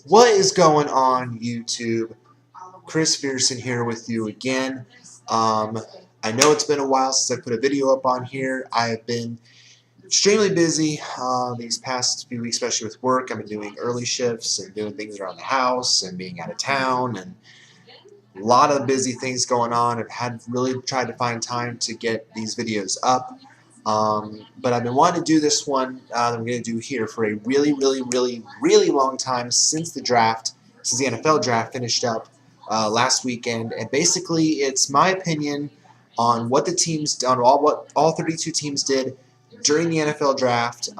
What is going on, YouTube? Chris Pearson here with you again. I know it's been a while since I put a video up on here. I have been extremely busy these past few weeks, especially with work. I've been doing early shifts and doing things around the house and being out of town, and a lot of busy things going on. I've had really tried to find time to get these videos up. But I've been wanting to do this one that I'm going to do here for a really long time, since the draft, since the NFL draft finished up last weekend. And basically, it's my opinion on what the teams done, what all 32 teams did during the NFL draft.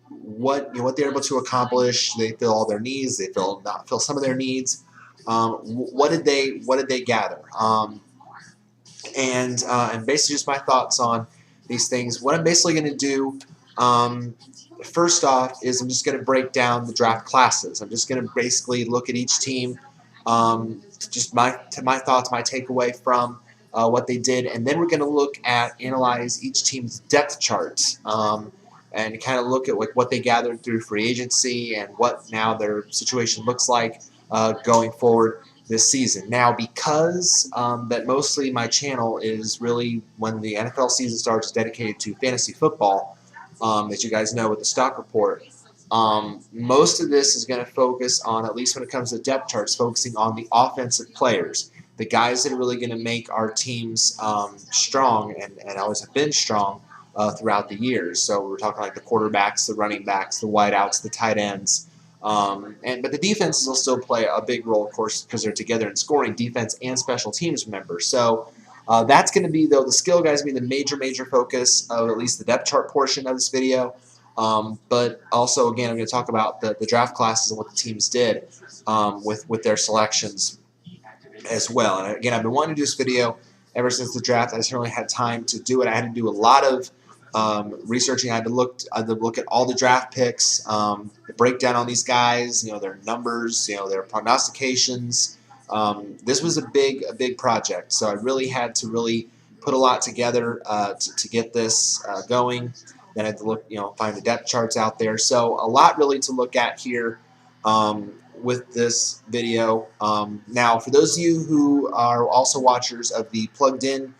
What they're able to accomplish. They fill all their needs. They not fill some of their needs. What did they gather? And basically just my thoughts on these things. What I'm basically going to do, first off, is I'm just going to break down the draft classes. I'm just going to basically look at each team, just my thoughts, my takeaway from what they did, and then we're going to analyze each team's depth charts, and kind of look at what they gathered through free agency and what now their situation looks like going forward this season. Now, because that mostly my channel is really, when the NFL season starts, dedicated to fantasy football, as you guys know with the stock report, most of this is going to focus on, at least when it comes to depth charts, focusing on the offensive players, the guys that are really going to make our teams strong and always have been strong throughout the years. So we're talking like the quarterbacks, the running backs, the wideouts, the tight ends. But the defenses will still play a big role, of course, because they're together in scoring, defense and special teams, remember. So that's going to be, though, the skill guys be the major focus of at least the depth chart portion of this video. But also, again, I'm going to talk about the draft classes and what the teams did with their selections as well. And again, I've been wanting to do this video ever since the draft. I just really had time to do it. I had to do a lot of researching. I had to look at all the draft picks, the breakdown on these guys, their numbers, their prognostications. This was a big project, so I really had to put a lot together to get this going. Then I had to look, find the depth charts out there. So a lot really to look at here with this video. Now, for those of you who are also watchers of the Plugged In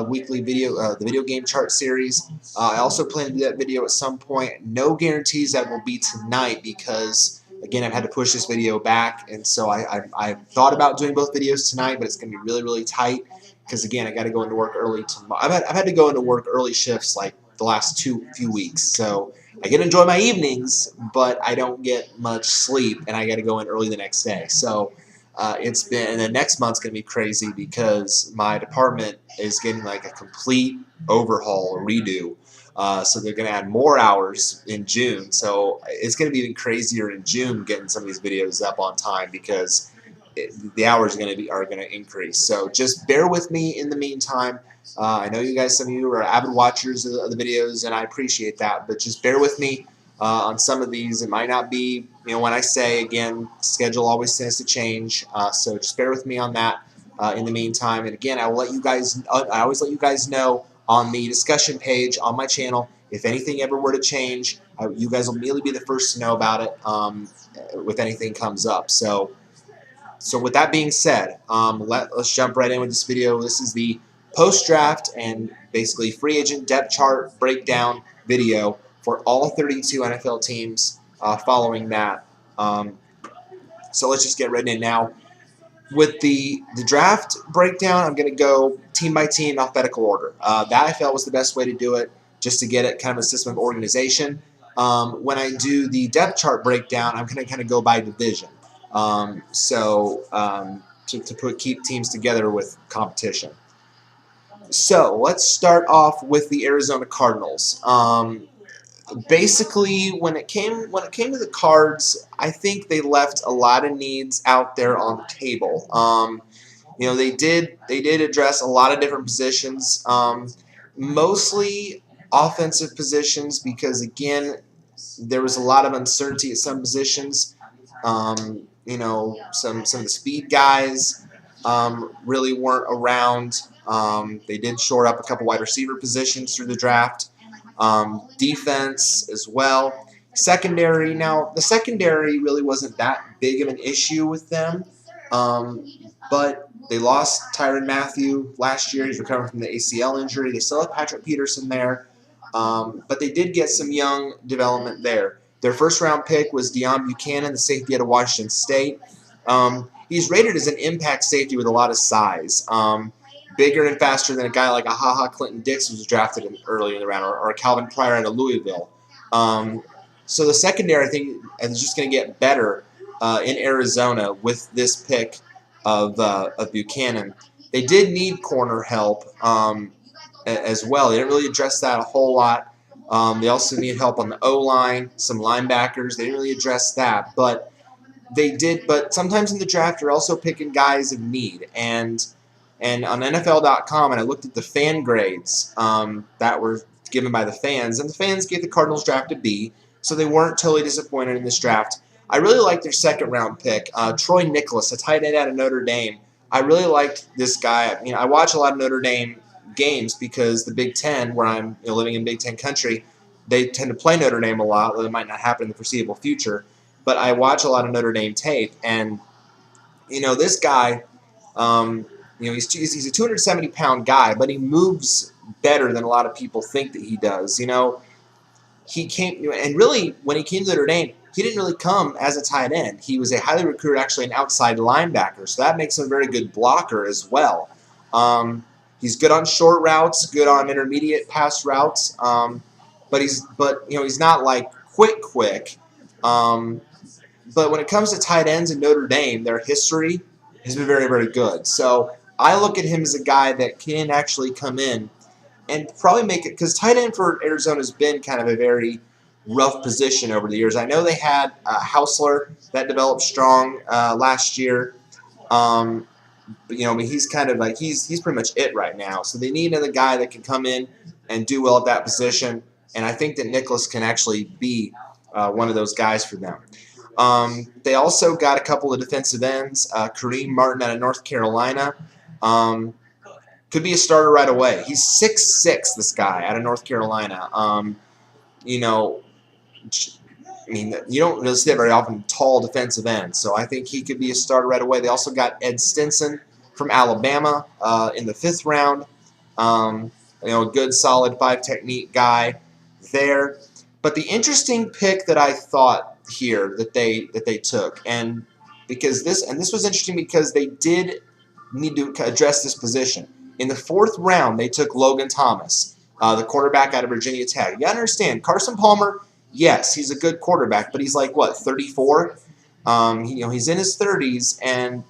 weekly video, the video game chart series, I also plan to do that video at some point. No guarantees that will be tonight because, again, I've had to push this video back, and so I thought about doing both videos tonight, but it's going to be really tight because, again, I got to go into work early tomorrow. I've had to go into work early shifts like the last few weeks, so I get to enjoy my evenings, but I don't get much sleep, and I got to go in early the next day. So and then next month's going to be crazy because my department is getting like a complete overhaul, a redo. So they're going to add more hours in June. So it's going to be even crazier in June getting some of these videos up on time because the hours are going to increase. So just bear with me in the meantime. I know some of you are avid watchers of the videos, and I appreciate that. But just bear with me on some of these. It might not be, when I say, again, schedule always tends to change. So just bear with me on that in the meantime. And again, I always let you guys know on the discussion page on my channel if anything ever were to change. You guys will immediately be the first to know about it if anything comes up. So with that being said, let's jump right in with this video. This is the post-draft and basically free agent depth chart breakdown video for all 32 NFL teams following that. So let's just get right in now. With the draft breakdown, I'm going to go team by team, alphabetical order. That I felt was the best way to do it, just to get it kind of a system of organization. When I do the depth chart breakdown, I'm going to kind of go by division. To keep teams together with competition. So let's start off with the Arizona Cardinals. Basically, when it came to the Cards, I think they left a lot of needs out there on the table. They did address a lot of different positions, mostly offensive positions, because again, there was a lot of uncertainty at some positions. Some of the speed guys really weren't around. They did shore up a couple wide receiver positions through the draft. Defense as well. Secondary, now the secondary really wasn't that big of an issue with them, um, but they lost Tyrann Mathieu last year. He's recovering from the ACL injury. They still have Patrick Peterson there, but they did get some young development there. Their first round pick was Deion Buchanan, the safety out of Washington State. He's rated as an impact safety with a lot of size. Bigger and faster than a guy like a HaHa Clinton Dix was drafted earlier in the round, or a Calvin Pryor out of Louisville. So the secondary, I think, is just going to get better in Arizona with this pick of Buchanan. They did need corner help as well. They didn't really address that a whole lot. They also need help on the O-line, some linebackers. They didn't really address that, but they did. But sometimes in the draft, you're also picking guys of need. And on NFL.com, and I looked at the fan grades that were given by the fans, and the fans gave the Cardinals draft a B, so they weren't totally disappointed in this draft. I really liked their second-round pick, Troy Nicholas, a tight end out of Notre Dame. I really liked this guy. I mean, I watch a lot of Notre Dame games because the Big Ten, where I'm living in Big Ten country, they tend to play Notre Dame a lot, though it might not happen in the foreseeable future. But I watch a lot of Notre Dame tape, and this guy, he's a 270-pound guy, but he moves better than a lot of people think that he does. He came, and really, when he came to Notre Dame, he didn't really come as a tight end. He was a highly recruited, actually, an outside linebacker, so that makes him a very good blocker as well. He's good on short routes, good on intermediate pass routes, but he's not like quick. But when it comes to tight ends in Notre Dame, their history has been very, very good. So I look at him as a guy that can actually come in and probably make it, because tight end for Arizona has been kind of a very rough position over the years. I know they had Hausler that developed strong last year, but he's kind of like he's pretty much it right now. So they need another guy that can come in and do well at that position, and I think that Nicholas can actually be one of those guys for them. They also got a couple of defensive ends. Kareem Martin out of North Carolina. Could be a starter right away. He's 6'6", this guy out of North Carolina. You don't really see that very often, tall defensive ends. So I think he could be a starter right away. They also got Ed Stinson from Alabama in the 5th round. A good, solid 5-technique guy there. But the interesting pick that I thought here that they took, and this was interesting because they did need to address this position. In the 4th round, they took Logan Thomas, the quarterback out of Virginia Tech. You got to understand, Carson Palmer, yes, he's a good quarterback, but he's like, 34? He's in his 30s, and,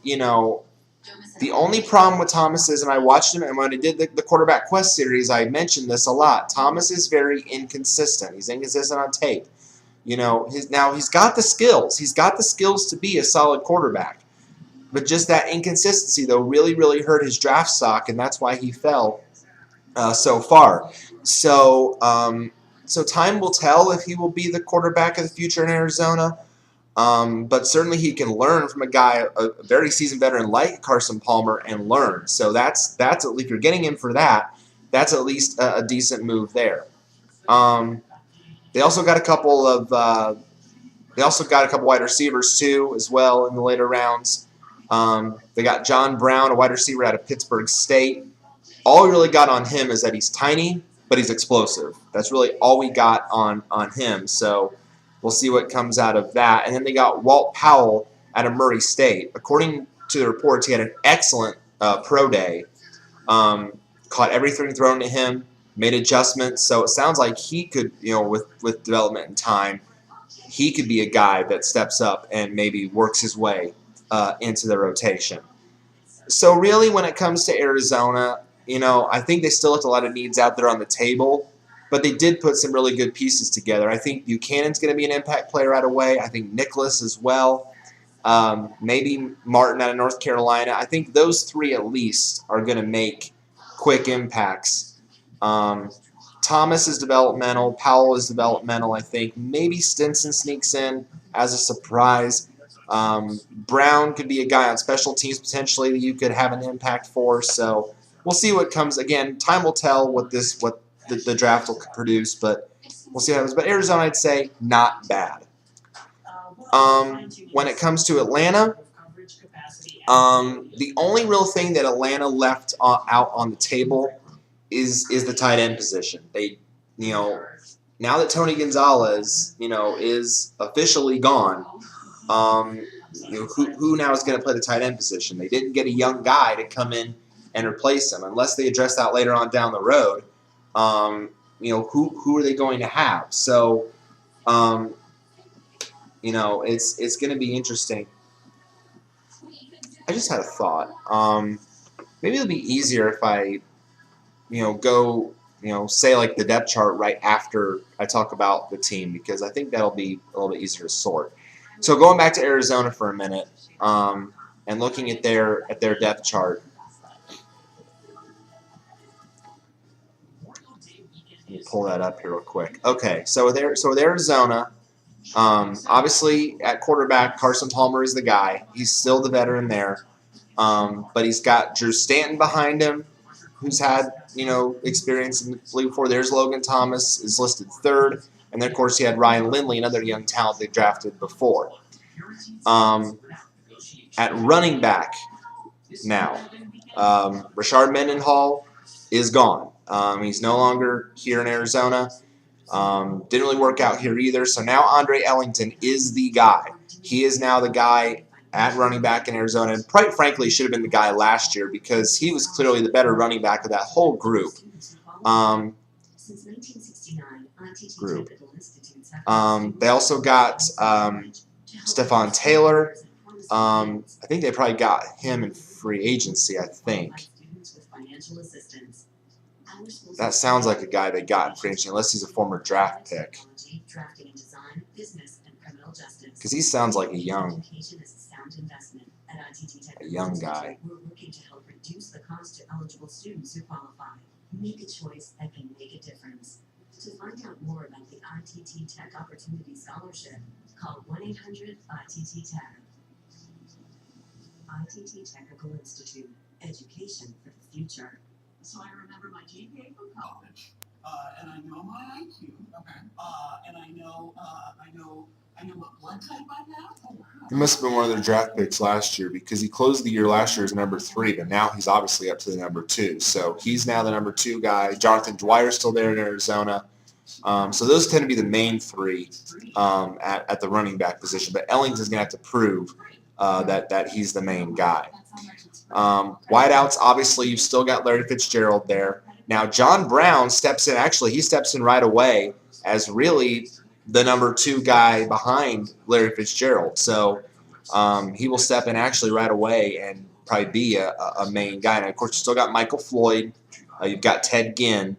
the only problem with Thomas is, and I watched him, and when I did the Quarterback Quest series, I mentioned this a lot, Thomas is very inconsistent. He's inconsistent on tape. Now he's got the skills. He's got the skills to be a solid quarterback. But just that inconsistency, though, really, really hurt his draft stock, and that's why he fell so far. So time will tell if he will be the quarterback of the future in Arizona. But certainly he can learn from a very seasoned veteran like Carson Palmer, and learn. So that's if you're getting him for that, that's at least a decent move there. They also got a couple wide receivers too, as well, in the later rounds. They got John Brown, a wide receiver out of Pittsburgh State. All we really got on him is that he's tiny, but he's explosive. That's really all we got on him. So we'll see what comes out of that. And then they got Walt Powell out of Murray State. According to the reports, he had an excellent pro day. Caught everything thrown to him, made adjustments. So it sounds like he could, with development and time, he could be a guy that steps up and maybe works his way into the rotation. So really, when it comes to Arizona, I think they still left a lot of needs out there on the table, but they did put some really good pieces together. I think Buchanan's going to be an impact player right away. I think Nicholas as well. Maybe Martin out of North Carolina. I think those 3 at least are going to make quick impacts. Thomas is developmental. Powell is developmental, I think. Maybe Stinson sneaks in as a surprise. Brown could be a guy on special teams potentially that you could have an impact for. So we'll see what comes. Again, time will tell what the draft will produce. But we'll see how it goes. But Arizona, I'd say, not bad. When it comes to Atlanta, the only real thing that Atlanta left out on the table is the tight end position. They, now that Tony Gonzalez, is officially gone, who now is going to play the tight end position? They didn't get a young guy to come in and replace him unless they address that later on down the road. Who are they going to have? So, it's going to be interesting. I just had a thought. Maybe it'll be easier if I, go, say like the depth chart right after I talk about the team, because I think that'll be a little bit easier to sort. So going back to Arizona for a minute, and looking at their depth chart. Let me pull that up here real quick. Okay, so with Arizona, obviously at quarterback, Carson Palmer is the guy. He's still the veteran there, but he's got Drew Stanton behind him, who's had experience in the league before. There's Logan Thomas is listed third, and then of course he had Ryan Lindley, another young talent they drafted before. At running back now, Rashard Mendenhall is gone. He's no longer here in Arizona. Didn't really work out here either. So now Andre Ellington is the guy. He is now the guy at running back in Arizona. And quite frankly, should have been the guy last year because he was clearly the better running back of that whole group. They also got Stephon Taylor. I think they probably got him in free agency, I think. That sounds like a guy they got in free agency, unless he's a former draft pick. Because he sounds like a young guy. Make a choice that can make a difference. To find out more about the ITT Tech Opportunity Scholarship, call 1-800-ITT-TECH. ITT Technical Institute. Education for the future. So I remember my GPA from college, and I know my IQ, and I know what blood type I have. Oh, wow. He must have been one of their draft picks last year because he closed the year last year as number 3, but now he's obviously up to the number 2. So he's now the number 2 guy. Jonathan Dwyer's still there in Arizona. So those tend to be the main 3 at the running back position. But Ellington's going to have to prove that he's the main guy. Wideouts, obviously, you've still got Larry Fitzgerald there. Now, John Brown steps in. Actually, he steps in right away as really the number 2 guy behind Larry Fitzgerald. So he will step in actually right away and probably be a main guy. And, of course, you still got Michael Floyd. You've got Ted Ginn.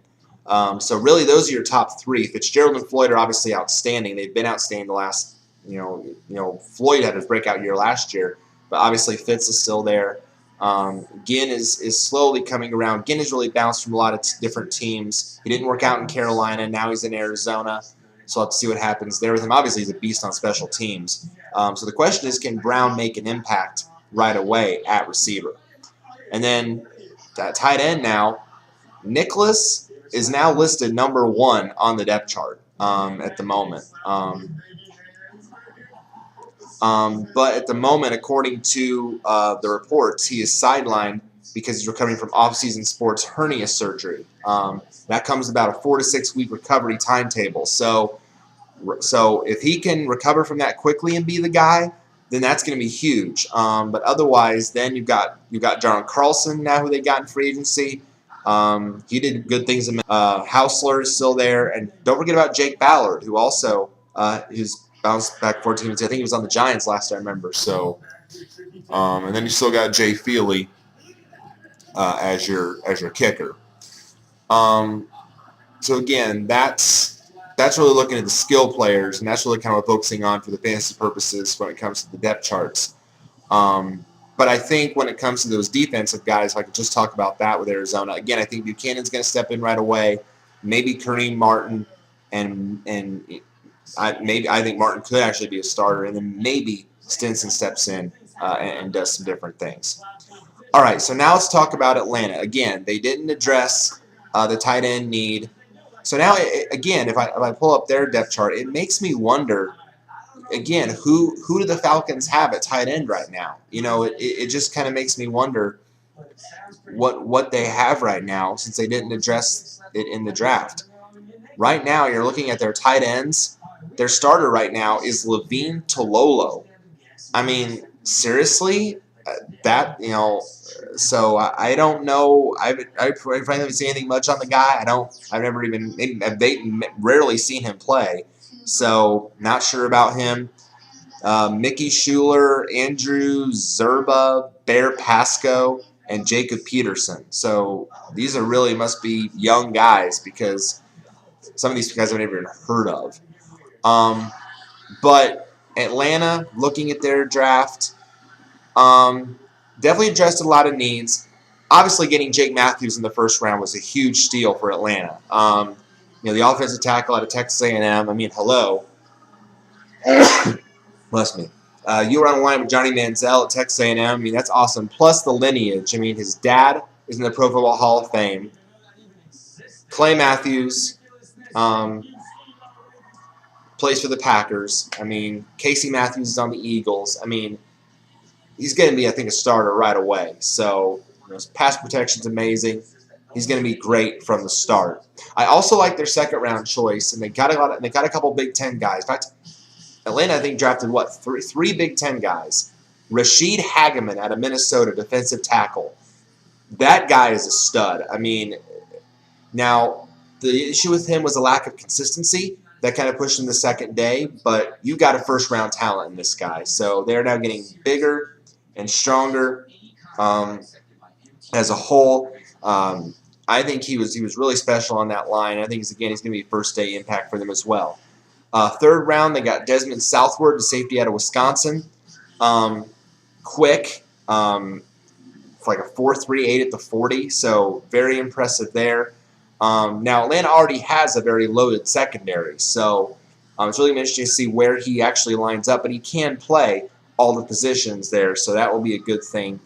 So really those are your top 3. Fitzgerald and Floyd are obviously outstanding. They've been outstanding the last, Floyd had his breakout year last year, but obviously Fitz is still there. Ginn is slowly coming around. Ginn has really bounced from a lot of different teams. He didn't work out in Carolina. Now he's in Arizona. So we'll have to see what happens there with him. Obviously, he's a beast on special teams. So the question is, can Brown make an impact right away at receiver? And then that tight end now, Nicholas is now listed number 1 on the depth chart at the moment. But at the moment, according to the reports, he is sidelined because he's recovering from off-season sports hernia surgery. That comes about a 4 to 6 week recovery timetable. So if he can recover from that quickly and be the guy, then that's going to be huge. But otherwise, then you've got John Carlson now, who they got in free agency. He did good things. Hausler is still there, and don't forget about Jake Ballard, who also who's bounced back 14 minutes. I think he was on the Giants last I remember. So, and then you still got Jay Feely as your kicker. So again, that's really looking at the skill players, and that's really kind of what we're focusing on for the fantasy purposes when it comes to the depth charts. But I think when it comes to those defensive guys, if I could just talk about that with Arizona, again, I think Buchanan's going to step in right away. Maybe Kareem Martin, and I think Martin could actually be a starter, and then maybe Stinson steps in and does some different things. All right, so now let's talk about Atlanta. Again, they didn't address the tight end need So now, again, if I pull up their depth chart, it makes me wonder, again, who do the Falcons have at tight end right now? It just kind of makes me wonder what they have right now, since they didn't address it in the draft. Right now, you're looking at their tight ends. Their starter right now is Levine Tololo. I mean, seriously, that So I don't know. I frankly haven't seen anything much on the guy. I've never even rarely seen him play. So not sure about him. Mickey Schuler, Andrew Zerba, Bear Pasco, and Jacob Peterson. So these must be young guys, because some of these guys I've never even heard of. But Atlanta, looking at their draft, definitely addressed a lot of needs. Obviously, getting Jake Matthews in the first round was a huge steal for Atlanta. The offensive tackle out of Texas A&M. I mean, hello. Bless me. You were on the line with Johnny Manziel at Texas A&M. I mean, that's awesome. Plus the lineage. I mean, his dad is in the Pro Football Hall of Fame. Clay Matthews plays for the Packers. I mean, Casey Matthews is on the Eagles. I mean, he's going to be, I think, a starter right away. So his pass protection's amazing. He's going to be great from the start. I also like their second-round choice, and they got a couple Big Ten guys. In fact, Atlanta, I think, drafted three Big Ten guys. Rashid Hageman out of Minnesota, defensive tackle. That guy is a stud. I mean, now the issue with him was a lack of consistency. That kind of pushed him the second day, but you got a first-round talent in this guy. So they're now getting bigger and stronger as a whole. I think he was really special on that line. I think he's going to be a first-day impact for them as well. Third round, they got Desmond Southward, the safety out of Wisconsin. Quick, like a 4.38 at the 40, so very impressive there. Now, Atlanta already has a very loaded secondary, so it's really interesting to see where he actually lines up, but he can play all the positions there, so that will be a good thing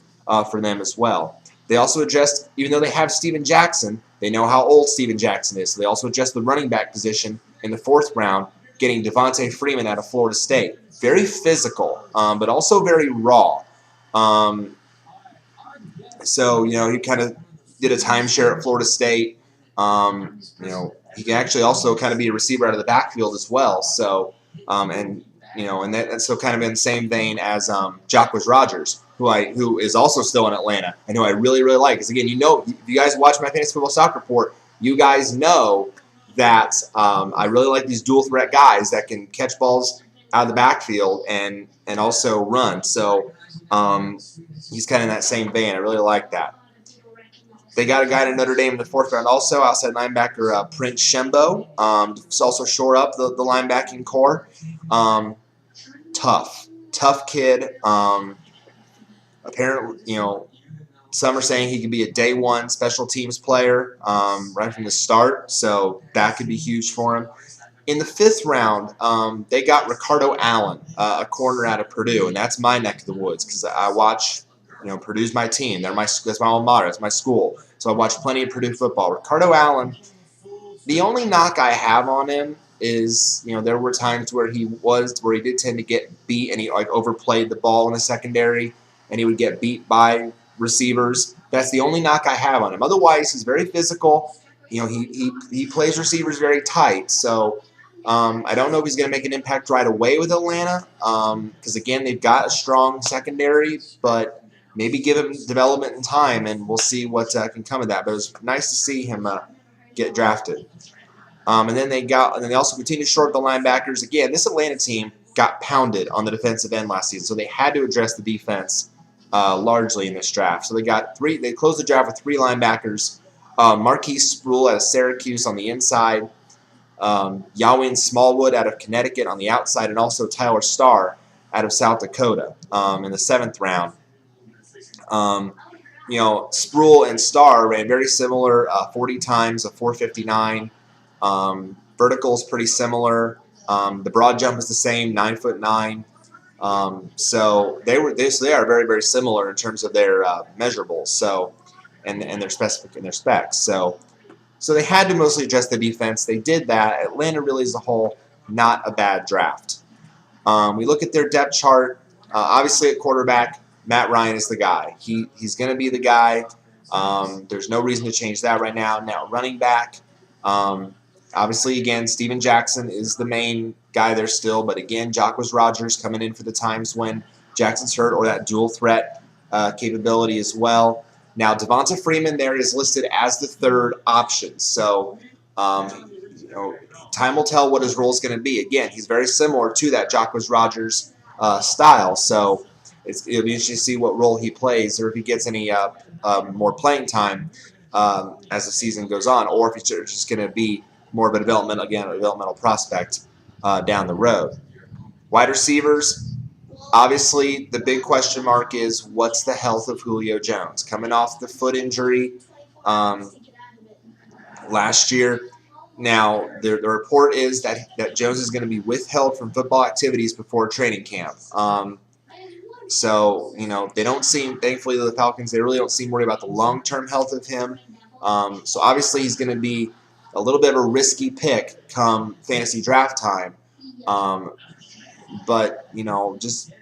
for them as well. They also addressed, even though they have Steven Jackson, they know how old Steven Jackson is, so they also addressed the running back position in the fourth round, getting Devontae Freeman out of Florida State. Very physical, but also very raw. So, he kind of did a timeshare at Florida State. He can actually also kind of be a receiver out of the backfield as well. So, and that's so kind of in the same vein as Jacques Rogers, who is also still in Atlanta and who I really, really like. Because again, if you guys watch my Fantasy Football Stock Report, you guys know that I really like these dual threat guys that can catch balls out of the backfield and also run. So he's kind of in that same vein. I really like that. They got a guy to Notre Dame in the fourth round also, outside linebacker Prince Shembo. Also shore up the linebacking core. Tough kid. Apparently, some are saying he could be a day one special teams player right from the start, so that could be huge for him. In the fifth round, they got Ricardo Allen, a corner out of Purdue, and that's my neck of the woods because I watch, Purdue's my team. That's my alma mater. That's my school. So I watch plenty of Purdue football. Ricardo Allen, the only knock I have on him is, there were times where he did tend to get beat and he overplayed the ball in the secondary and he would get beat by receivers. That's the only knock I have on him. Otherwise, he's very physical. He plays receivers very tight. So I don't know if he's going to make an impact right away with Atlanta because, again, they've got a strong secondary, but maybe give him development and time, and we'll see what can come of that. But it was nice to see him get drafted. And then they also continued to short the linebackers. Again, this Atlanta team got pounded on the defensive end last season, so they had to address the defense largely in this draft. So they closed the draft with three linebackers: Marquise Sproul out of Syracuse on the inside, Yawin Smallwood out of Connecticut on the outside, and also Tyler Starr out of South Dakota in the seventh round. Sproul and Starr ran very similar 40 times, a 4.59. Vertical is pretty similar. The broad jump is the same, 9'9". So they are very, very similar in terms of their measurables. So and their specs. So So they had to mostly address the defense. They did that. Atlanta really as a whole, not a bad draft. We look at their depth chart. Obviously at quarterback, Matt Ryan is the guy. He's going to be the guy. There's no reason to change that right now. Now running back, obviously again Steven Jackson is the main guy there still, but again Jacquizz Rodgers coming in for the times when Jackson's hurt or that dual threat capability as well. Now Devonta Freeman there is listed as the third option. So time will tell what his role is going to be. Again, he's very similar to that Jacquizz Rodgers style. So it'll be interesting to see what role he plays, or if he gets any more playing time as the season goes on, or if he's just going to be more of a developmental prospect down the road. Wide receivers, obviously the big question mark is what's the health of Julio Jones? Coming off the foot injury last year. Now, the report is that Jones is going to be withheld from football activities before training camp. So, they don't seem, thankfully, the Falcons, they really don't seem worried about the long-term health of him. So, obviously, he's going to be a little bit of a risky pick come fantasy draft time. But, just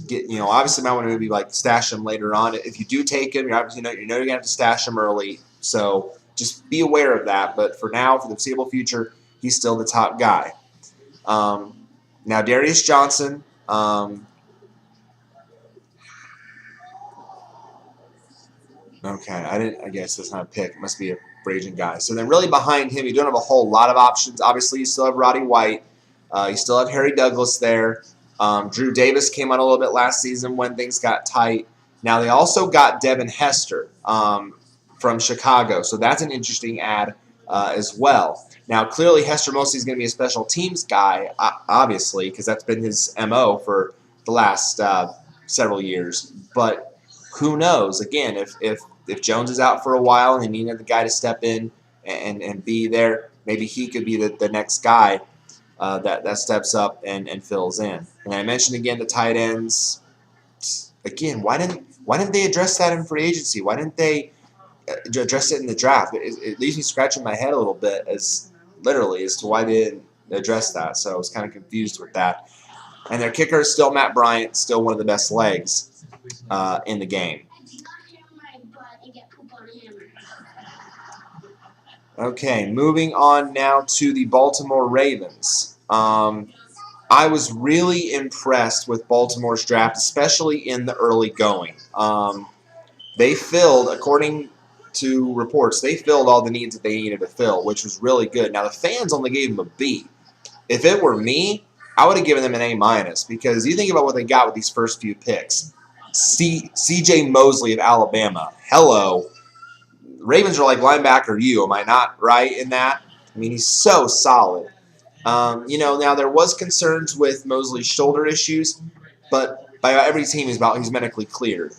get, obviously, might want to maybe stash him later on. If you do take him, you're obviously you're going to have to stash him early. So, just be aware of that. But for now, for the foreseeable future, he's still the top guy. Now, Darius Johnson. Okay, I guess that's not a pick. It must be a free agent guy. So then really behind him, you don't have a whole lot of options. Obviously, you still have Roddy White. You still have Harry Douglas there. Drew Davis came on a little bit last season when things got tight. Now, they also got Devin Hester from Chicago. So that's an interesting add as well. Now, clearly, Hester mostly is going to be a special teams guy, obviously, because that's been his MO for the last several years. But who knows? Again, if Jones is out for a while and they need another guy to step in and be there, maybe he could be the next guy that steps up and fills in. And I mentioned again the tight ends. Again, why didn't they address that in free agency? Why didn't they address it in the draft? It leaves me scratching my head a little bit as to why they didn't address that. So I was kind of confused with that. And their kicker is still Matt Bryant, still one of the best legs in the game. Okay, moving on now to the Baltimore Ravens. I was really impressed with Baltimore's draft, especially in the early going. They filled, according to reports, they filled all the needs that they needed to fill, which was really good. Now, the fans only gave them a B. If it were me, I would have given them an A-, because you think about what they got with these first few picks. C.J. Mosley of Alabama. Hello. Ravens are like linebacker you. Am I not right in that? I mean, he's so solid. Now there was concerns with Mosley's shoulder issues, but by every team he's medically cleared.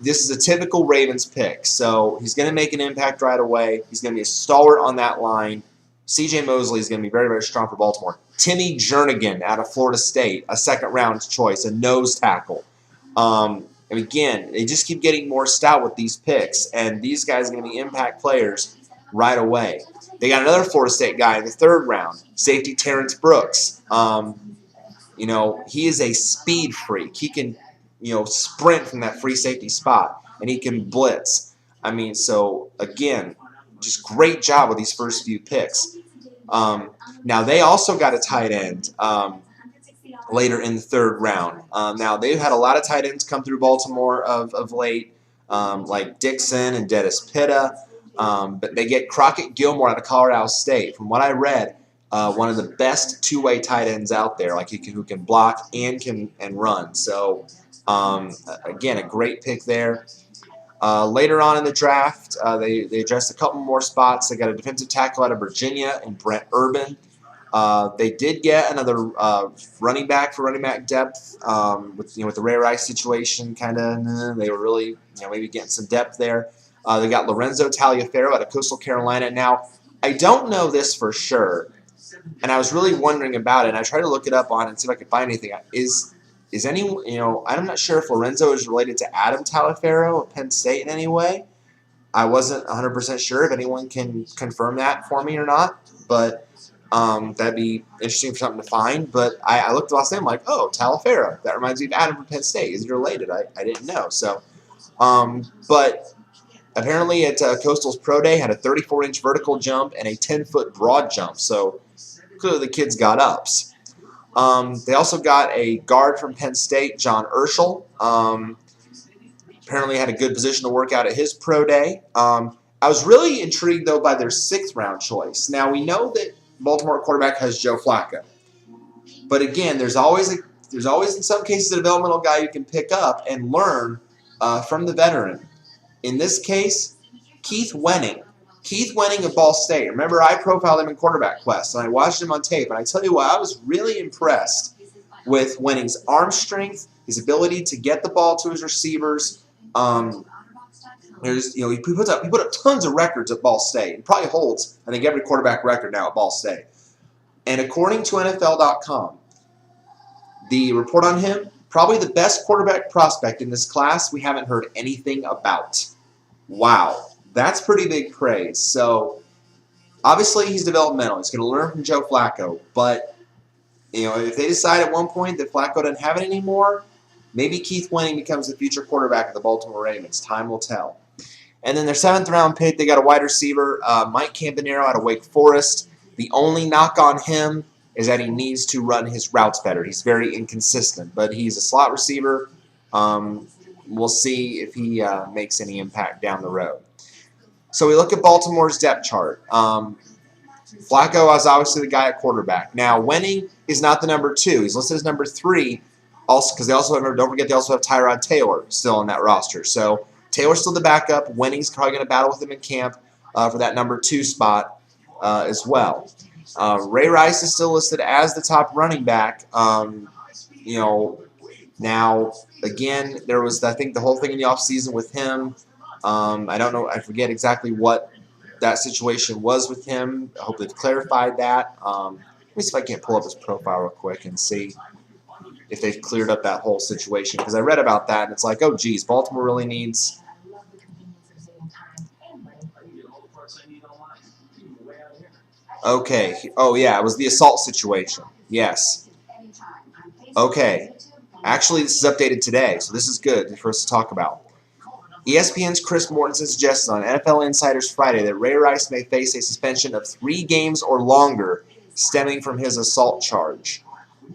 This is a typical Ravens pick, so he's going to make an impact right away. He's going to be a stalwart on that line. C.J. Mosley is going to be very, very strong for Baltimore. Timmy Jernigan out of Florida State, a second-round choice, a nose tackle. And again, they just keep getting more stout with these picks, and these guys are going to be impact players right away. They got another Florida State guy in the third round, safety Terrence Brooks. He is a speed freak. He can, sprint from that free safety spot, and he can blitz. So again, just great job with these first few picks. Now, they also got a tight end later in the third round. Now, they've had a lot of tight ends come through Baltimore of late, like Dixon and Dennis Pitta. But they get Crockett Gilmore out of Colorado State. From what I read, one of the best two-way tight ends out there, who can block and run. So, again, a great pick there. Later on in the draft, they addressed a couple more spots. They got a defensive tackle out of Virginia and Brent Urban. They did get another running back for running back depth with the Ray Rice situation. They were really maybe getting some depth there. They got Lorenzo Taliaferro out of Coastal Carolina. Now, I don't know this for sure, and I was really wondering about it. And I tried to look it up on it and see if I could find anything. Is anyone, I'm not sure if Lorenzo is related to Adam Taliaferro of Penn State in any way. I wasn't 100% sure if anyone can confirm that for me or not, but that'd be interesting for something to find. But I looked last name, like, oh, Talaferro. That reminds me of Adam from Penn State. Is he related? I didn't know. So, but apparently at Coastal's Pro Day, had a 34-inch vertical jump and a 10-foot broad jump. So clearly the kids got ups. They also got a guard from Penn State, John Urschel. Apparently had a good position to work out at his pro day. I was really intrigued, though, by their 6th-round choice. Now, we know that Baltimore quarterback has Joe Flacco. But again, there's always in some cases a developmental guy you can pick up and learn from the veteran. In this case, Keith Wenning. Keith Wenning of Ball State. Remember, I profiled him in Quarterback Quest, and I watched him on tape. And I tell you what, I was really impressed with Wenning's arm strength, his ability to get the ball to his receivers. He put up tons of records at Ball State. He probably holds, I think, every quarterback record now at Ball State. And according to NFL.com, the report on him, probably the best quarterback prospect in this class we haven't heard anything about. Wow, that's pretty big praise. So obviously he's developmental. He's going to learn from Joe Flacco. But if they decide at one point that Flacco doesn't have it anymore, maybe Keith Wenning becomes the future quarterback of the Baltimore Ravens. Time will tell. And then their 7th-round pick, they got a wide receiver, Mike Campanaro out of Wake Forest. The only knock on him is that he needs to run his routes better. He's very inconsistent, but he's a slot receiver. We'll see if he makes any impact down the road. So we look at Baltimore's depth chart. Flacco is obviously the guy at quarterback. Now, Wenning is not the number 2. He's listed as number 3. Also, because don't forget they also have Tyrod Taylor still on that roster. So Taylor's still the backup. Wenning's probably going to battle with him in camp for that number 2 spot as well. Ray Rice is still listed as the top running back. Now, again, there was, I think, the whole thing in the offseason with him. I don't know. I forget exactly what that situation was with him. I hope they've clarified that. Let me see if I can't pull up his profile real quick and see if they've cleared up that whole situation. Because I read about that, and it's like, oh, geez, Baltimore really needs... Okay. Oh, yeah, it was the assault situation. Yes. Okay. Actually, this is updated today, so this is good for us to talk about. ESPN's Chris Mortensen suggested on NFL Insider's Friday that Ray Rice may face a suspension of 3 games or longer stemming from his assault charge.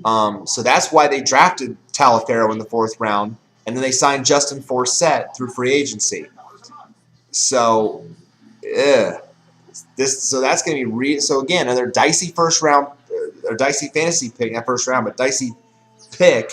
So that's why they drafted Talaferro in the 4th round, and then they signed Justin Forsett through free agency. So, so that's going to be so again, another dicey first round or dicey fantasy pick, not first round, but dicey pick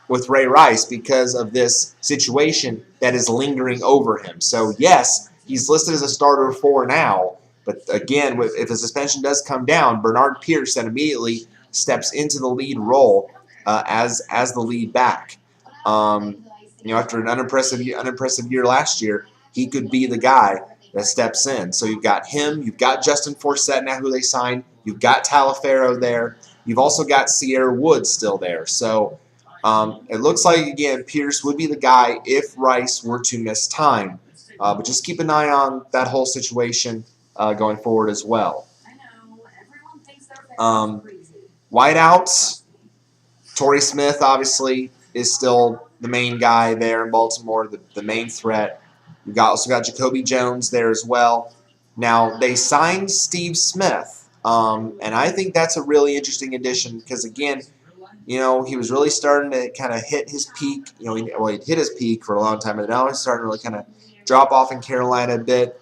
with Ray Rice because of this situation that is lingering over him. So yes, he's listed as a starter for now, but again, if the suspension does come down, Bernard Pierce then immediately steps into the lead role as the lead back. After an unimpressive year last year, he could be the guy that steps in. So you've got him, you've got Justin Forsett now who they signed, you've got Talaferro there, you've also got Sierra Woods still there. So it looks like, again, Pierce would be the guy if Rice were to miss time. But just keep an eye on that whole situation going forward as well. Wideouts, Torrey Smith obviously is still the main guy there in Baltimore, the main threat. You've also got Jacoby Jones there as well. Now, they signed Steve Smith, and I think that's a really interesting addition because, again, he was really starting to kind of hit his peak. He hit his peak for a long time, but now he's starting to really kind of drop off in Carolina a bit.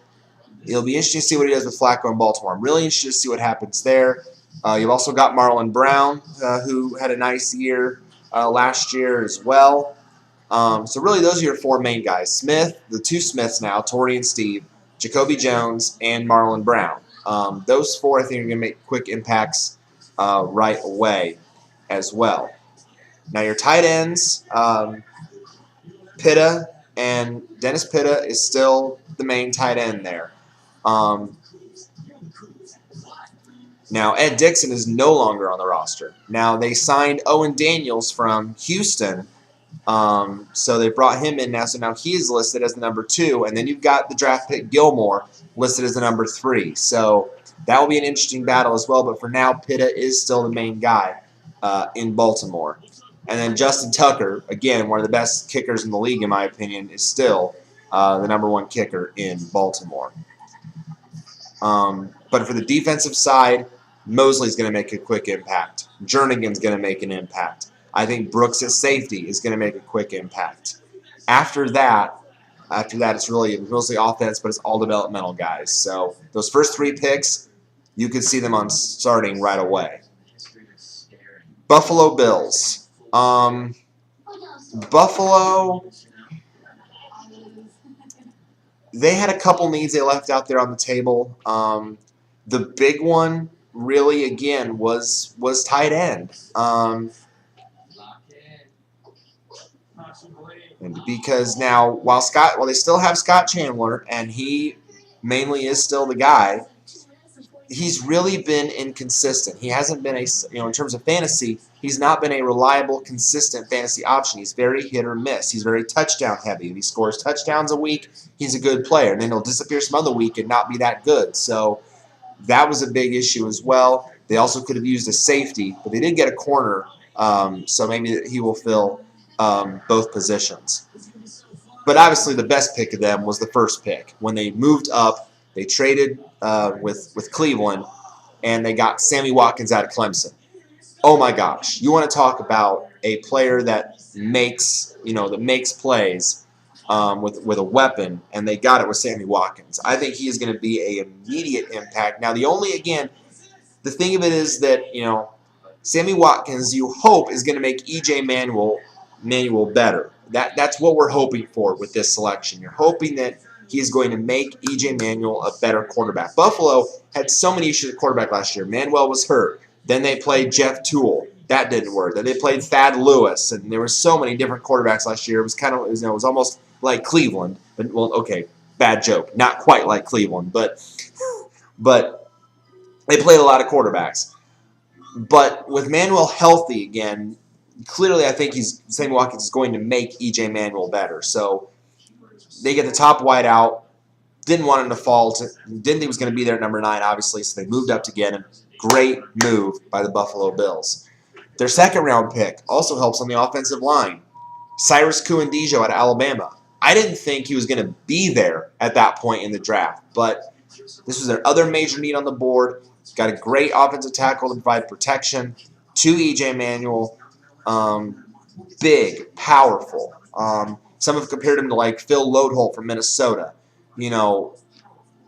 It'll be interesting to see what he does with Flacco in Baltimore. I'm really interested to see what happens there. You've also got Marlon Brown, who had a nice year last year as well. So really, those are your 4 main guys. Smith, the 2 Smiths now, Torrey and Steve, Jacoby Jones, and Marlon Brown. Those 4, I think, are going to make quick impacts right away as well. Now, your tight ends, Pitta, and Dennis Pitta is still the main tight end there. Now, Ed Dixon is no longer on the roster. Now, they signed Owen Daniels from Houston, So they brought him in now. So now he is listed as the number 2. And then you've got the draft pick Gilmore listed as the number 3. So that will be an interesting battle as well. But for now, Pitta is still the main guy in Baltimore. And then Justin Tucker, again, one of the best kickers in the league, in my opinion, is still the number 1 kicker in Baltimore. But for the defensive side, Mosley's going to make a quick impact. Jernigan's going to make an impact. I think Brooks at safety is going to make a quick impact. After that, it's really mostly offense, but it's all developmental guys. So those first 3 picks, you could see them on starting right away. Buffalo Bills. Buffalo, they had a couple needs they left out there on the table. The big one, really, again, was tight end. And because now, while they still have Scott Chandler, and he mainly is still the guy, he's really been inconsistent. He hasn't been in terms of fantasy, he's not been a reliable, consistent fantasy option. He's very hit or miss. He's very touchdown heavy. If he scores touchdowns a week, he's a good player. And then he'll disappear some other week and not be that good. So that was a big issue as well. They also could have used a safety, but they did get a corner, so maybe he will fill both positions. But obviously the best pick of them was the first pick. When they moved up, they traded with Cleveland, and they got Sammy Watkins out of Clemson. Oh my gosh! You want to talk about a player that makes plays with a weapon, and they got it with Sammy Watkins. I think he is going to be an immediate impact. Now the thing of it is that Sammy Watkins, you hope, is going to make E.J. Manuel better. That's what we're hoping for with this selection. You're hoping that he is going to make E.J. Manuel a better quarterback. Buffalo had so many issues at quarterback last year. Manuel was hurt. Then they played Jeff Toole. That didn't work. Then they played Thad Lewis, and there were so many different quarterbacks last year. It was almost like Cleveland. But, well, okay, bad joke. Not quite like Cleveland, but they played a lot of quarterbacks. But with Manuel healthy again, clearly I think Sammy Watkins is going to make E.J. Manuel better. So they get the top wide out. Didn't want him to fall. Didn't think he was going to be there at number 9, obviously, so they moved up to get him. Great move by the Buffalo Bills. Their second-round pick also helps on the offensive line. Cyrus Kuendijo out of Alabama. I didn't think he was going to be there at that point in the draft, but this was their other major need on the board. Got a great offensive tackle to provide protection to E.J. Manuel. Big, powerful. Some have compared him to like Phil Loadholt from Minnesota.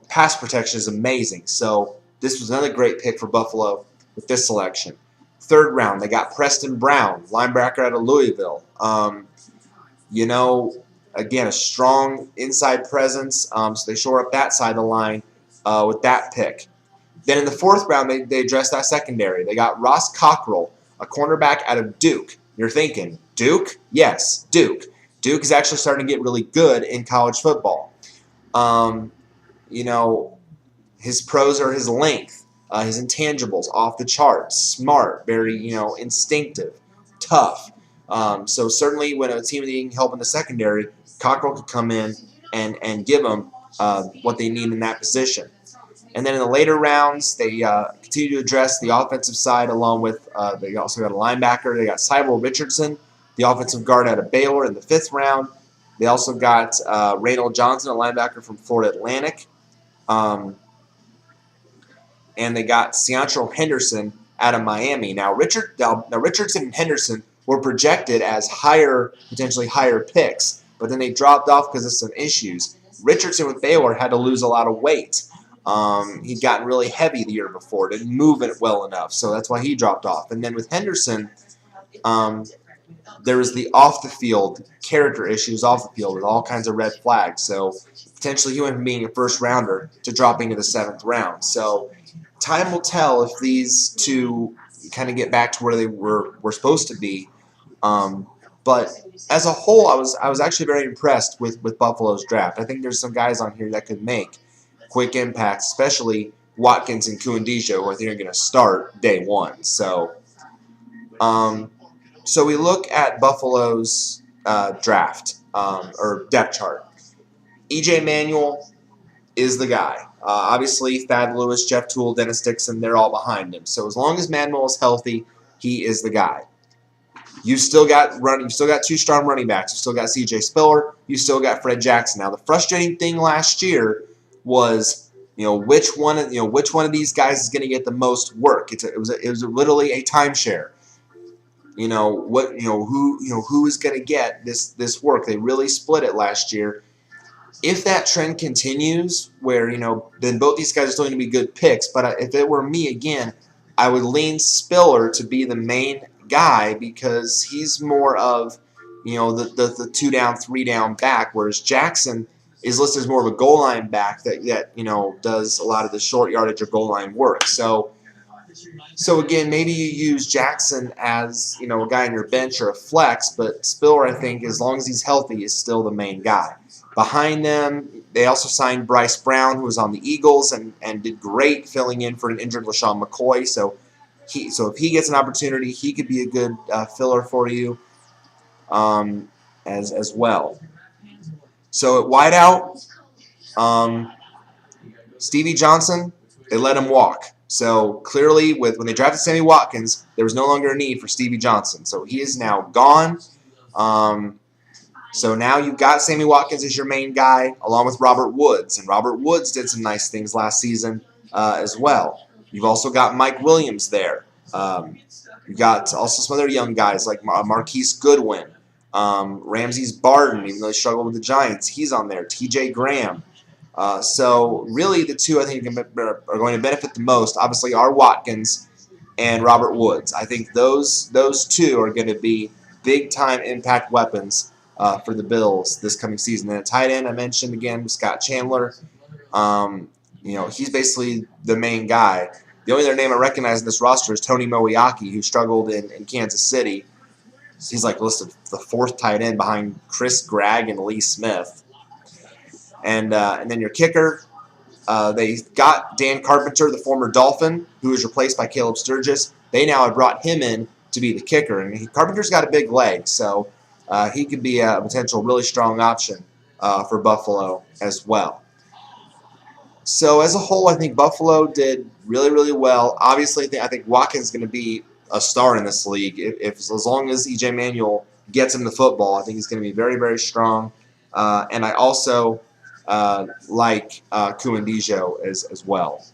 Pass protection is amazing. So this was another great pick for Buffalo with this selection. Third round, they got Preston Brown, linebacker out of Louisville. Again, a strong inside presence, so they shore up that side of the line with that pick. Then in the fourth round, they addressed that secondary. They got Ross Cockrell, a cornerback out of Duke. You're thinking, Duke? Yes, Duke. Duke is actually starting to get really good in college football. His pros are his length, his intangibles off the charts, smart, very, instinctive, tough. So certainly when a team needing help in the secondary, Cockrell could come in and give them what they need in that position. And then in the later rounds, they continue to address the offensive side along with they also got a linebacker. They got Cyril Richardson, the offensive guard out of Baylor in the 5th round. They also got Reynold Johnson, a linebacker from Florida Atlantic. And they got Seantrell Henderson out of Miami. Now Richardson and Henderson were projected as potentially higher picks, but then they dropped off because of some issues. Richardson with Baylor had to lose a lot of weight. He'd gotten really heavy the year before, didn't move it well enough, so that's why he dropped off. And then with Henderson, there was the off-the-field character issues off the field with all kinds of red flags. So potentially he went from being a first-rounder to dropping to the 7th round. So time will tell if these two kind of get back to where they were supposed to be. But as a whole, I was actually very impressed with Buffalo's draft. I think there's some guys on here that could make quick impacts, especially Watkins and Kuendijo, who I think are going to start day one. So we look at Buffalo's draft or depth chart. EJ Manuel is the guy. Obviously, Thad Lewis, Jeff Toole, Dennis Dixon, they're all behind him. So as long as Manuel is healthy, he is the guy. You've still got two strong running backs. You've still got C.J. Spiller. You've still got Fred Jackson. Now the frustrating thing last year was which one of these guys is going to get the most work. It was literally a timeshare. Who is going to get this work? They really split it last year. If that trend continues, where then both these guys are still going to be good picks. But if it were me again, I would lean Spiller to be the main guy because he's more of the 2 down, 3 down back, whereas Jackson is listed as more of a goal line back that does a lot of the short yardage or goal line work. So again, maybe you use Jackson as a guy on your bench or a flex, but Spiller, I think, as long as he's healthy, is still the main guy. Behind them, they also signed Bryce Brown, who was on the Eagles and did great filling in for an injured LaShawn McCoy. So if he gets an opportunity, he could be a good filler for you as well. So at wideout, Stevie Johnson, they let him walk. So clearly, when they drafted Sammy Watkins, there was no longer a need for Stevie Johnson. So he is now gone. So now you've got Sammy Watkins as your main guy, along with Robert Woods. And Robert Woods did some nice things last season as well. You've also got Mike Williams there. You've got also some other young guys like Marquise Goodwin, Ramses Barden, even though he struggled with the Giants. He's on there. T.J. Graham. So really the two I think are going to benefit the most, obviously, are Watkins and Robert Woods. I think those two are going to be big-time impact weapons for the Bills this coming season. And at tight end, I mentioned again Scott Chandler. He's basically the main guy. The only other name I recognize in this roster is Tony Moeaki, who struggled in Kansas City. He's listed the 4th tight end behind Chris Gregg and Lee Smith. And then your kicker, they got Dan Carpenter, the former Dolphin, who was replaced by Caleb Sturgis. They now have brought him in to be the kicker. And Carpenter's got a big leg, so he could be a potential really strong option for Buffalo as well. So as a whole, I think Buffalo did really, really well. Obviously, I think Watkins is going to be a star in this league. As long as EJ Manuel gets him the football, I think he's going to be very, very strong. And I also like Kumandijo as well.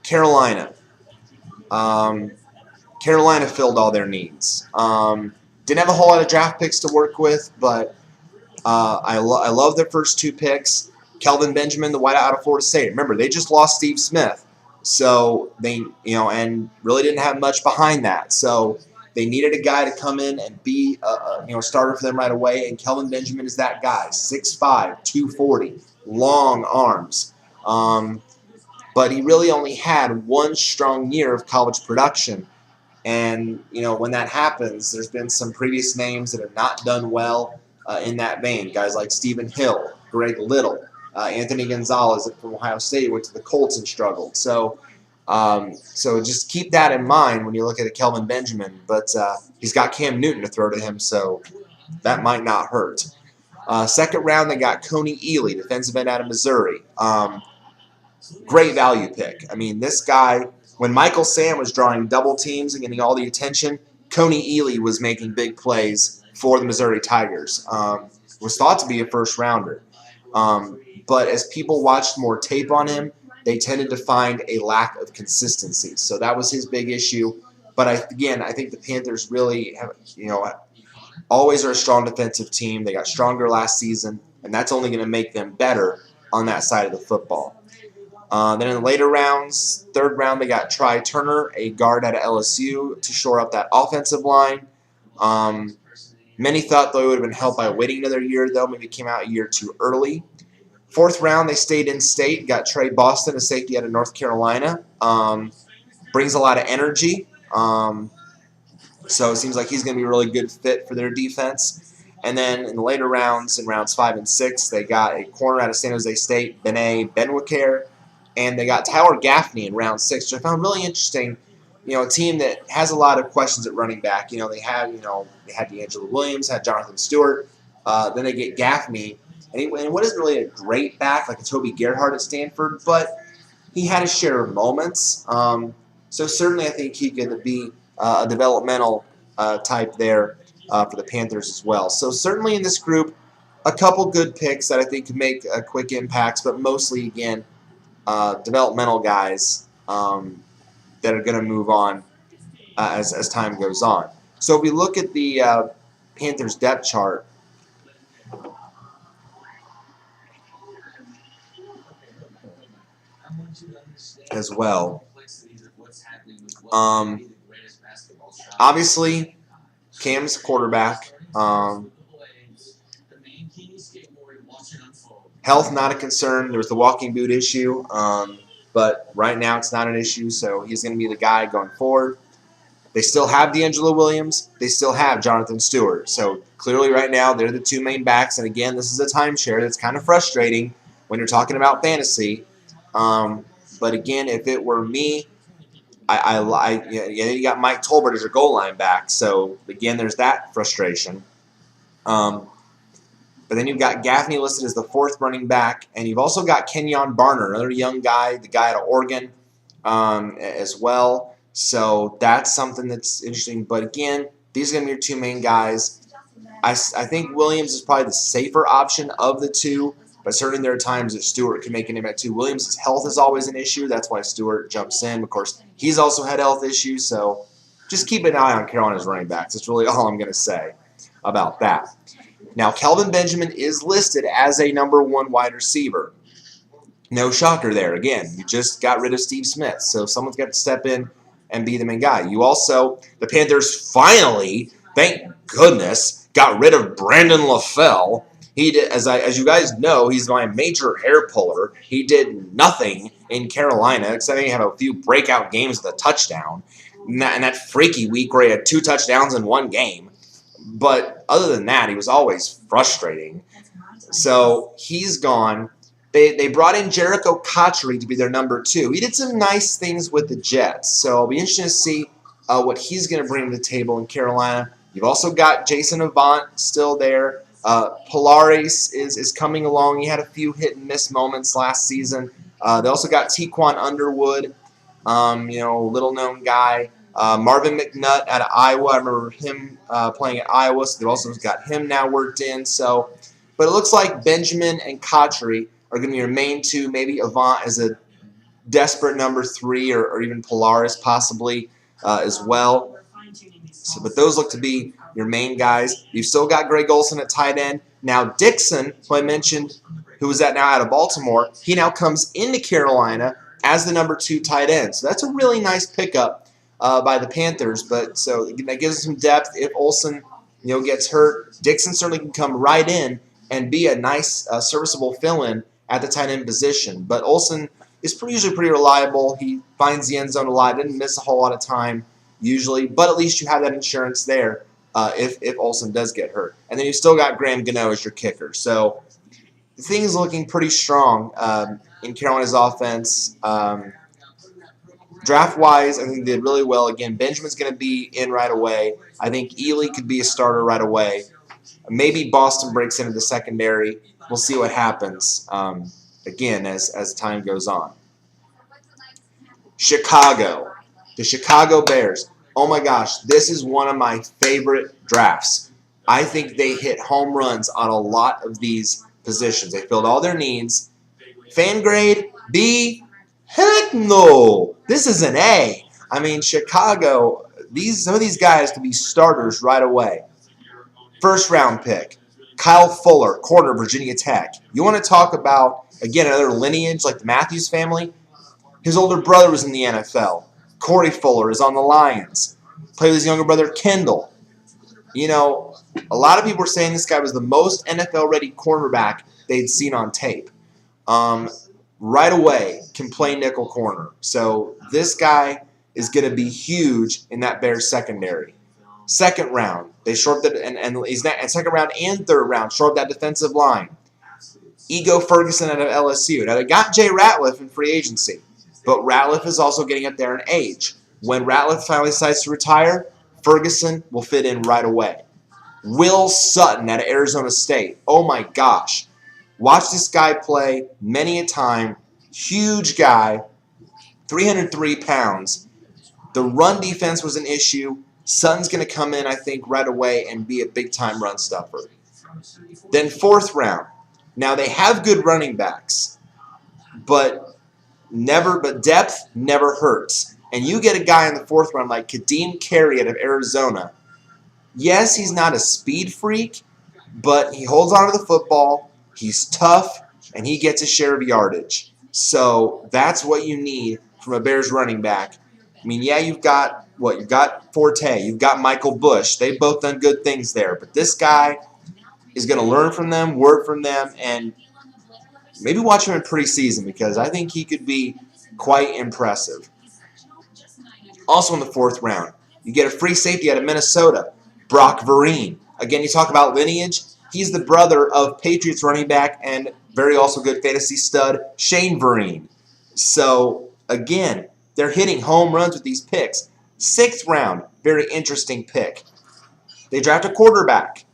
Carolina. Carolina filled all their needs. Didn't have a whole lot of draft picks to work with, but I love their first 2 picks. Kelvin Benjamin, the wideout out of Florida State. Remember, they just lost Steve Smith, so they and really didn't have much behind that. So they needed a guy to come in and be a starter for them right away, and Kelvin Benjamin is that guy. 6'5", 240, long arms. But he really only had 1 strong year of college production. And, when that happens, there's been some previous names that have not done well in that vein. Guys like Stephen Hill, Greg Little, Anthony Gonzalez from Ohio State went to the Colts and struggled. So just keep that in mind when you look at a Kelvin Benjamin. But he's got Cam Newton to throw to him, so that might not hurt. Second round, they got Coney Ealy, defensive end out of Missouri. Great value pick. I mean, this guy, when Michael Sam was drawing double teams and getting all the attention, Coney Ealy was making big plays for the Missouri Tigers. Was thought to be a first rounder. But as people watched more tape on him, they tended to find a lack of consistency. So that was his big issue. But I think the Panthers really have, always are a strong defensive team. They got stronger last season, and that's only going to make them better on that side of the football. Then in the later rounds, 3rd round, they got Try Turner, a guard out of LSU, to shore up that offensive line. Many thought they would have been helped by waiting another year, though. Maybe came out a year too early. 4th round, they stayed in state, got Trey Boston, a safety out of North Carolina. Brings a lot of energy. So it seems like he's going to be a really good fit for their defense. And then in the later rounds, in rounds 5 and 6, they got a corner out of San Jose State, Benet Benwicare. And they got Tyler Gaffney in round 6, which I found really interesting a team that has a lot of questions at running back. They had D'Angelo Williams, had Jonathan Stewart. Then they get Gaffney, and what isn't really a great back like a Toby Gerhardt at Stanford, but he had his share of moments. So certainly I think he could be a developmental type there for the Panthers as well. So certainly in this group, a couple good picks that I think could make quick impacts, but mostly, again, developmental guys that are going to move on as time goes on. So if we look at the Panthers depth chart, as well. Obviously, Cam's quarterback. Health not a concern. There was the walking boot issue, but right now it's not an issue, so he's going to be the guy going forward. They still have D'Angelo Williams. They still have Jonathan Stewart. So clearly right now they're the two main backs, and again, this is a timeshare that's kind of frustrating when you're talking about fantasy. But again, if it were me, you got Mike Tolbert as your goal line back. So again, there's that frustration. But then you've got Gaffney listed as the fourth running back, and you've also got Kenyon Barner, another young guy, the guy out of Oregon, as well. So that's something that's interesting. But again, these are going to be your two main guys. I think Williams is probably the safer option of the two, but certainly there are times that Stewart can make an impact too. Williams' health is always an issue. That's why Stewart jumps in. Of course, he's also had health issues, so just keep an eye on Carolina's running backs. That's really all I'm going to say about that. Now, Kelvin Benjamin is listed as a number one wide receiver. No shocker there. Again, you just got rid of Steve Smith, so someone's got to step in and be the main guy. The Panthers finally, thank goodness, got rid of Brandon LaFell. He did, as you guys know, he's my major hair puller. He did nothing in Carolina, except he had a few breakout games with a touchdown. And that freaky week where he had 2 touchdowns in one game. But other than that, he was always frustrating. So he's gone. They brought in Jericho Cotchery to be their number 2. He did some nice things with the Jets. So it'll be interesting to see what he's going to bring to the table in Carolina. You've also got Jason Avant still there. Polaris is coming along. He had a few hit-and-miss moments last season. They also got Tequan Underwood, little-known guy. Marvin McNutt out of Iowa. I remember him playing at Iowa, so they've also got him now worked in. But it looks like Benjamin and Cotchery are going to be your main 2. Maybe Avant as a desperate number 3, or even Polaris possibly as well. But those look to be your main guys. You've still got Greg Olsen at tight end. Now Dixon, who I mentioned, who is now out of Baltimore, he now comes into Carolina as the number 2 tight end. So that's a really nice pickup by the Panthers. But so that gives us some depth. If Olsen gets hurt, Dixon certainly can come right in and be a nice serviceable fill-in at the tight end position. But Olsen is usually pretty reliable. He finds the end zone a lot. Didn't miss a whole lot of time usually, but at least you have that insurance there if Olsen does get hurt. And then you still got Graham Gano as your kicker. So things looking pretty strong in Carolina's offense. Draft-wise, I think they did really well. Again, Benjamin's going to be in right away. I think Ely could be a starter right away. Maybe Boston breaks into the secondary. We'll see what happens, again, as time goes on. Chicago. The Chicago Bears. Oh, my gosh. This is one of my favorite drafts. I think they hit home runs on a lot of these positions. They filled all their needs. Fan grade, B. Heck no. This is an A. I mean, Chicago, some of these guys can be starters right away. First round pick, Kyle Fuller, corner, Virginia Tech. You want to talk about, again, another lineage like the Matthews family? His older brother was in the NFL. Corey Fuller is on the Lions. Played with his younger brother, Kendall. A lot of people were saying this guy was the most NFL-ready cornerback they'd seen on tape. Right away, can play nickel corner. So this guy is going to be huge in that Bears secondary. Second round, they shore up and second round and third round, shore up that defensive line. Ego Ferguson out of LSU. Now they got Jay Ratliff in free agency, but Ratliff is also getting up there in age. When Ratliff finally decides to retire, Ferguson will fit in right away. Will Sutton out of Arizona State. Oh my gosh. Watch this guy play many a time. Huge guy, 303 pounds. The run defense was an issue. Sutton's going to come in, I think, right away and be a big-time run stuffer. Then 4th round. Now, they have good running backs, but depth never hurts. And you get a guy in the 4th round like Kadeem Carey out of Arizona. Yes, he's not a speed freak, but he holds on to the football, he's tough, and he gets a share of yardage. So that's what you need from a Bears running back. I mean, yeah, you've got Forte, you've got Michael Bush. They've both done good things there. But this guy is going to learn from them, work from them, and maybe watch him in preseason because I think he could be quite impressive. Also in the 4th round, you get a free safety out of Minnesota, Brock Vereen. Again, you talk about lineage. He's the brother of Patriots running back and very also good fantasy stud, Shane Vereen. So, again, they're hitting home runs with these picks. 6th round, very interesting pick. They draft a quarterback.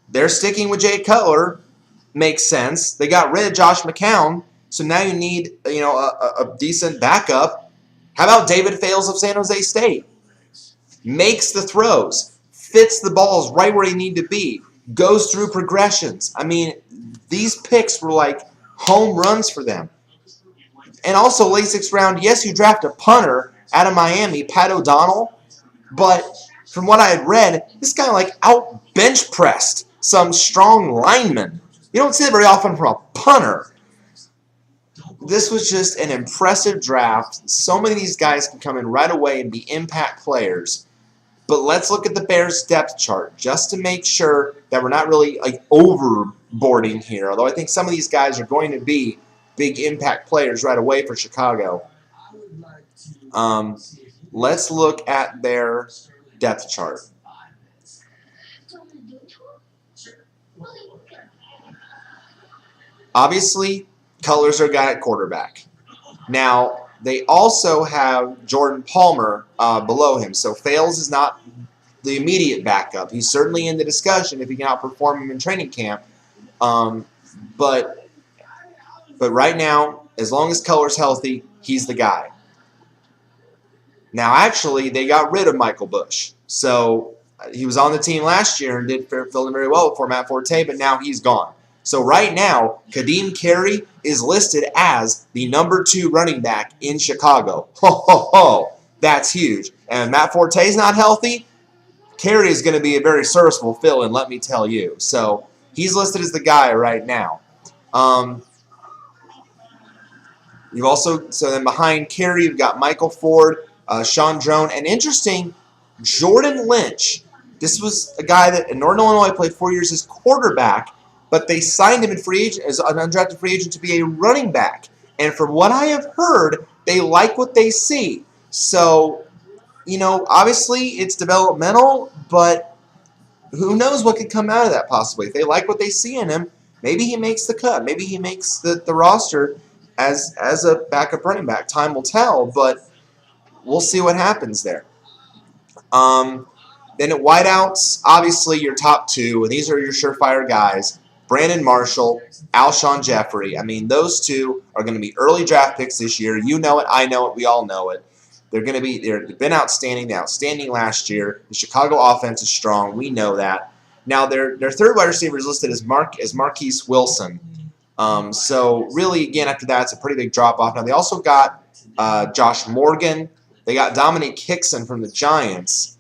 They're sticking with Jay Cutler. Makes sense. They got rid of Josh McCown, so now you need a decent backup. How about David Fales of San Jose State? Makes the throws, fits the balls right where they need to be, goes through progressions. I mean, these picks were like home runs for them. And also, late 6th round, yes, you draft a punter out of Miami, Pat O'Donnell, but from what I had read, this guy like out bench pressed some strong lineman. You don't see that very often from a punter. This was just an impressive draft. So many of these guys can come in right away and be impact players. But let's look at the Bears' depth chart just to make sure that we're not really like overboarding here. Although I think some of these guys are going to be big impact players right away for Chicago. Let's look at their depth chart. Obviously, Cutler's their guy at quarterback. Now, they also have Jordan Palmer below him. So Fales is not the immediate backup. He's certainly in the discussion if he can outperform him in training camp. But right now, as long as Cutler's healthy, he's the guy. Now, actually, they got rid of Michael Bush. So he was on the team last year and did fill in very well before Matt Forte, but now he's gone. So right now, Kadeem Carey is listed as the number 2 running back in Chicago. Ho, ho, ho. That's huge. And Matt Forte's not healthy. Carey is going to be a very serviceable fill-in, let me tell you. So he's listed as the guy right now. So then behind Carey, you've got Michael Ford, Sean Drone, and interesting, Jordan Lynch. This was a guy that in Northern Illinois played 4 years as quarterback, but they signed him in free agent as an undrafted free agent to be a running back. And from what I have heard, they like what they see. So, obviously it's developmental, but who knows what could come out of that possibly. If they like what they see in him, maybe he makes the cut. Maybe he makes the roster as a backup running back. Time will tell, but we'll see what happens there. Then at wideouts, obviously your top 2, and these are your surefire guys. Brandon Marshall, Alshon Jeffrey. I mean, those 2 are going to be early draft picks this year. You know it. I know it. We all know it. They've been outstanding. They're outstanding last year. The Chicago offense is strong. We know that. Now, their 3rd wide receiver is listed as Marquise Wilson. So, really, again, after that, it's a pretty big drop-off. Now, they also got Josh Morgan. They got Dominique Hickson from the Giants.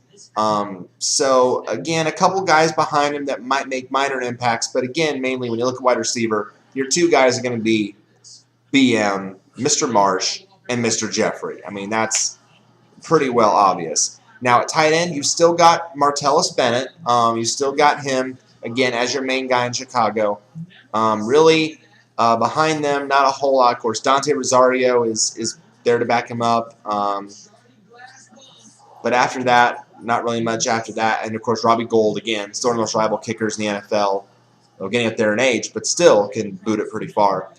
So, again, a couple guys behind him that might make minor impacts. But, again, mainly when you look at wide receiver, your 2 guys are going to be BM, Mr. Marsh, and Mr. Jeffrey. I mean, that's pretty well obvious. Now, at tight end, you've still got Martellus Bennett. You still got him, again, as your main guy in Chicago. Really, behind them, not a whole lot. Of course, Dante Rosario is there to back him up. But after that, not really much after that. And, of course, Robbie Gould, again, still one of the most reliable kickers in the NFL. Well, getting up there in age, but still can boot it pretty far.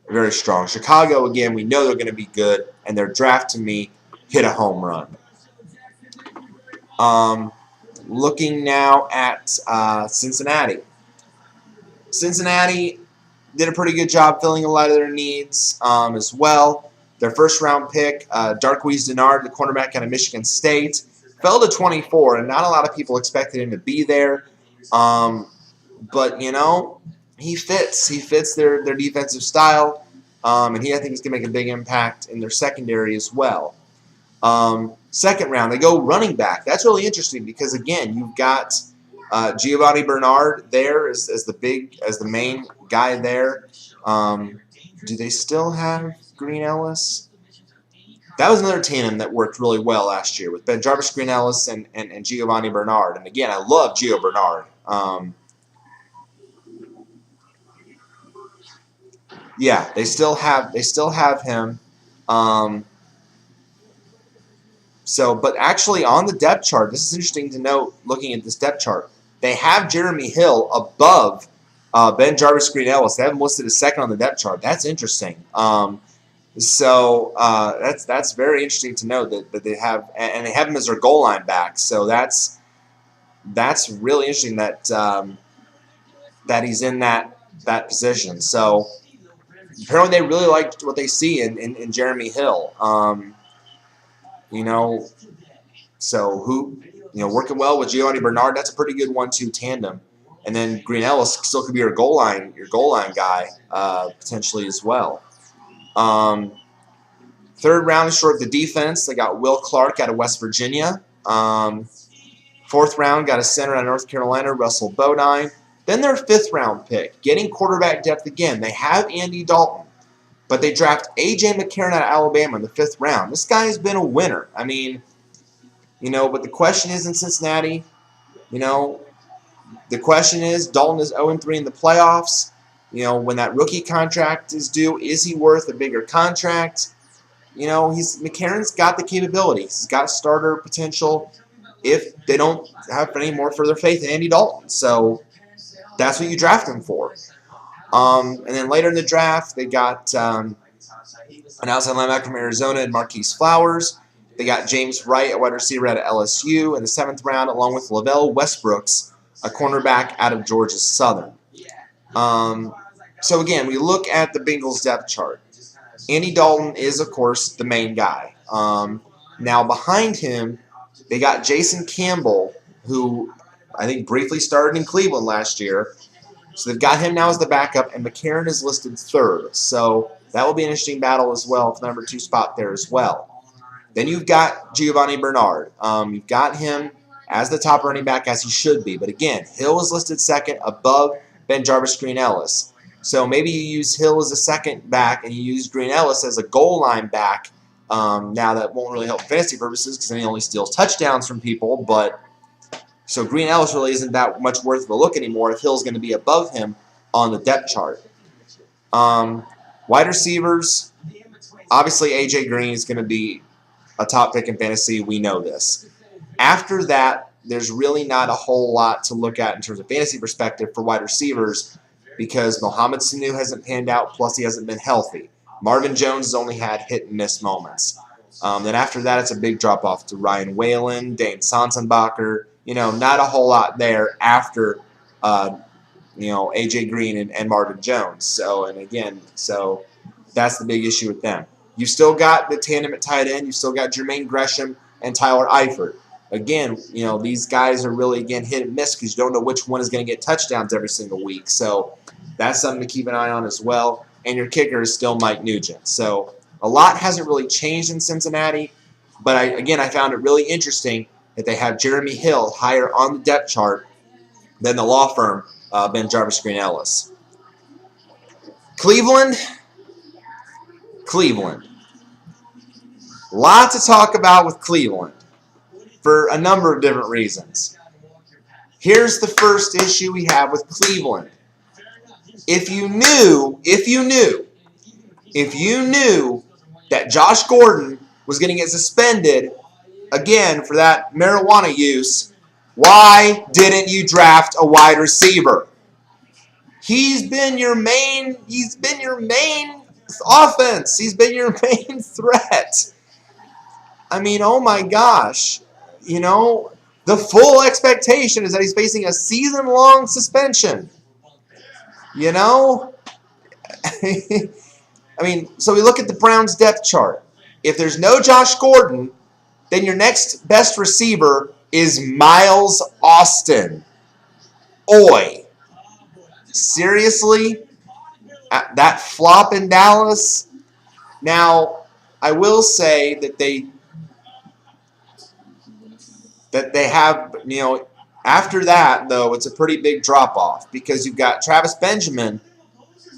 Very strong. Chicago, again, we know they're going to be good. And their draft, to me, hit a home run. Looking now at Cincinnati. Cincinnati did a pretty good job filling a lot of their needs as well. Their first-round pick, Darqueze Dennard, the cornerback out of Michigan State, fell to 24, and not a lot of people expected him to be there. But, you know, he fits. He fits their defensive style, and I think he's going to make a big impact in their secondary as well. Second round, they go running back. That's really interesting because, again, you've got Giovanni Bernard there as the main guy there. Do they still have Green Ellis? That was another tandem that worked really well last year with Ben Jarvis, Green Ellis, and Giovanni Bernard. And again, I love Gio Bernard. Yeah, they still have him. But actually on the depth chart, this is interesting to note looking at this depth chart. They have Jeremy Hill above Ben Jarvis, Green Ellis. They have him listed as second on the depth chart. That's interesting. That's very interesting to know that they have, and they have him as their goal line back. So that's really interesting that he's in that position. So apparently they really liked what they see in Jeremy Hill. Working well with Giovanni Bernard, that's a pretty good 1-2 tandem. And then Green Ellis still could be your goal line guy potentially as well. Third round is short of the defense. They got Will Clark out of West Virginia. Fourth round got a center out of North Carolina, Russell Bodine. Then their fifth round pick, getting quarterback depth again. They have Andy Dalton, but they draft A.J. McCarron out of Alabama in the fifth round. This guy has been a winner. I mean, but the question is in Cincinnati, the question is Dalton is 0-3 in the playoffs. When that rookie contract is due, is he worth a bigger contract? McCarron's got the capabilities. He's got starter potential if they don't have any more further faith in Andy Dalton. So that's what you draft him for. And then later in the draft, they got an outside linebacker from Arizona and Marquise Flowers. They got James Wright, a wide receiver out of LSU, in the seventh round, along with Lavelle Westbrooks, a cornerback out of Georgia Southern. So again, we look at the Bengals depth chart. Andy Dalton is, of course, the main guy. Now behind him, they got Jason Campbell, who I think briefly started in Cleveland last year. So they've got him now as the backup, and McCarron is listed third. So that will be an interesting battle as well for the number 2 spot there as well. Then you've got Giovanni Bernard. You've got him as the top running back, as he should be. But again, Hill is listed second above Ben Jarvis, Green Ellis. So maybe you use Hill as a second back and you use Green Ellis as a goal line back. Now that won't really help fantasy purposes because then he only steals touchdowns from people. But so Green Ellis really isn't that much worth of a look anymore if Hill's going to be above him on the depth chart. Wide receivers, obviously A.J. Green is going to be a top pick in fantasy. We know this. After that, there's really not a whole lot to look at in terms of fantasy perspective for wide receivers because Mohamed Sanu hasn't panned out, plus he hasn't been healthy. Marvin Jones has only had hit-and-miss moments. Then after that, it's a big drop-off to Ryan Whalen, Dane Sansenbacher. Not a whole lot there after, A.J. Green and Marvin Jones. So that's the big issue with them. You still got the tandem at tight end. You still got Jermaine Gresham and Tyler Eifert. Again, these guys are really, hit and miss because you don't know which one is going to get touchdowns every single week. So that's something to keep an eye on as well. And your kicker is still Mike Nugent. So a lot hasn't really changed in Cincinnati. But I found it really interesting that they have Jeremy Hill higher on the depth chart than the law firm Ben Jarvis, Green Ellis. Cleveland. Lot to talk about with Cleveland for a number of different reasons. Here's the first issue we have with Cleveland. If you knew that Josh Gordon was going to get suspended again for that marijuana use, why didn't you draft a wide receiver? He's been your main offense. He's been your main threat. I mean, oh my gosh. You know, the full expectation is that he's facing a season-long suspension. You know? I mean, so we look at the Browns' depth chart. If there's no Josh Gordon, then your next best receiver is Miles Austin. Oi. Seriously? That flop in Dallas? Now, I will say that they have, you know, after that, though, it's a pretty big drop-off because you've got Travis Benjamin,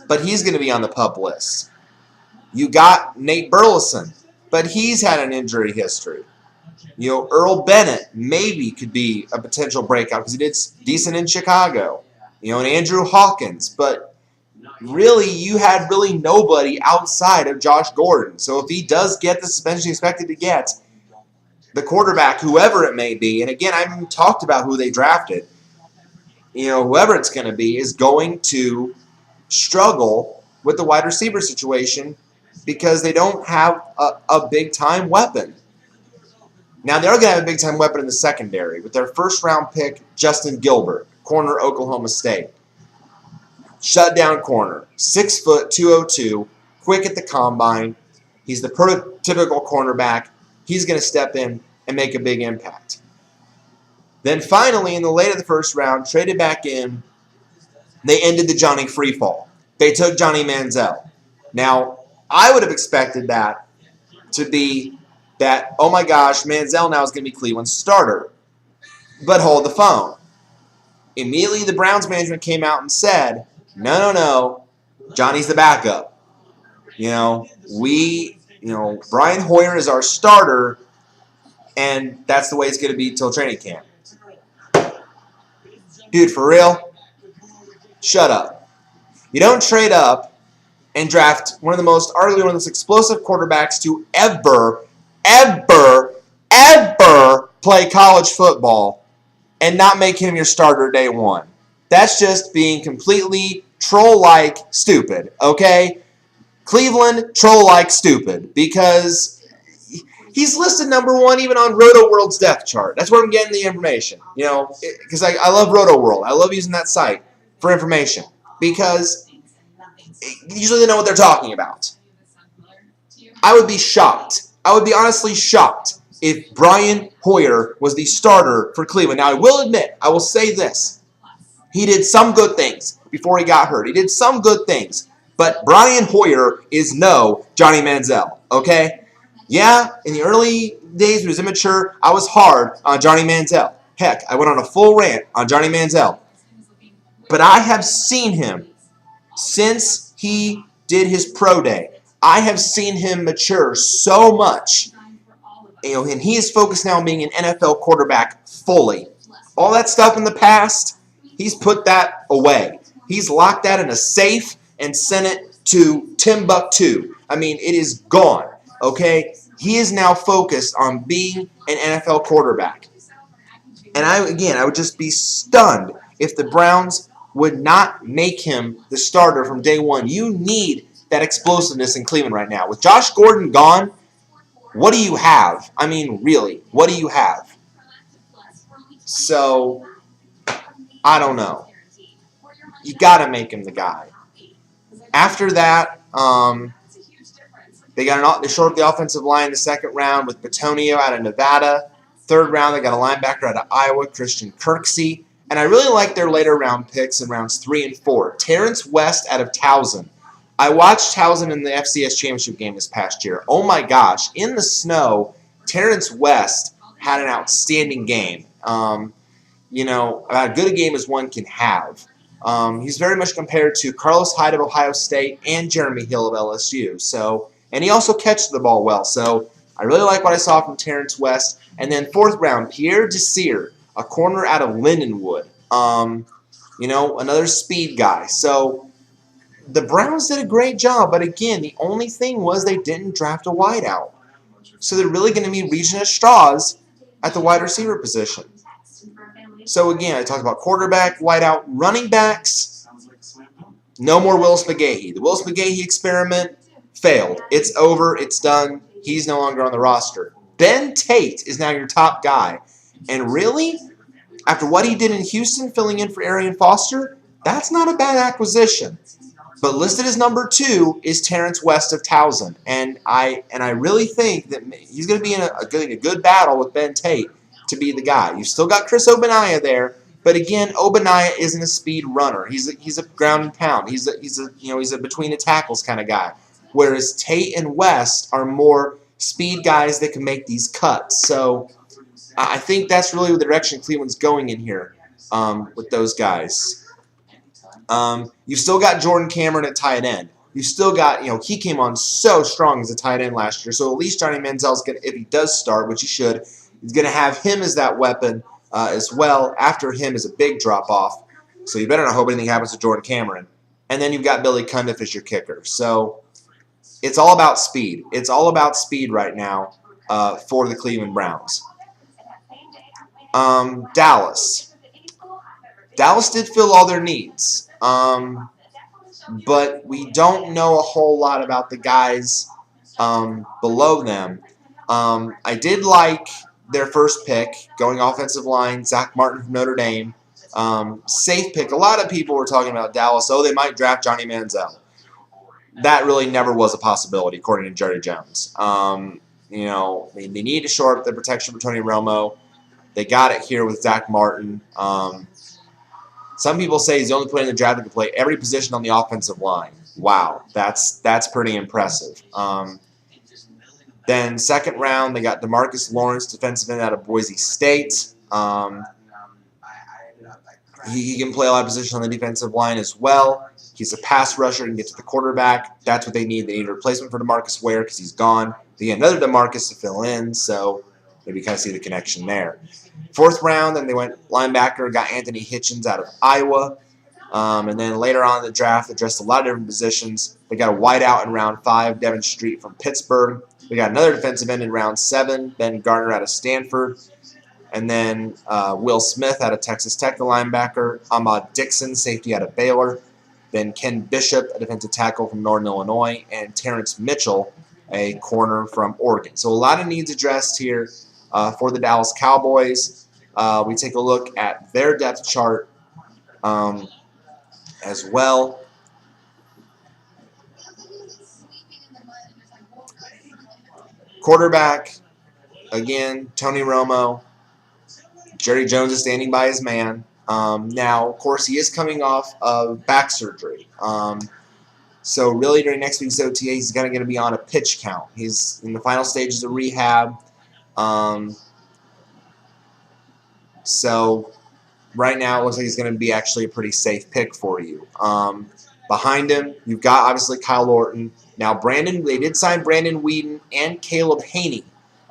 but he's going to be on the PUP list. You got Nate Burleson, but he's had an injury history. You know, Earl Bennett maybe could be a potential breakout because he did decent in Chicago. You know, and Andrew Hawkins, but really you had really nobody outside of Josh Gordon. So if he does get the suspension he's expected to get, the quarterback, whoever it may be, and again, I haven't talked about who they drafted, you know, whoever it's going to be is going to struggle with the wide receiver situation because they don't have a big-time weapon. Now, they are going to have a big-time weapon in the secondary with their first-round pick, Justin Gilbert, corner, Oklahoma State. Shutdown corner, 6 foot, 202, quick at the combine. He's the prototypical cornerback. He's going to step in and make a big impact. Then finally, in the late of the first round, traded back in, they ended the Johnny Freefall. They took Johnny Manziel. Now, I would have expected that to be that, oh my gosh, Manziel now is going to be Cleveland's starter. But hold the phone. Immediately, the Browns management came out and said, no, Johnny's the backup. You know, Brian Hoyer is our starter, and that's the way it's going to be till training camp. Dude, for real? Shut up. You don't trade up and draft arguably one of the most explosive quarterbacks to ever play college football and not make him your starter day one. That's just being completely troll-like stupid, okay? Cleveland, troll-like stupid, because he's listed number one even on Roto-World's depth chart. That's where I'm getting the information, you know, because I love Roto-World. I love using that site for information because usually they know what they're talking about. I would be shocked. I would be honestly shocked if Brian Hoyer was the starter for Cleveland. Now, I will admit, I will say this. He did some good things before he got hurt. He did some good things. But Brian Hoyer is no Johnny Manziel, okay? Yeah, in the early days when he was immature, I was hard on Johnny Manziel. Heck, I went on a full rant on Johnny Manziel. But I have seen him since he did his pro day. I have seen him mature so much. You know, and he is focused now on being an NFL quarterback fully. All that stuff in the past, he's put that away. He's locked that in a safe and sent it to Timbuktu. I mean, it is gone, okay? He is now focused on being an NFL quarterback. And I would just be stunned if the Browns would not make him the starter from day one. You need that explosiveness in Cleveland right now. With Josh Gordon gone, what do you have? I mean, really, what do you have? So, I don't know. You got to make him the guy. After that, they showed up the offensive line in the second round with Batonio out of Nevada. Third round, they got a linebacker out of Iowa, Christian Kirksey. And I really like their later round picks in rounds 3 and 4. Terrence West out of Towson. I watched Towson in the FCS championship game this past year. Oh my gosh, in the snow, Terrence West had an outstanding game. You know, about as good a game as one can have. He's very much compared to Carlos Hyde of Ohio State and Jeremy Hill of LSU. So, and he also catches the ball well. So I really like what I saw from Terrence West. And then fourth round, Pierre Desir, a corner out of Lindenwood. You know, another speed guy. So the Browns did a great job. But again, the only thing was they didn't draft a wideout. So they're really going to be reaching at straws at the wide receiver position. So again, I talked about quarterback, wideout, running backs. No more Willis McGahee. The Willis McGahee experiment failed. It's over. It's done. He's no longer on the roster. Ben Tate is now your top guy. And really, after what he did in Houston, filling in for Arian Foster, that's not a bad acquisition. But listed as number 2 is Terrence West of Towson, and I really think that he's going to be in a good battle with Ben Tate to be the guy. You've still got Chris Ogbonnaya there, but again, Ogbonnaya isn't a speed runner. He's a ground and pound. He's a between the tackles kind of guy. Whereas Tate and West are more speed guys that can make these cuts. So I think that's really the direction Cleveland's going in here with those guys. You've still got Jordan Cameron at tight end. You've still got, he came on so strong as a tight end last year. So at least Johnny Manziel's going to, if he does start, which he should, he's going to have him as that weapon as well. After him is a big drop-off. So you better not hope anything happens to Jordan Cameron. And then you've got Billy Cundiff as your kicker. So it's all about speed. It's all about speed right now for the Cleveland Browns. Dallas. Dallas did fill all their needs. But we don't know a whole lot about the guys below them. I did like their first pick, going offensive line, Zach Martin from Notre Dame. Safe pick. A lot of people were talking about Dallas. Oh, they might draft Johnny Manziel. That really never was a possibility, according to Jerry Jones. They need to shore up the protection for Tony Romo. They got it here with Zach Martin. Some people say he's the only player in the draft that can play every position on the offensive line. Wow, that's pretty impressive. Then second round, they got DeMarcus Lawrence, defensive end out of Boise State. He can play a lot of positions on the defensive line as well. He's a pass rusher and get to the quarterback. That's what they need. They need a replacement for DeMarcus Ware because he's gone. They get another DeMarcus to fill in, so maybe kind of see the connection there. Fourth round, then they went linebacker, got Anthony Hitchens out of Iowa. And then later on in the draft, they addressed a lot of different positions. They got a wideout in round 5, Devin Street from Pittsburgh. We got another defensive end in round 7, Ben Gardner out of Stanford. And then Will Smith out of Texas Tech, the linebacker. Ahmad Dixon, safety out of Baylor. Then Ken Bishop, a defensive tackle from Northern Illinois. And Terrence Mitchell, a corner from Oregon. So a lot of needs addressed here for the Dallas Cowboys. We take a look at their depth chart as well. Quarterback, again, Tony Romo. Jerry Jones is standing by his man. Now, of course, he is coming off of back surgery. So really during next week's OTA, he's going to be on a pitch count. He's in the final stages of rehab. So right now it looks like he's going to be actually a pretty safe pick for you. Behind him, you've got obviously Kyle Orton. Now they did sign Brandon Weeden and Caleb Haney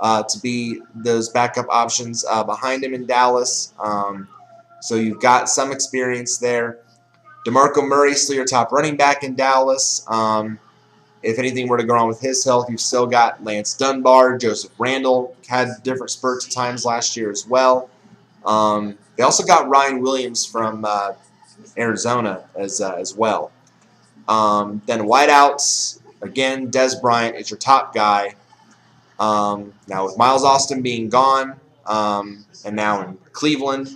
to be those backup options behind him in Dallas. So you've got some experience there. DeMarco Murray, still your top running back in Dallas. If anything were to go on with his health, you've still got Lance Dunbar, Joseph Randall, had different spurts at times last year as well. They also got Ryan Williams from Arizona as well. Then wideouts, again, Des Bryant is your top guy. Now with Miles Austin being gone and now in Cleveland,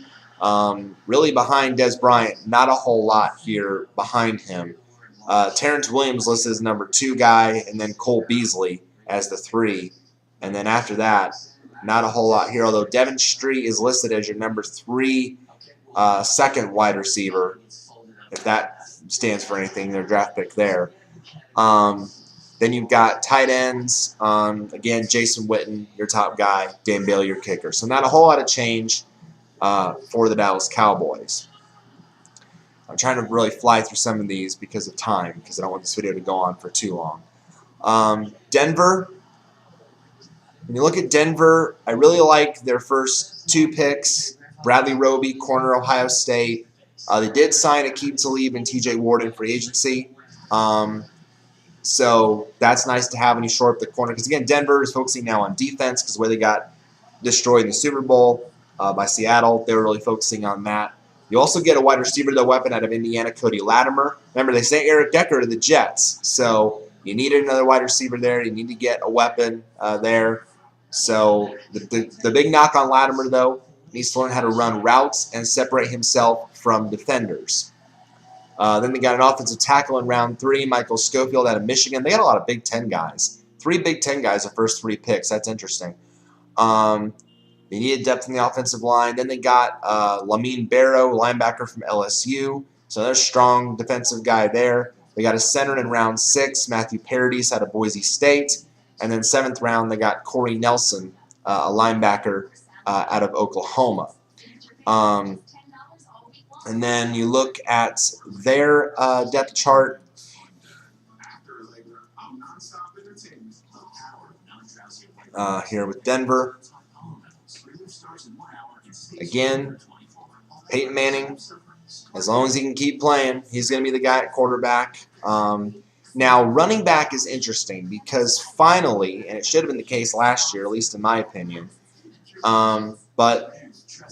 really behind Des Bryant, not a whole lot here behind him. Terrence Williams listed as number 2 guy, and then Cole Beasley as the 3. And then after that, not a whole lot here, although Devin Street is listed as your number 3 second wide receiver, if that stands for anything, their draft pick there. Then you've got tight ends. Again, Jason Witten, your top guy. Dan Bailey, your kicker. So not a whole lot of change for the Dallas Cowboys. I'm trying to really fly through some of these because of time, because I don't want this video to go on for too long. Denver. When you look at Denver, I really like their first 2 picks. Bradley Roby, corner, Ohio State. They did sign Aqib Talib and TJ Ward in free agency. So that's nice to have when you shore up the corner. Because, again, Denver is focusing now on defense because the way they got destroyed in the Super Bowl by Seattle, they were really focusing on that. You also get a wide receiver, the weapon out of Indiana, Cody Latimer. Remember, they sent Eric Decker to the Jets. So you needed another wide receiver there. You need to get a weapon there. So the big knock on Latimer, though, needs to learn how to run routes and separate himself from defenders. Then they got an offensive tackle in round 3, Michael Schofield out of Michigan. They got a lot of Big Ten guys. 3 Big Ten guys the first 3 picks. That's interesting. They needed depth in the offensive line. Then they got Lamine Barrow, linebacker from LSU. So they're a strong defensive guy there. They got a center in round 6, Matthew Paradis out of Boise State. And then 7th round, they got Corey Nelson, a linebacker out of Oklahoma. And then you look at their depth chart. Here with Denver. Again, Peyton Manning, as long as he can keep playing, he's going to be the guy at quarterback. Now, running back is interesting because finally, and it should have been the case last year, at least in my opinion, but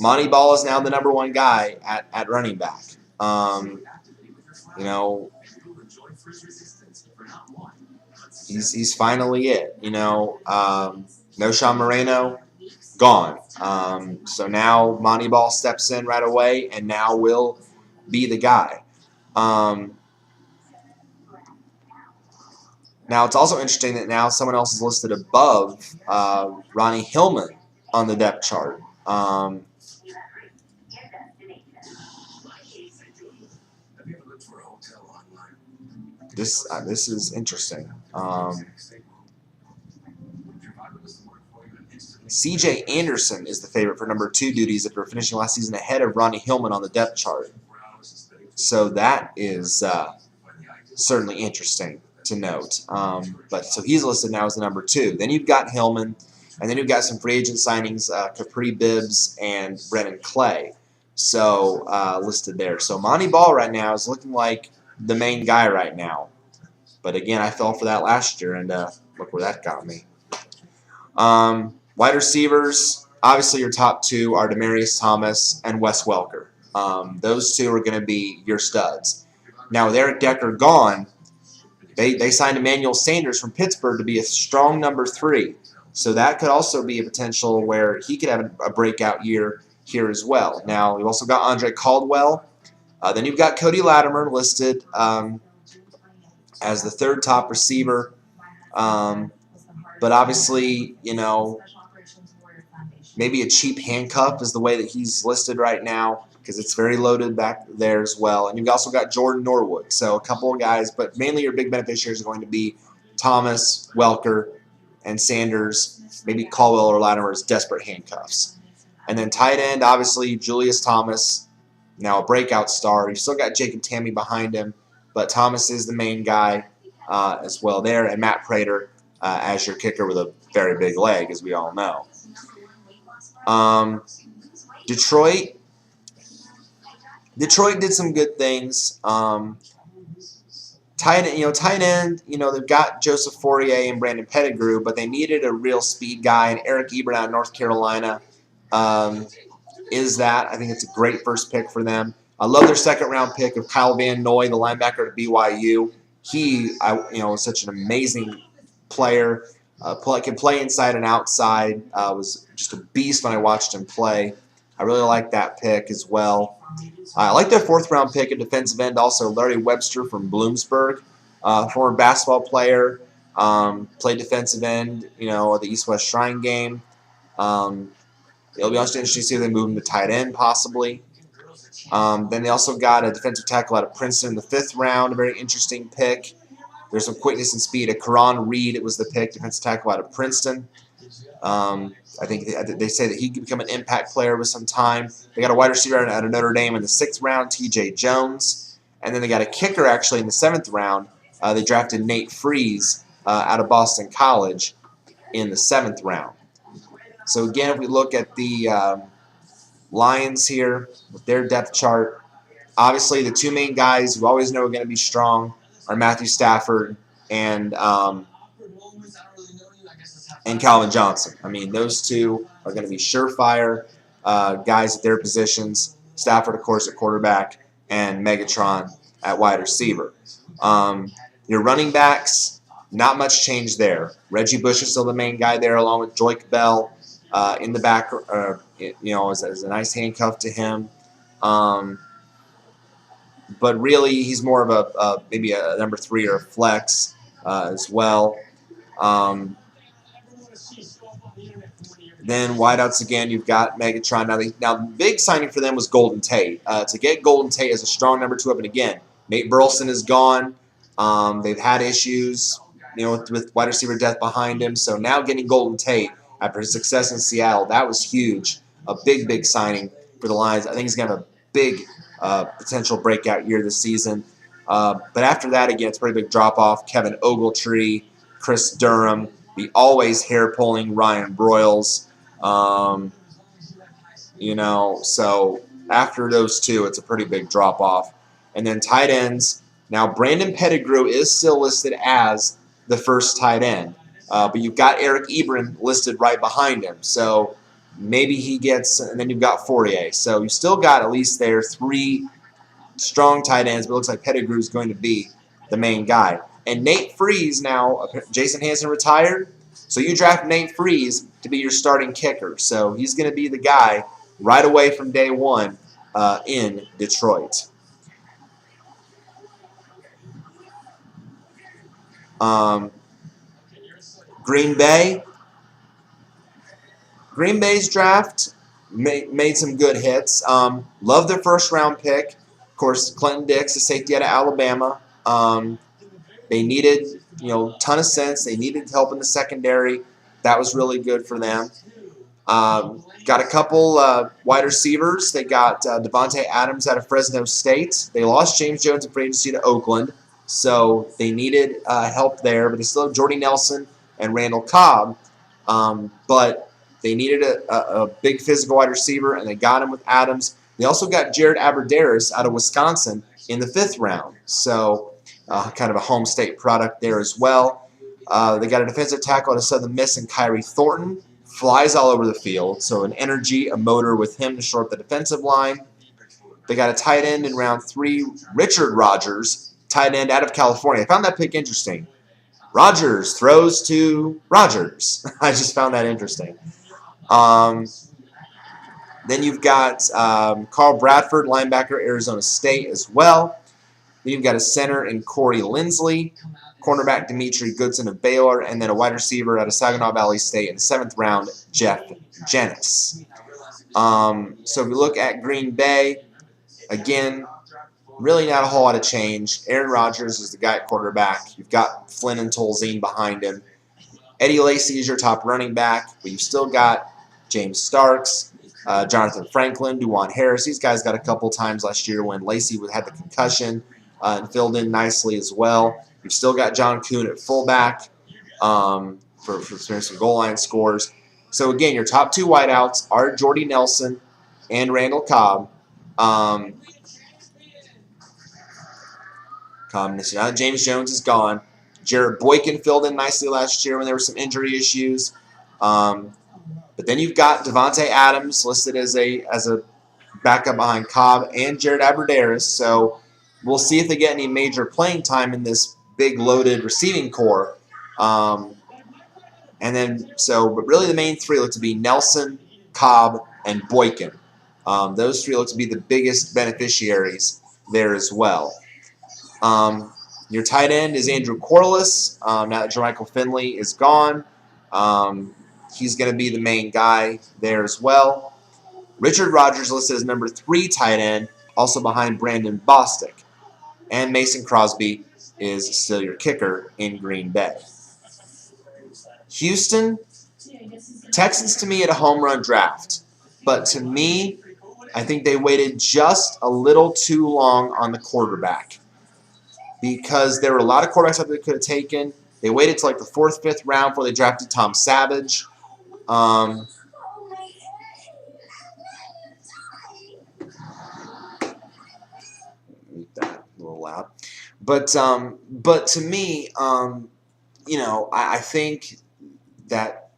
Monty Ball is now the #1 guy at running back. You know, he's finally it. You know, Noshawn Moreno, gone. So now Monty Ball steps in right away and now will be the guy. Now, it's also interesting that now someone else is listed above Ronnie Hillman on the depth chart. This is interesting. C.J. Anderson is the favorite for #2 duties after finishing last season ahead of Ronnie Hillman on the depth chart. So that is certainly interesting to note. But so he's listed now as the #2. Then you've got Hillman, and then you've got some free agent signings, Capri Bibbs and Brennan Clay. So listed there. So Monty Ball right now is looking like the main guy right now. But again, I fell for that last year, and look where that got me. Wide receivers, obviously your top 2 are Demaryius Thomas and Wes Welker. Those 2 are going to be your studs. Now, with Eric Decker gone, they signed Emmanuel Sanders from Pittsburgh to be a strong #3. So that could also be a potential where he could have a breakout year here as well. Now, you've also got Andre Caldwell. Then you've got Cody Latimer listed as the 3rd top receiver. But obviously, you know, maybe a cheap handcuff is the way that he's listed right now because it's very loaded back there as well. And you've also got Jordan Norwood. So a couple of guys, but mainly your big beneficiaries are going to be Thomas, Welker, and Sanders. Maybe Caldwell or Latimer as desperate handcuffs. And then tight end, obviously, Julius Thomas, now a breakout star. You've still got Jacob Tamme behind him, but Thomas is the main guy as well there. And Matt Prater as your kicker with a very big leg, as we all know. Detroit did some good things. Tight end, they've got Joseph Fourier and Brandon Pettigrew, but they needed a real speed guy, and Eric Ebert out of North Carolina is that. I think it's a great first pick for them. I love their 2nd-round pick of Kyle Van Noy, the linebacker at BYU. He, is such an amazing player. Can play inside and outside. Was just a beast when I watched him play. I really like that pick as well. I like their 4th-round pick at defensive end also, Larry Webster from Bloomsburg, former basketball player, played defensive end, at the East-West Shrine game. It'll be also interesting to see if they move him to tight end possibly. Then they also got a defensive tackle out of Princeton in the 5th round, a very interesting pick. There's some quickness and speed. Karan Reed, it was the pick, defensive tackle out of Princeton. I think they say that he could become an impact player with some time. They got a wide receiver out of Notre Dame in the 6th round, T.J. Jones. And then they got a kicker actually in the 7th round. They drafted Nate Freeze out of Boston College in the 7th round. So again, if we look at the Lions here with their depth chart, obviously the 2 main guys you always know are going to be strong are Matthew Stafford and Calvin Johnson. I mean, those 2 are going to be surefire guys at their positions. Stafford, of course, at quarterback, and Megatron at wide receiver. Your running backs, Not much change there. Reggie Bush is still the main guy there, along with Joyke Bell in the back, as a nice handcuff to him. But really, he's more of maybe a number 3 or a flex as well. Then wideouts again, you've got Megatron. Now the big signing for them was Golden Tate. To get Golden Tate as a strong number 2 weapon again, Nate Burleson is gone. They've had issues, with wide receiver depth behind him. So now getting Golden Tate after his success in Seattle, that was huge. A big signing for the Lions. I think he's going to have a big potential breakout year this season. But after that, again, it's a pretty big drop-off. Kevin Ogletree, Chris Durham, the always hair-pulling Ryan Broyles. So after those two, it's a pretty big drop-off. And then tight ends. Now, Brandon Pettigrew is still listed as the first tight end. But you've got Eric Ebron listed right behind him. So maybe he gets, and then you've got Fourier. So you still got at least 3 strong tight ends, but it looks like Pettigrew is going to be the main guy. And Nate Freeze now, Jason Hansen retired, so you draft Nate Freeze to be your starting kicker. So he's going to be the guy right away from day one in Detroit. Green Bay's draft made some good hits. Love their first-round pick. Of course, Clinton Dix, the safety out of Alabama. They needed, ton of sense. They needed help in the secondary. That was really good for them. Got a couple wide receivers. They got Devontae Adams out of Fresno State. They lost James Jones in free agency to Oakland, so they needed help there. But they still have Jordy Nelson and Randall Cobb. But they needed a big physical wide receiver, and they got him with Adams. They also got Jared Abbrederis out of Wisconsin in the 5th round. So kind of a home state product there as well. They got a defensive tackle out of Southern Miss and Kyrie Thornton. Flies all over the field. So an energy, a motor with him to shore up the defensive line. They got a tight end in round 3, Richard Rogers, tight end out of California. I found that pick interesting. Rogers throws to Rogers. I just found that interesting. Then you've got Carl Bradford, linebacker, Arizona State as well. Then you've got a center in Corey Lindsley, cornerback Dimitri Goodson of Baylor, and then a wide receiver out of Saginaw Valley State in the 7th round, Jeff Janis. So if you look at Green Bay, again, really not a whole lot of change. Aaron Rodgers is the guy at quarterback. You've got Flynn and Tolzien behind him. Eddie Lacy is your top running back, but you've still got James Starks, Jonathan Franklin, Duwan Harris. These guys got a couple times last year when Lacy had the concussion and filled in nicely as well. You've still got John Kuhn at fullback for some goal line scores. So, again, your top 2 wideouts are Jordy Nelson and Randall Cobb. James Jones is gone. Jared Boykin filled in nicely last year when there were some injury issues. But then you've got Devontae Adams listed as a backup behind Cobb and Jared Abbrederis. So we'll see if they get any major playing time in this big loaded receiving core. But really the main 3 look to be Nelson, Cobb, and Boykin. Those 3 look to be the biggest beneficiaries there as well. Your tight end is Andrew Corliss. Now that Jermichael Finley is gone, he's going to be the main guy there as well. Richard Rogers listed as number 3 tight end, also behind Brandon Bostic. And Mason Crosby is still your kicker in Green Bay. Houston, Texans to me had a home run draft. But to me, I think they waited just a little too long on the quarterback. Because there were a lot of quarterbacks that they could have taken. They waited till like the 4th, 5th round before they drafted Tom Savage. Mute that a little loud. But to me, I think that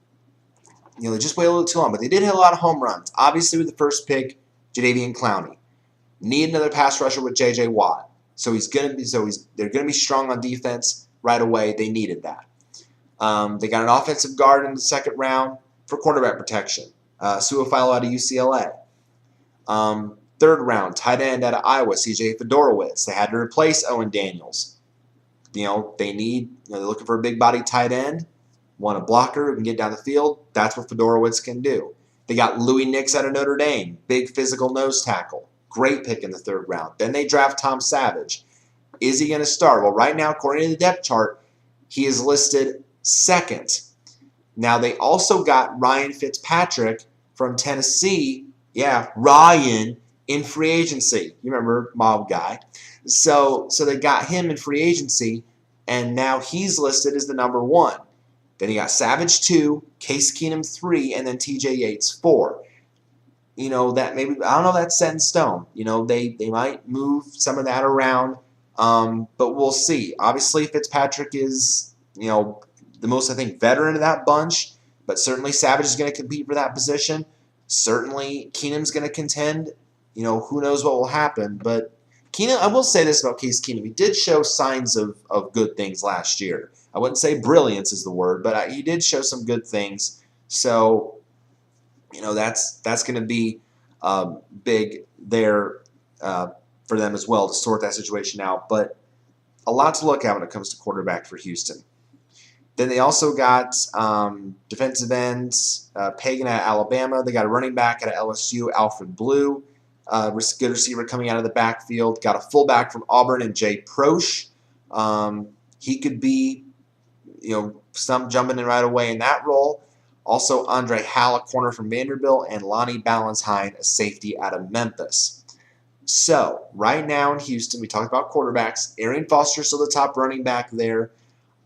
they just waited a little too long. But they did hit a lot of home runs. Obviously, with the first pick, Jadeveon Clowney. Need another pass rusher with J.J. Watt. So they're going to be strong on defense. right away. They needed that. They got an offensive guard in the second round for quarterback protection. Suafilo out of UCLA. Third round, tight end out of Iowa, C.J. Fedorowicz. They had to replace Owen Daniels. They're looking for a big body tight end, want a blocker who can get down the field. That's what Fedorowicz can do. They got Louis Nix out of Notre Dame, big physical nose tackle. Great pick in the third round. Then they draft Tom Savage. Is he going to start? Well, right now, according to the depth chart, he is listed second. Now, they also got Ryan Fitzpatrick from Tennessee. Yeah, Ryan in free agency. You remember, mob guy. So they got him in free agency, and now he's listed as the number 1. Then you got Savage 2, Case Keenum 3, and then TJ Yates 4. That maybe, I don't know, that's set in stone. They might move some of that around, but we'll see. Obviously, Fitzpatrick is, the most, I think, veteran of that bunch, but certainly Savage is going to compete for that position. Certainly Keenum's going to contend. Who knows what will happen, but Keenum, I will say this about Case Keenum. He did show signs of good things last year. I wouldn't say brilliance is the word, but he did show some good things. So, that's going to be big there for them as well to sort that situation out. But a lot to look at when it comes to quarterback for Houston. Then they also got defensive ends, Pagan at Alabama. They got a running back at LSU, Alfred Blue. Good receiver coming out of the backfield. Got a fullback from Auburn and Jay Proche. He could be, some jumping in right away in that role. Also, Andre Hall, a corner from Vanderbilt, and Lonnie Ballantyne, a safety out of Memphis. So, right now in Houston, we talked about quarterbacks. Arian Foster still the top running back there.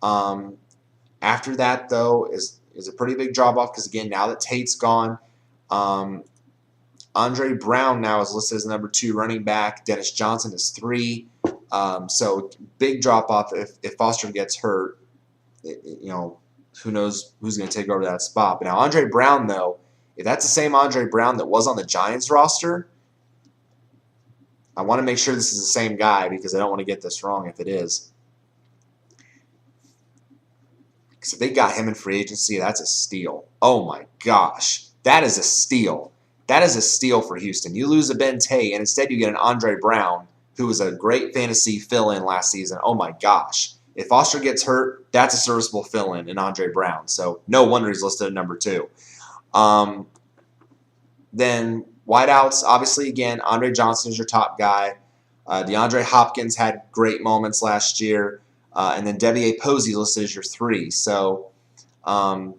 After that, though, is a pretty big drop-off because, again, now that Tate's gone, Andre Brown now is listed as number 2 running back. Dennis Johnson is 3. So, big drop-off if Foster gets hurt. Who knows who's going to take over that spot. But now Andre Brown, though, if that's the same Andre Brown that was on the Giants roster, I want to make sure this is the same guy because I don't want to get this wrong if it is. Because if they got him in free agency, that's a steal. Oh, my gosh. That is a steal. That is a steal for Houston. You lose a Ben Tate, and instead you get an Andre Brown, who was a great fantasy fill-in last season. Oh, my gosh. If Foster gets hurt, that's a serviceable fill-in in Andre Brown. So no wonder he's listed at number 2. Then wideouts, obviously, again, Andre Johnson is your top guy. DeAndre Hopkins had great moments last year. And then Devier Posey listed as your 3. So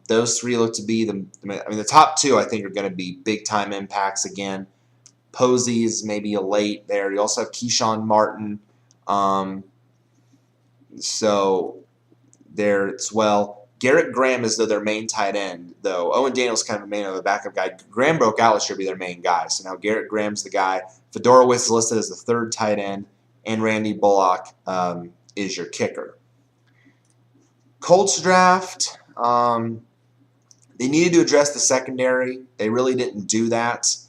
those 3 look to be the top 2, I think, are going to be big-time impacts again. Posey is maybe a late there. You also have Keyshawn Martin. So there as well. Garrett Graham is their main tight end, though. Owen Daniels kind of a main of a backup guy. Graham broke out last year to be their main guy. So now Garrett Graham's the guy. Fedorowicz is listed as the 3rd tight end. And Randy Bullock is your kicker. Colts draft, they needed to address the secondary. They really didn't do that. So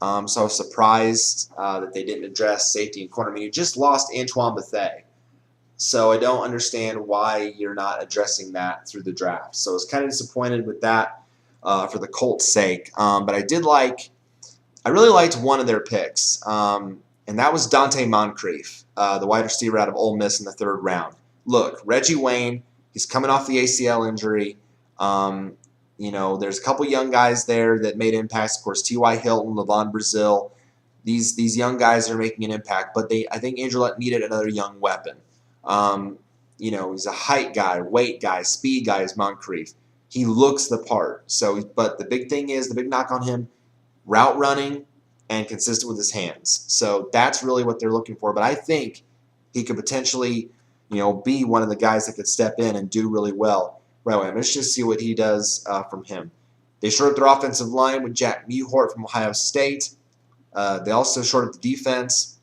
I was surprised that they didn't address safety and corner. I mean, you just lost Antoine Bethea. So I don't understand why you're not addressing that through the draft. So I was kind of disappointed with that for the Colts' sake. But I really liked one of their picks, and that was Dante Moncrief, the wide receiver out of Ole Miss in the 3rd round. Look, Reggie Wayne, he's coming off the ACL injury. There's a couple young guys there that made impacts. Of course, T.Y. Hilton, Levon Brazil. These young guys are making an impact. But I think Andrew Luck needed another young weapon. He's a height guy, weight guy, speed guy is Moncrief. He looks the part. But the big thing is, the big knock on him, route running and consistent with his hands. So that's really what they're looking for. But I think he could potentially, be one of the guys that could step in and do really well right away. Let's just see what he does from him. They shored up their offensive line with Jack Mewhort from Ohio State. They also shored up the defense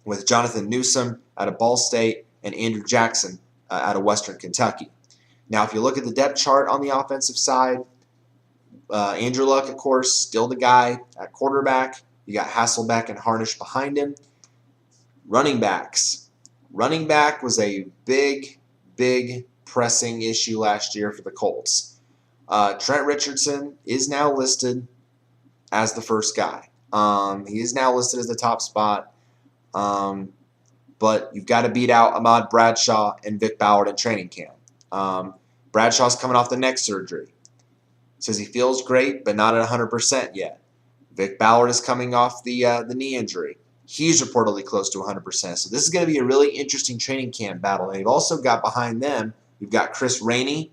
with Jonathan Newsom out of Ball State and Andrew Jackson out of Western Kentucky. Now, if you look at the depth chart on the offensive side, Andrew Luck, of course, still the guy at quarterback. You got Hasselbeck and Harnish behind him. Running backs. Running back was a big, big pressing issue last year for the Colts. Trent Richardson is now listed as the first guy. He is now listed as the top spot. But you've got to beat out Ahmad Bradshaw and Vic Ballard in training camp. Bradshaw's coming off the neck surgery. Says he feels great, but not at 100% yet. Vic Ballard is coming off the knee injury. He's reportedly close to 100%. So this is going to be a really interesting training camp battle. And you've also got behind them, you've got Chris Rainey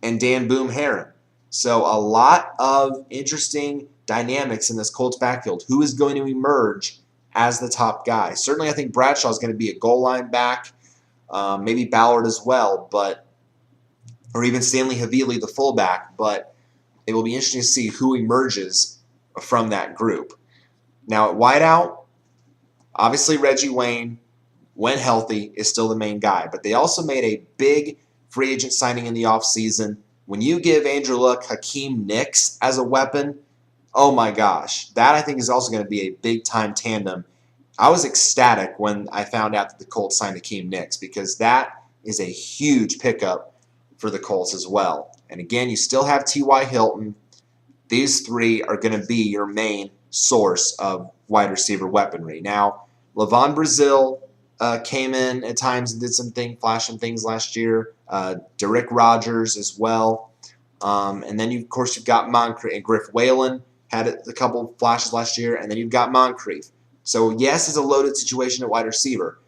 and Dan Boom Herron. So a lot of interesting dynamics in this Colts backfield. Who is going to emerge as the top guy? Certainly I think Bradshaw is going to be a goal line back. Maybe Ballard as well, or even Stanley Havili, the fullback. But it will be interesting to see who emerges from that group. Now at wideout, obviously Reggie Wayne, when healthy, is still the main guy. But they also made a big free agent signing in the offseason. When you give Andrew Luck Hakeem Nicks as a weapon, oh my gosh, that I think is also going to be a big-time tandem. I was ecstatic when I found out that the Colts signed Hakeem Nicks because that is a huge pickup for the Colts as well. And again, you still have T.Y. Hilton. These three are going to be your main source of wide receiver weaponry. Now, Levon Brazil came in at times and did flash some things last year. Derek Rogers as well. And then, of course, you've got Moncrief. And Griff Whalen had a couple flashes last year. And then you've got Moncrief. So, yes, it's a loaded situation at wide receiver.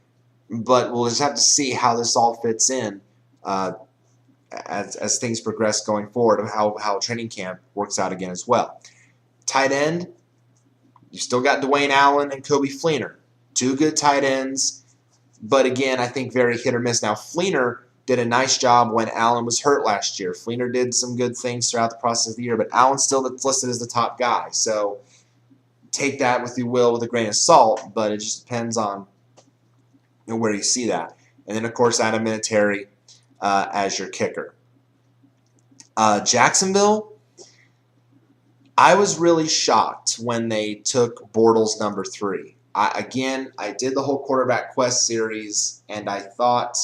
But we'll just have to see how this all fits in as things progress going forward, of how training camp works out again as well. Tight end, you still got Dwayne Allen and Kobe Fleener. Two good tight ends, but again, I think very hit or miss. Now, Fleener did a nice job when Allen was hurt last year. Fleener did some good things throughout the process of the year, but Allen's still listed as the top guy. So take that with you will with a grain of salt, but it just depends on where you see that. And then, of course, Adam Vinatieri as your kicker. Jacksonville, I was really shocked when they took Bortles number 3. I did the whole quarterback quest series, and I thought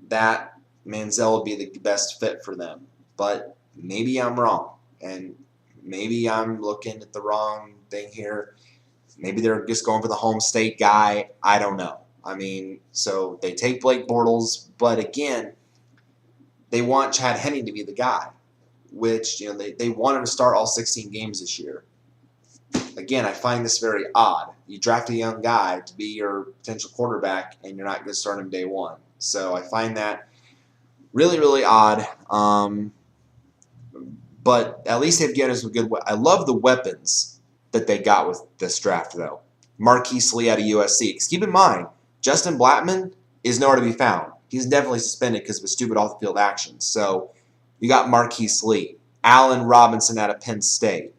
that Manziel would be the best fit for them. But maybe I'm wrong, and maybe I'm looking at the wrong thing here. Maybe they're just going for the home state guy. I don't know. So they take Blake Bortles, but again, they want Chad Henne to be the guy, which they want him to start all 16 games this year. Again, I find this very odd. You draft a young guy to be your potential quarterback, and you're not going to start him day one. So I find that really, really odd. But at least they've given us some good. I love the weapons that they got with this draft, though. Marquise Lee out of USC. Because keep in mind, Justin Blackmon is nowhere to be found. He's definitely suspended because of his stupid off-the-field actions. So you got Marquise Lee. Allen Robinson out of Penn State.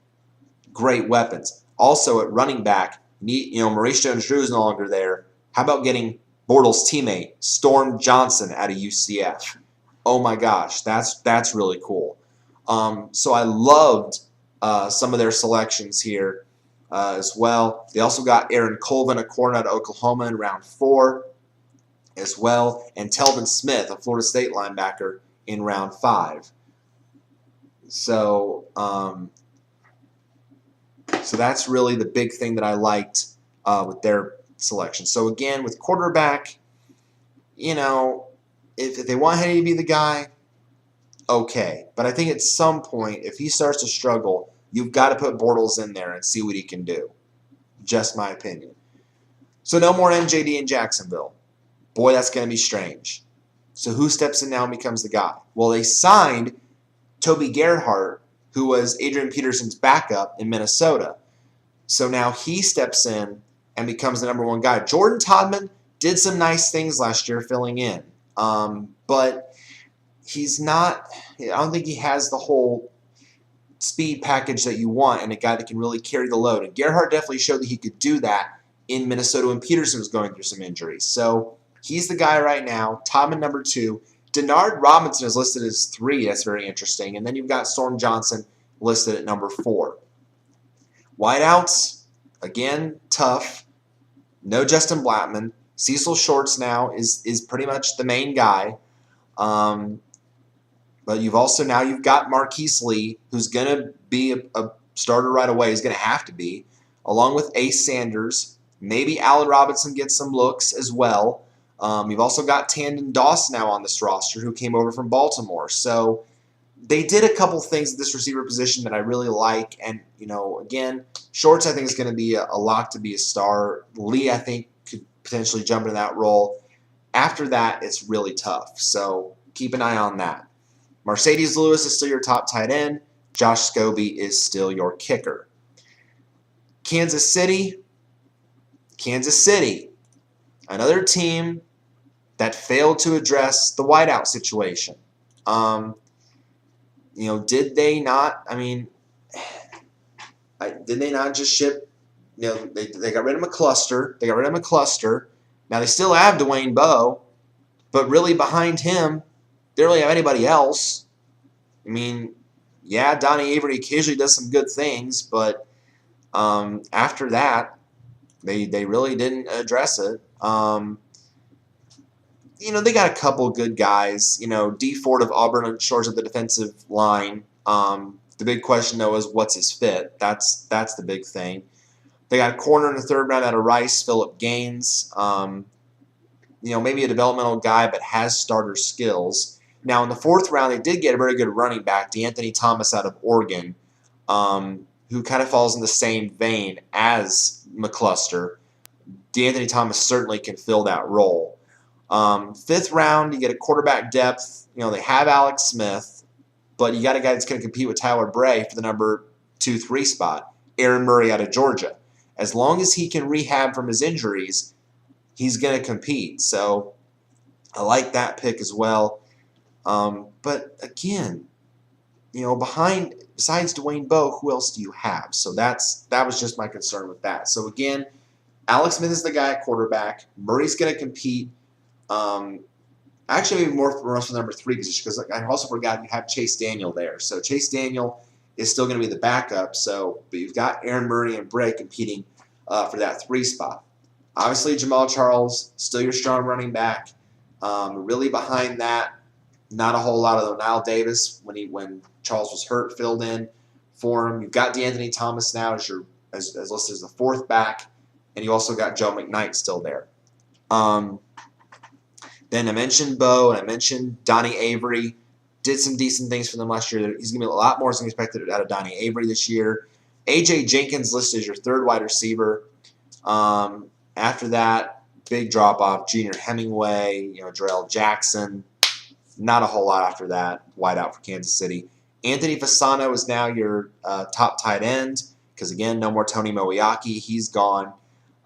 Great weapons. Also at running back, Maurice Jones-Drew is no longer there. How about getting Bortles' teammate, Storm Johnson out of UCF? Oh my gosh, that's really cool. So I loved some of their selections here as well. They also got Aaron Colvin, a corner out of Oklahoma, in round 4 as well, and Telvin Smith, a Florida State linebacker, in round 5. So, so that's really the big thing that I liked with their selection. So again, with quarterback, if they want Henne to be the guy, okay. But I think at some point, if he starts to struggle, you've got to put Bortles in there and see what he can do. Just my opinion. So no more MJD in Jacksonville. Boy, that's going to be strange. So who steps in now and becomes the guy? Well, they signed Toby Gerhart, who was Adrian Peterson's backup in Minnesota. So now he steps in and becomes the number 1 guy. Jordan Todman did some nice things last year filling in. But he's not – I don't think he has the whole speed package that you want and a guy that can really carry the load. And Gerhart definitely showed that he could do that in Minnesota when Peterson was going through some injuries. So he's the guy right now. Todman number 2. Denard Robinson is listed as 3. That's very interesting. And then you've got Storm Johnson listed at number 4. Wideouts, again, tough. No Justin Blackmon. Cecil Shorts now is pretty much the main guy. But you've got Marquise Lee, who's going to be a starter right away. He's going to have to be, along with Ace Sanders. Maybe Allen Robinson gets some looks as well. You've also got Tandon Doss now on this roster, who came over from Baltimore. So they did a couple things at this receiver position that I really like. And, again, Shorts I think is going to be a lock to be a star. Lee, I think, could potentially jump into that role. After that, it's really tough. So keep an eye on that. Mercedes Lewis is still your top tight end. Josh Scobie is still your kicker. Kansas City, another team that failed to address the wideout situation. Did they not? Did they not just ship? They got rid of McCluster. Now they still have Dwayne Bowe, but really behind him, they don't really have anybody else. Donnie Avery occasionally does some good things, but after that, they really didn't address it. They got a couple good guys. D Ford of Auburn shores up the defensive line. The big question, though, is what's his fit? That's the big thing. They got a corner in the third round out of Rice, Phillip Gaines. Maybe a developmental guy, but has starter skills. Now, in the fourth round, they did get a very good running back, DeAnthony Thomas out of Oregon, who kind of falls in the same vein as McCluster. DeAnthony Thomas certainly can fill that role. Fifth round, you get a quarterback depth. They have Alex Smith, but you got a guy that's going to compete with Tyler Bray for the number 2-3 spot, Aaron Murray out of Georgia. As long as he can rehab from his injuries, he's going to compete. So I like that pick as well. But again, besides Dwayne Bowe, who else do you have? So that was just my concern with that. So again, Alex Smith is the guy at quarterback. Murray's going to compete. Actually, maybe more for us for the number 3 position, because I also forgot you have Chase Daniel there. So Chase Daniel is still going to be the backup. But you've got Aaron Murray and Bray competing for that 3 spot. Obviously, Jamal Charles, still your strong running back. Really behind that, not a whole lot of O'Neill Davis when Charles was hurt filled in for him. You've got DeAnthony Thomas now as listed as the 4th back, and you also got Joe McKnight still there. Then I mentioned Bowe, and I mentioned Donnie Avery. Did some decent things for them last year. He's going to be a lot more than expected out of Donnie Avery this year. A.J. Jenkins listed as your 3rd wide receiver. After that, big drop-off. Junior Hemingway, Jarrell Jackson. Not a whole lot after that. Wide out for Kansas City. Anthony Fasano is now your top tight end because, again, no more Tony Moeaki. He's gone.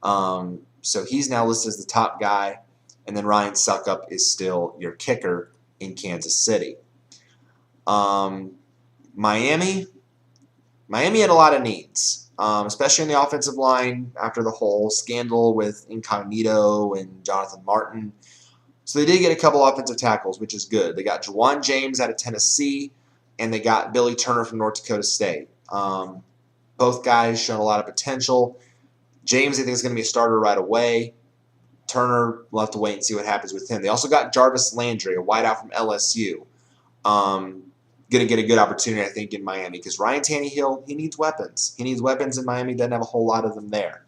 So he's now listed as the top guy. And then Ryan Suckup is still your kicker in Kansas City. Miami had a lot of needs, especially in the offensive line after the whole scandal with Incognito and Jonathan Martin. So they did get a couple offensive tackles, which is good. They got Juwan James out of Tennessee, and they got Billy Turner from North Dakota State. Both guys shown a lot of potential. James, I think, is going to be a starter right away. Turner, we'll have to wait and see what happens with him. They also got Jarvis Landry, a wideout from LSU. Going to get a good opportunity, I think, in Miami because Ryan Tannehill, he needs weapons. He needs weapons in Miami. Doesn't have a whole lot of them there.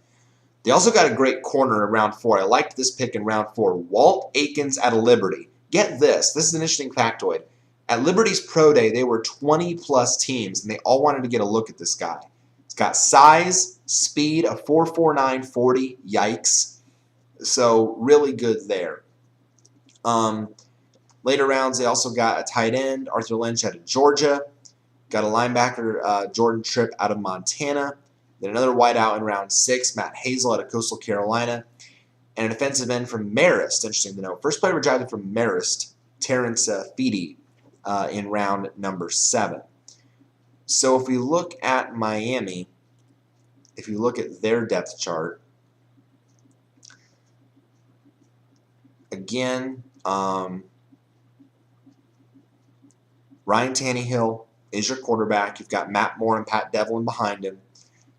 They also got a great corner in round 4. I liked this pick in round 4. Walt Aikens out of Liberty. Get this. This is an interesting factoid. At Liberty's Pro Day, they were 20-plus teams, and they all wanted to get a look at this guy. He's got size, speed, a 4.49 40. Yikes. So really good there. Later rounds, they also got a tight end, Arthur Lynch out of Georgia. Got a linebacker, Jordan Tripp out of Montana. Then another wideout in round 6, Matt Hazel out of Coastal Carolina. And a defensive end from Marist, interesting to know. First player drafted from Marist, Terrence Feedy, in round number 7. So if we look at Miami, if you look at their depth chart, again, Ryan Tannehill is your quarterback. You've got Matt Moore and Pat Devlin behind him.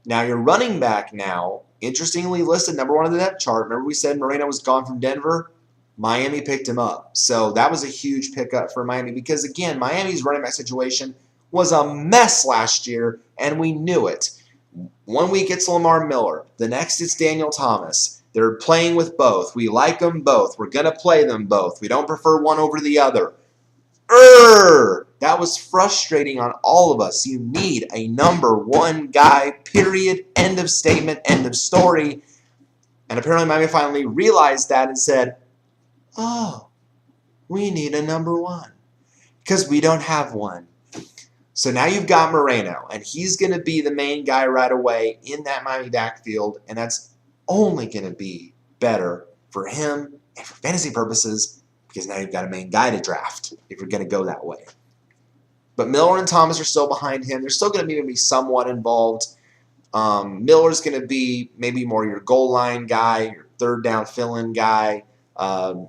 Now, your running back now, interestingly listed, number 1 on the depth chart. Remember we said Moreno was gone from Denver? Miami picked him up. So that was a huge pickup for Miami because, again, Miami's running back situation was a mess last year, and we knew it. 1 week it's Lamar Miller. The next it's Daniel Thomas. They're playing with both. We like them both. We're going to play them both. We don't prefer one over the other. That was frustrating on all of us. You need a number one guy, period, end of statement, end of story. And apparently Miami finally realized that and said, oh, we need a number one because we don't have one. So now you've got Moreno, and he's going to be the main guy right away in that Miami backfield, and that's only going to be better for him and for fantasy purposes because now you've got a main guy to draft if you're going to go that way. But Miller and Thomas are still behind him. They're still going to be maybe somewhat involved. Miller's going to be maybe more your goal line guy, your third down fill-in guy.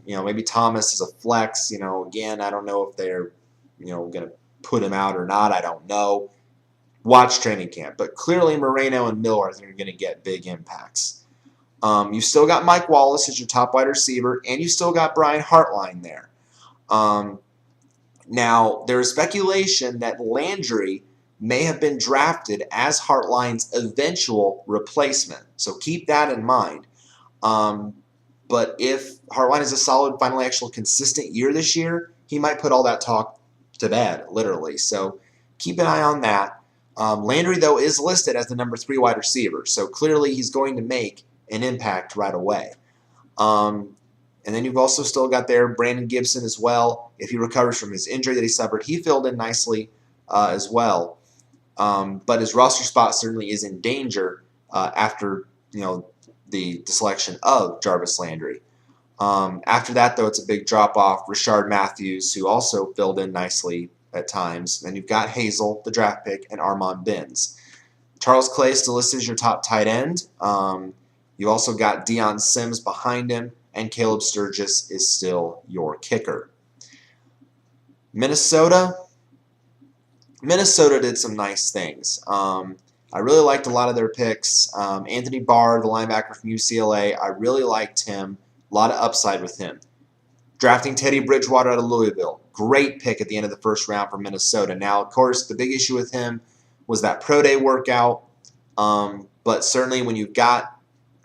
Maybe Thomas is a flex. Again, I don't know if they're, going to put him out or not. I don't know. Watch training camp. But clearly Moreno and Miller are going to get big impacts. You've still got Mike Wallace as your top wide receiver, and you still got Brian Hartline there. Now, there is speculation that Landry may have been drafted as Hartline's eventual replacement. So keep that in mind. But if Hartline is a solid, finally actual consistent year this year, he might put all that talk to bed, literally. So keep an eye on that. Landry, though, is listed as the number 3 wide receiver. So clearly he's going to make an impact right away. And then you've also still got there Brandon Gibson as well. If he recovers from his injury that he suffered, he filled in nicely as well. But his roster spot certainly is in danger after the selection of Jarvis Landry. After that, though, it's a big drop-off. Rashard Matthews, who also filled in nicely at times. Then you've got Hazel, the draft pick, and Armand Benz. Charles Clay still listed as your top tight end. You also got Deion Sims behind him, and Caleb Sturgis is still your kicker. Minnesota did some nice things. I really liked a lot of their picks. Anthony Barr, the linebacker from UCLA, I really liked him. A lot of upside with him. Drafting Teddy Bridgewater out of Louisville. Great pick at the end of the first round for Minnesota. Now, of course, the big issue with him was that pro day workout. But certainly when you've got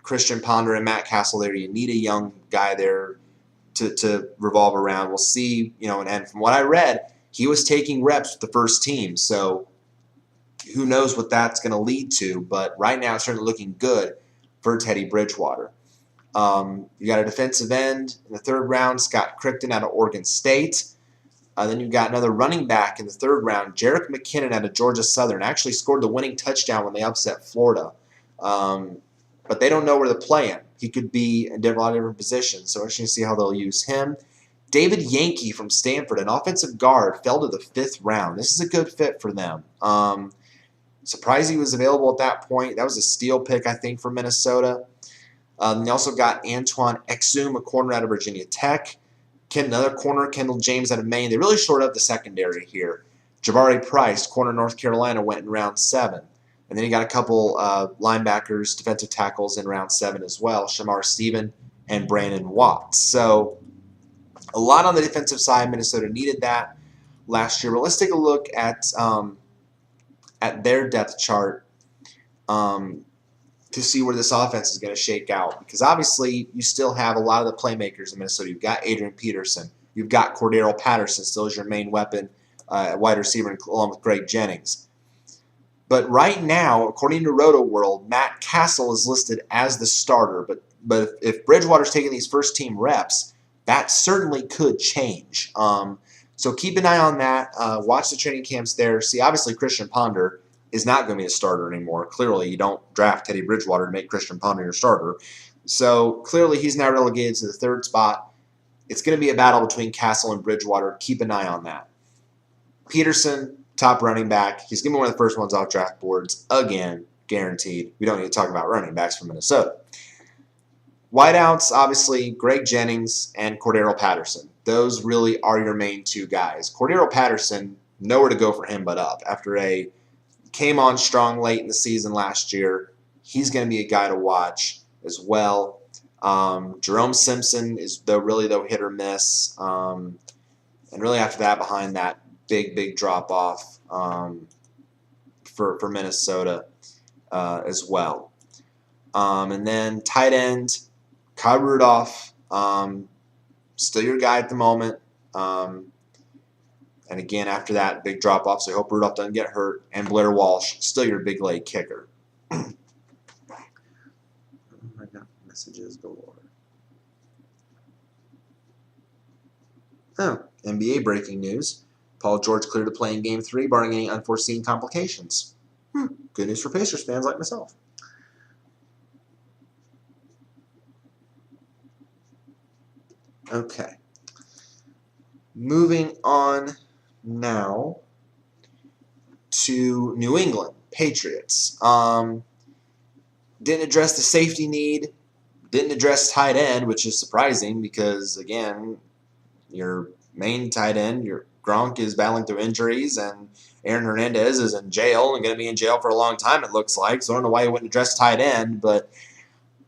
Christian Ponder and Matt Castle there, you need a young guy there to revolve around. We'll see, and from what I read, he was taking reps with the first team. So who knows what that's going to lead to. But right now it's certainly looking good for Teddy Bridgewater. You got a defensive end in the third round, Scott Crichton out of Oregon State. Then you've got another running back in the third round, Jerick McKinnon out of Georgia Southern. Actually scored the winning touchdown when they upset Florida. But they don't know where to play him. He could be in a lot of different positions, so we're interesting to see how they'll use him. David Yankee from Stanford, an offensive guard, fell to the 5th round. This is a good fit for them. Surprised he was available at that point. That was a steal pick, I think, for Minnesota. They also got Antoine Exum, a corner out of Virginia Tech. Another corner, Kendall James out of Maine. They really shored up the secondary here. Jabari Price, corner North Carolina, went in round 7. And then you got a couple linebackers, defensive tackles in round 7 as well, Shamar Stephen and Brandon Watts. So a lot on the defensive side. Minnesota needed that last year. But let's take a look at their depth chart to see where this offense is going to shake out. Because obviously you still have a lot of the playmakers in Minnesota. You've got Adrian Peterson. You've got Cordero Patterson still as your main weapon at wide receiver along with Greg Jennings. But right now, according to Roto World, Matt Castle is listed as the starter. But if Bridgewater's taking these first-team reps, that certainly could change. So keep an eye on that. Watch the training camps there. See, obviously Christian Ponder is not going to be a starter anymore. Clearly, you don't draft Teddy Bridgewater to make Christian Ponder your starter. So clearly, he's now relegated to the 3rd spot. It's going to be a battle between Castle and Bridgewater. Keep an eye on that. Peterson, top running back. He's going to be one of the first ones off draft boards. Again, guaranteed. We don't need to talk about running backs from Minnesota. Wideouts, obviously, Greg Jennings and Cordero Patterson. Those really are your main 2 guys. Cordero Patterson, nowhere to go for him but up. After came on strong late in the season last year, he's going to be a guy to watch as well. Jerome Simpson is really though hit or miss, and really after that, behind that, big drop off for Minnesota as well. And then tight end, Kyle Rudolph, still your guy at the moment. And again, after that, big drop off. So I hope Rudolph doesn't get hurt. And Blair Walsh, still your big leg kicker. I got messages galore. Oh, NBA breaking news. Paul George cleared to play in Game 3, barring any unforeseen complications. Good news for Pacers fans like myself. Okay. Moving on now to New England Patriots. Didn't address the safety need. Didn't address tight end, which is surprising because, again, your main tight end, your Gronk, is battling through injuries, and Aaron Hernandez is in jail and going to be in jail for a long time, it looks like. So I don't know why you wouldn't address tight end, but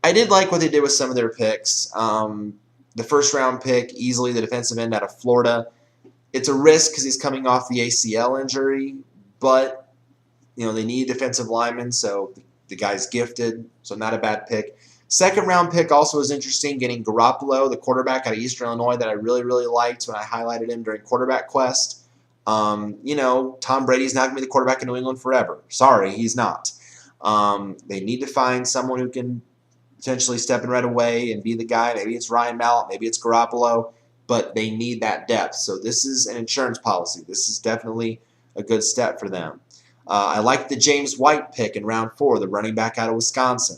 I did like what they did with some of their picks. The first-round pick, easily the defensive end out of Florida. It's a risk because he's coming off the ACL injury, but they need defensive linemen, so the guy's gifted, so not a bad pick. Second-round pick also was interesting, getting Garoppolo, the quarterback out of Eastern Illinois that I really liked when I highlighted him during Quarterback Quest. Tom Brady's not going to be the quarterback in New England forever. Sorry, he's not. They need to find someone who can potentially step in right away and be the guy. Maybe it's Ryan Mallett, maybe it's Garoppolo, but they need that depth. So this is an insurance policy. This is definitely a good step for them. I like the James White pick in round 4, the running back out of Wisconsin.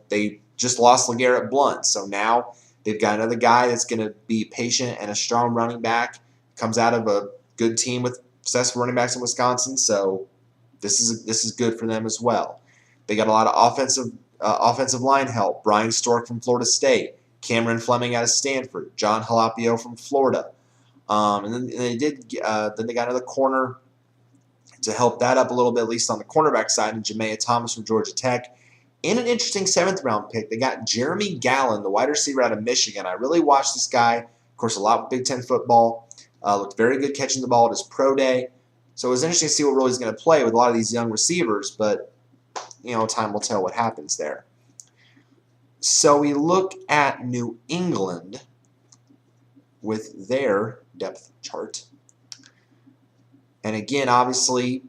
They just lost LeGarrette Blount, so now they've got another guy that's going to be patient and a strong running back. Comes out of a good team with successful running backs in Wisconsin, so this is good for them as well. They got a lot of offensive line help. Brian Stork from Florida State, Cameron Fleming out of Stanford, John Halapio from Florida, and then they got another corner to help that up a little bit, at least on the cornerback side, and Jamea Thomas from Georgia Tech. In an interesting 7th-round pick, they got Jeremy Gallen, the wide receiver out of Michigan. I really watched this guy. Of course, a lot of Big Ten football. Looked very good catching the ball at his pro day. So it was interesting to see what role he's going to play with a lot of these young receivers, but time will tell what happens there. So we look at New England with their depth chart. And again, obviously,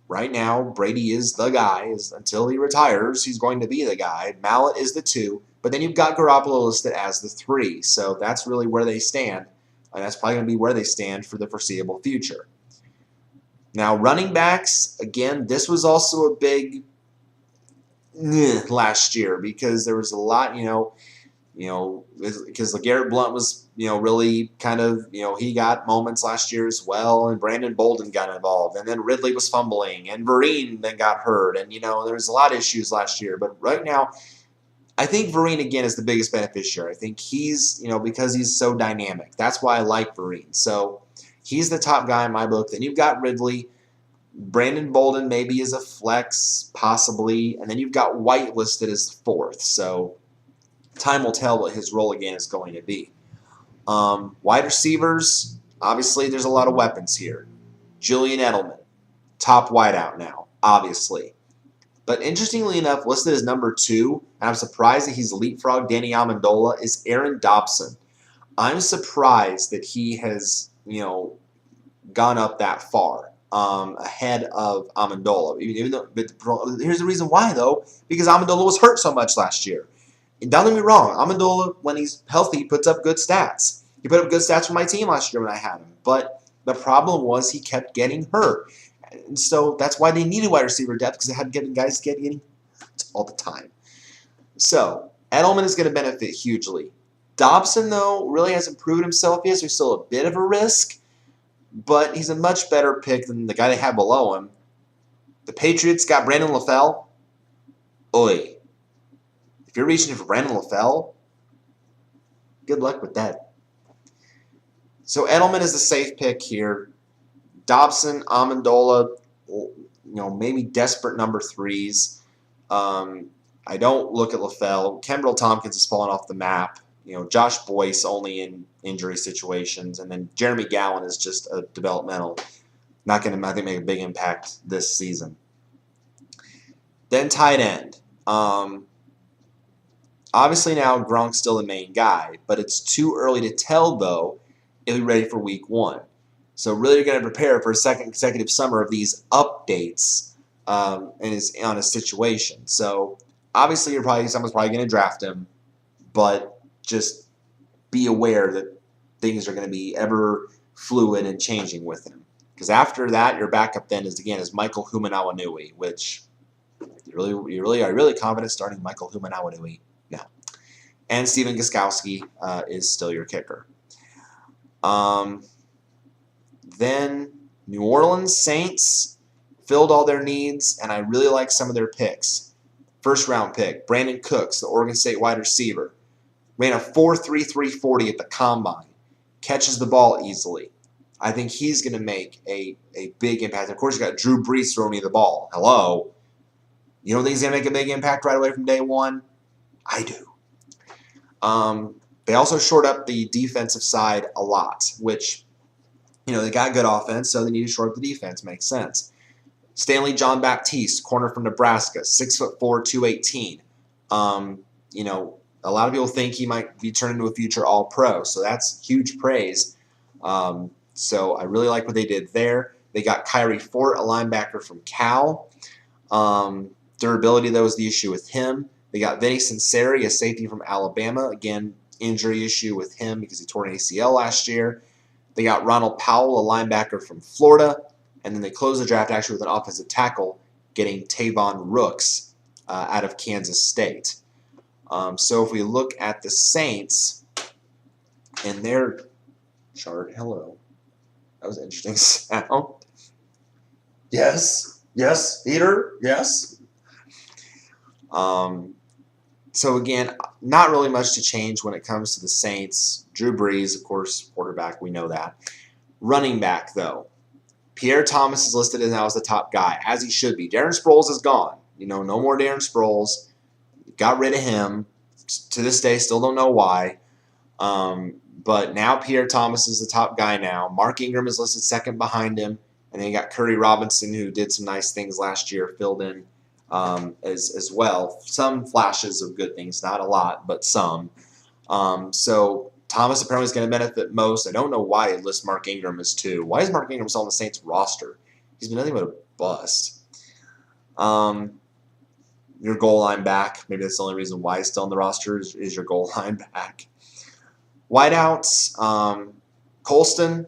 right now, Brady is the guy. Until he retires, he's going to be the guy. Mallett is the 2. But then you've got Garoppolo listed as the 3. So that's really where they stand. And that's probably going to be where they stand for the foreseeable future. Now, running backs, again, this was also a big last year because there was a lot, because LeGarrette Blount was, really kind of, he got moments last year as well, and Brandon Bolden got involved, and then Ridley was fumbling, and Vereen then got hurt, and, there was a lot of issues last year. But right now, I think Vereen, again, is the biggest beneficiary. I think he's, because he's so dynamic. That's why I like Vereen. So he's the top guy in my book. Then you've got Ridley. Brandon Bolden maybe is a flex, possibly. And then you've got White listed as the 4th. So time will tell what his role again is going to be. Wide receivers, obviously there's a lot of weapons here. Julian Edelman, top wideout now, obviously. But interestingly enough, listed as number 2, and I'm surprised that he's leapfrogged Danny Amendola, is Aaron Dobson. I'm surprised that he has, gone up that far ahead of Amendola. Even though, but here's the reason why, though, because Amendola was hurt so much last year. And don't get me wrong, Amendola, when he's healthy, puts up good stats. He put up good stats for my team last year when I had him. But the problem was he kept getting hurt. And so that's why they needed wide receiver depth, because they had guys getting hurt all the time. So Edelman is going to benefit hugely. Dobson, though, really hasn't proven himself yet, so he's still a bit of a risk. But he's a much better pick than the guy they have below him. The Patriots got Brandon LaFell. Oi. If you're reaching for Brandon LaFell, good luck with that. So Edelman is the safe pick here. Dobson, Amendola, maybe desperate number 3s. I don't look at LaFell. Kendall Tompkins has fallen off the map. Josh Boyce only in injury situations, and then Jeremy Gowan is just a developmental. Not going to, I think, make a big impact this season. Then tight end. Obviously now Gronk's still the main guy, but it's too early to tell, though, if he's ready for week 1. So really you're going to prepare for a second consecutive summer of these updates on his situation. So obviously someone's probably going to draft him, but just be aware that things are going to be ever fluid and changing with him. Because after that, your backup then is Michael Humanawanui, which you really are really confident starting Michael Humanawanui now. And Steven Gostkowski is still your kicker. Then New Orleans Saints filled all their needs, and I really like some of their picks. First round pick, Brandon Cooks, the Oregon State wide receiver. Ran a 4.33 40 at the combine. Catches the ball easily. I think he's going to make a big impact. Of course, you got Drew Brees throwing you the ball. Hello. You don't think he's going to make a big impact right away from day 1? I do. They also shored up the defensive side a lot, which, they got good offense, so they need to shore up the defense. Makes sense. Stanley John Baptiste, corner from Nebraska, 6'4", 218. A lot of people think he might be turned into a future All-Pro, so that's huge praise. So I really like what they did there. They got Kyrie Fort, a linebacker from Cal. Durability, though, is the issue with him. They got Vinny Cincinnati, a safety from Alabama. Again, injury issue with him because he tore an ACL last year. They got Ronald Powell, a linebacker from Florida. And then they closed the draft actually with an offensive tackle, getting Tavon Rooks out of Kansas State. So if we look at the Saints and their chart, hello. That was an interesting sound. Yes, Peter, yes. So again, not really much to change when it comes to the Saints. Drew Brees, of course, quarterback, we know that. Running back, though. Pierre Thomas is listed as now as the top guy, as he should be. Darren Sproles is gone. No more Darren Sproles. Got rid of him. To this day, still don't know why. But now Pierre Thomas is the top guy now. Mark Ingram is listed second behind him. And then you got Curry Robinson, who did some nice things last year, filled in as well. Some flashes of good things, not a lot, but some. So Thomas apparently is going to benefit most. I don't know why it lists Mark Ingram as 2. Why is Mark Ingram still on the Saints roster? He's been nothing but a bust. Your goal line back, maybe that's the only reason why he's still on the roster is your goal line back. Wideouts, Colston,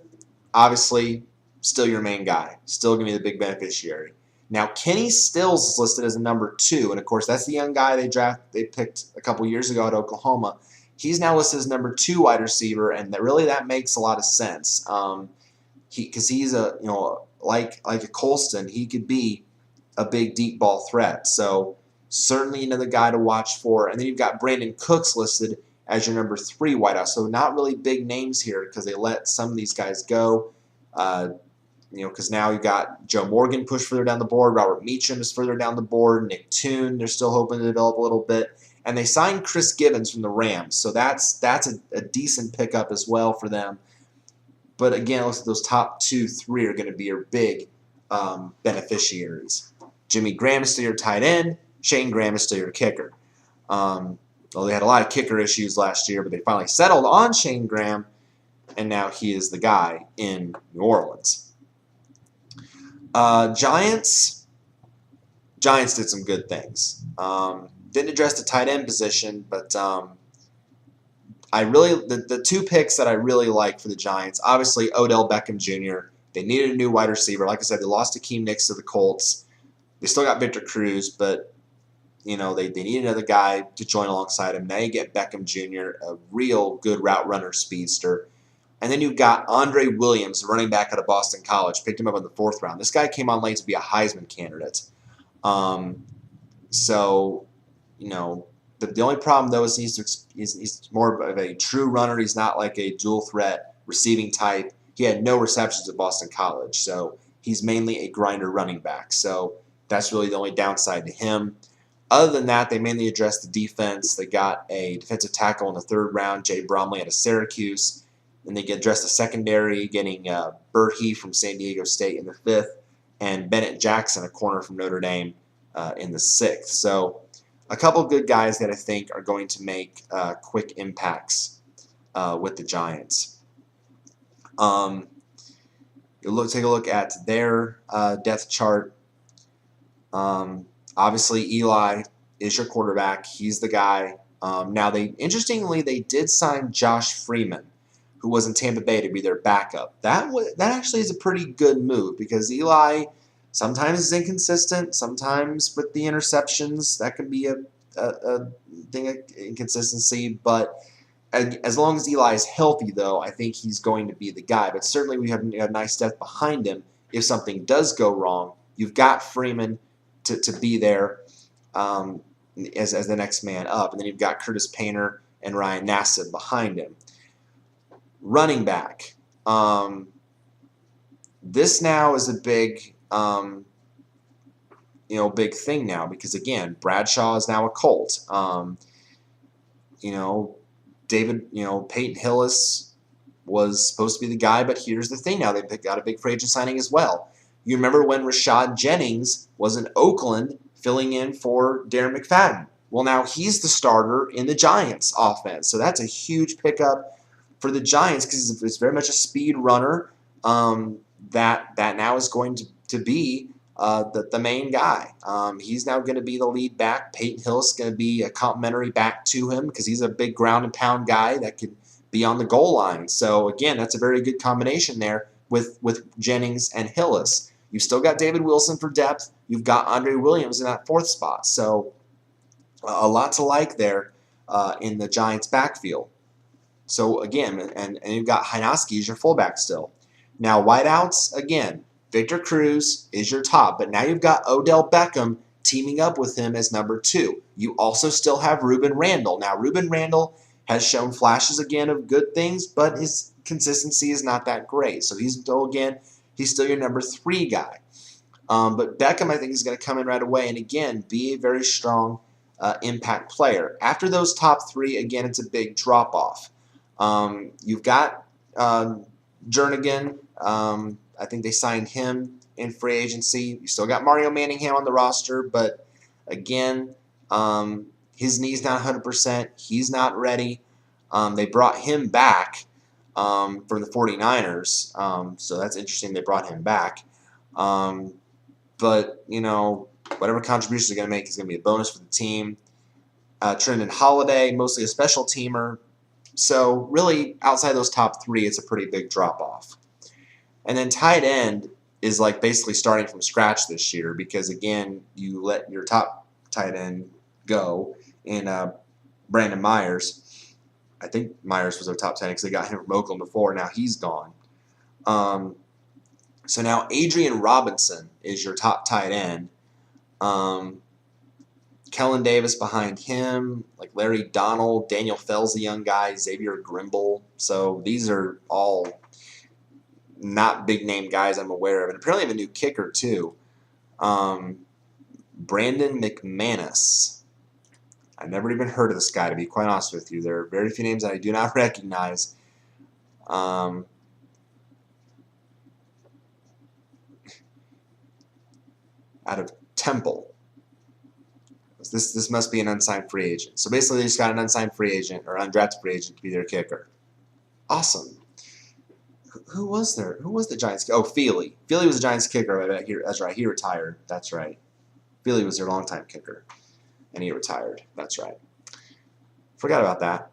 obviously still your main guy. Still going to be the big beneficiary. Now, Kenny Stills is listed as a number 2, and of course that's the young guy they picked a couple years ago at Oklahoma. He's now listed as number 2 wide receiver, and that makes a lot of sense. Because he's like a Colston, he could be a big deep ball threat. So certainly another guy to watch for. And then you've got Brandon Cooks listed as your number 3 wideout. So not really big names here because they let some of these guys go. Because now you've got Joe Morgan pushed further down the board. Robert Meacham is further down the board. Nick Toon, they're still hoping to develop a little bit. And they signed Chris Gibbons from the Rams. So that's a decent pickup as well for them. But again, it looks like those top 2, 3 are going to be your big beneficiaries. Jimmy Graham is still your tight end. Shane Graham is still your kicker. Well, they had a lot of kicker issues last year, but they finally settled on Shane Graham, and now he is the guy in New Orleans. Giants did some good things. Didn't address the tight end position, but the 2 picks that I really like for the Giants, obviously Odell Beckham Jr. They needed a new wide receiver. Like I said, they lost Akeem Nicks to the Colts. They still got Victor Cruz, but they need another guy to join alongside him. Now you get Beckham Jr., a real good route runner speedster. And then you've got Andre Williams, running back out of Boston College. Picked him up in the 4th round. This guy came on late to be a Heisman candidate. The only problem, though, is he's more of a true runner. He's not like a dual threat receiving type. He had no receptions at Boston College, so he's mainly a grinder running back. So that's really the only downside to him. Other than that, they mainly addressed the defense. They got a defensive tackle in the 3rd round, Jay Bromley out of Syracuse. Then they addressed the secondary, getting Berhe from San Diego State in the 5th, and Bennett Jackson, a corner from Notre Dame, in the 6th. So a couple good guys that I think are going to make quick impacts with the Giants. Take a look at their depth chart. Obviously, Eli is your quarterback. He's the guy. Now, interestingly, they did sign Josh Freeman, who was in Tampa Bay, to be their backup. That actually is a pretty good move because Eli sometimes is inconsistent. Sometimes with the interceptions, that can be a thing of inconsistency. But as long as Eli is healthy, though, I think he's going to be the guy. But certainly we have a nice depth behind him. If something does go wrong, you've got Freeman to be there as the next man up. And then you've got Curtis Painter and Ryan Nassib behind him. Running back. This now is a big, big thing now because, again, Bradshaw is now a Colt. Peyton Hillis was supposed to be the guy, but here's the thing now. They've got a big free agent signing as well. You remember when Rashad Jennings was in Oakland filling in for Darren McFadden? Well, now he's the starter in the Giants offense. So that's a huge pickup for the Giants because it's very much a speed runner that now is going to be the main guy. He's now going to be the lead back. Peyton Hillis is going to be a complimentary back to him because he's a big ground and pound guy that could be on the goal line. So, again, that's a very good combination there with Jennings and Hillis. You've still got David Wilson for depth. You've got Andre Williams in that 4th spot. So, a lot to like there in the Giants' backfield. So, again, and you've got Hynoski as your fullback still. Now, wideouts, again, Victor Cruz is your top, but now you've got Odell Beckham teaming up with him as number 2. You also still have Ruben Randall. Now, Ruben Randall has shown flashes again of good things, but his consistency is not that great. So he's still your number 3 guy. But Beckham, I think, is going to come in right away and, again, be a very strong impact player. After those top 3, again, it's a big drop-off. You've got Jernigan. I think they signed him in free agency. You still got Mario Manningham on the roster, but again, his knee's not 100%. He's not ready. They brought him back from the 49ers, so that's interesting. They brought him back. But, whatever contributions they're going to make is going to be a bonus for the team. Trendon Holiday, mostly a special teamer. So, really, outside those top 3, it's a pretty big drop-off. And then tight end is like basically starting from scratch this year because, again, you let your top tight end go in Brandon Myers. I think Myers was their top tight end because they got him from Oakland before. Now he's gone. So now Adrian Robinson is your top tight end. Kellen Davis behind him, like Larry Donald, Daniel Fell's a young guy, Xavier Grimble. So these are all not big-name guys I'm aware of. And apparently have a new kicker, too. Brandon McManus. I've never even heard of this guy, to be quite honest with you. There are very few names that I do not recognize. Out of Temple. This must be an unsigned free agent. So basically they just got an unsigned free agent or undrafted free agent to be their kicker. Awesome. Who was there? Who was the Giants? Oh, Feely. Feely was the Giants kicker. That's right. He retired. That's right. Feely was their longtime kicker, and he retired. That's right. Forgot about that.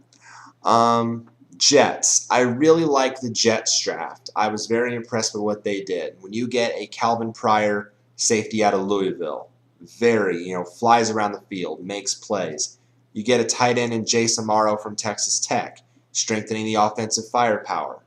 Jets. I really like the Jets draft. I was very impressed with what they did. When you get a Calvin Pryor safety out of Louisville, flies around the field, makes plays. You get a tight end in Jace Amaro from Texas Tech, strengthening the offensive firepower.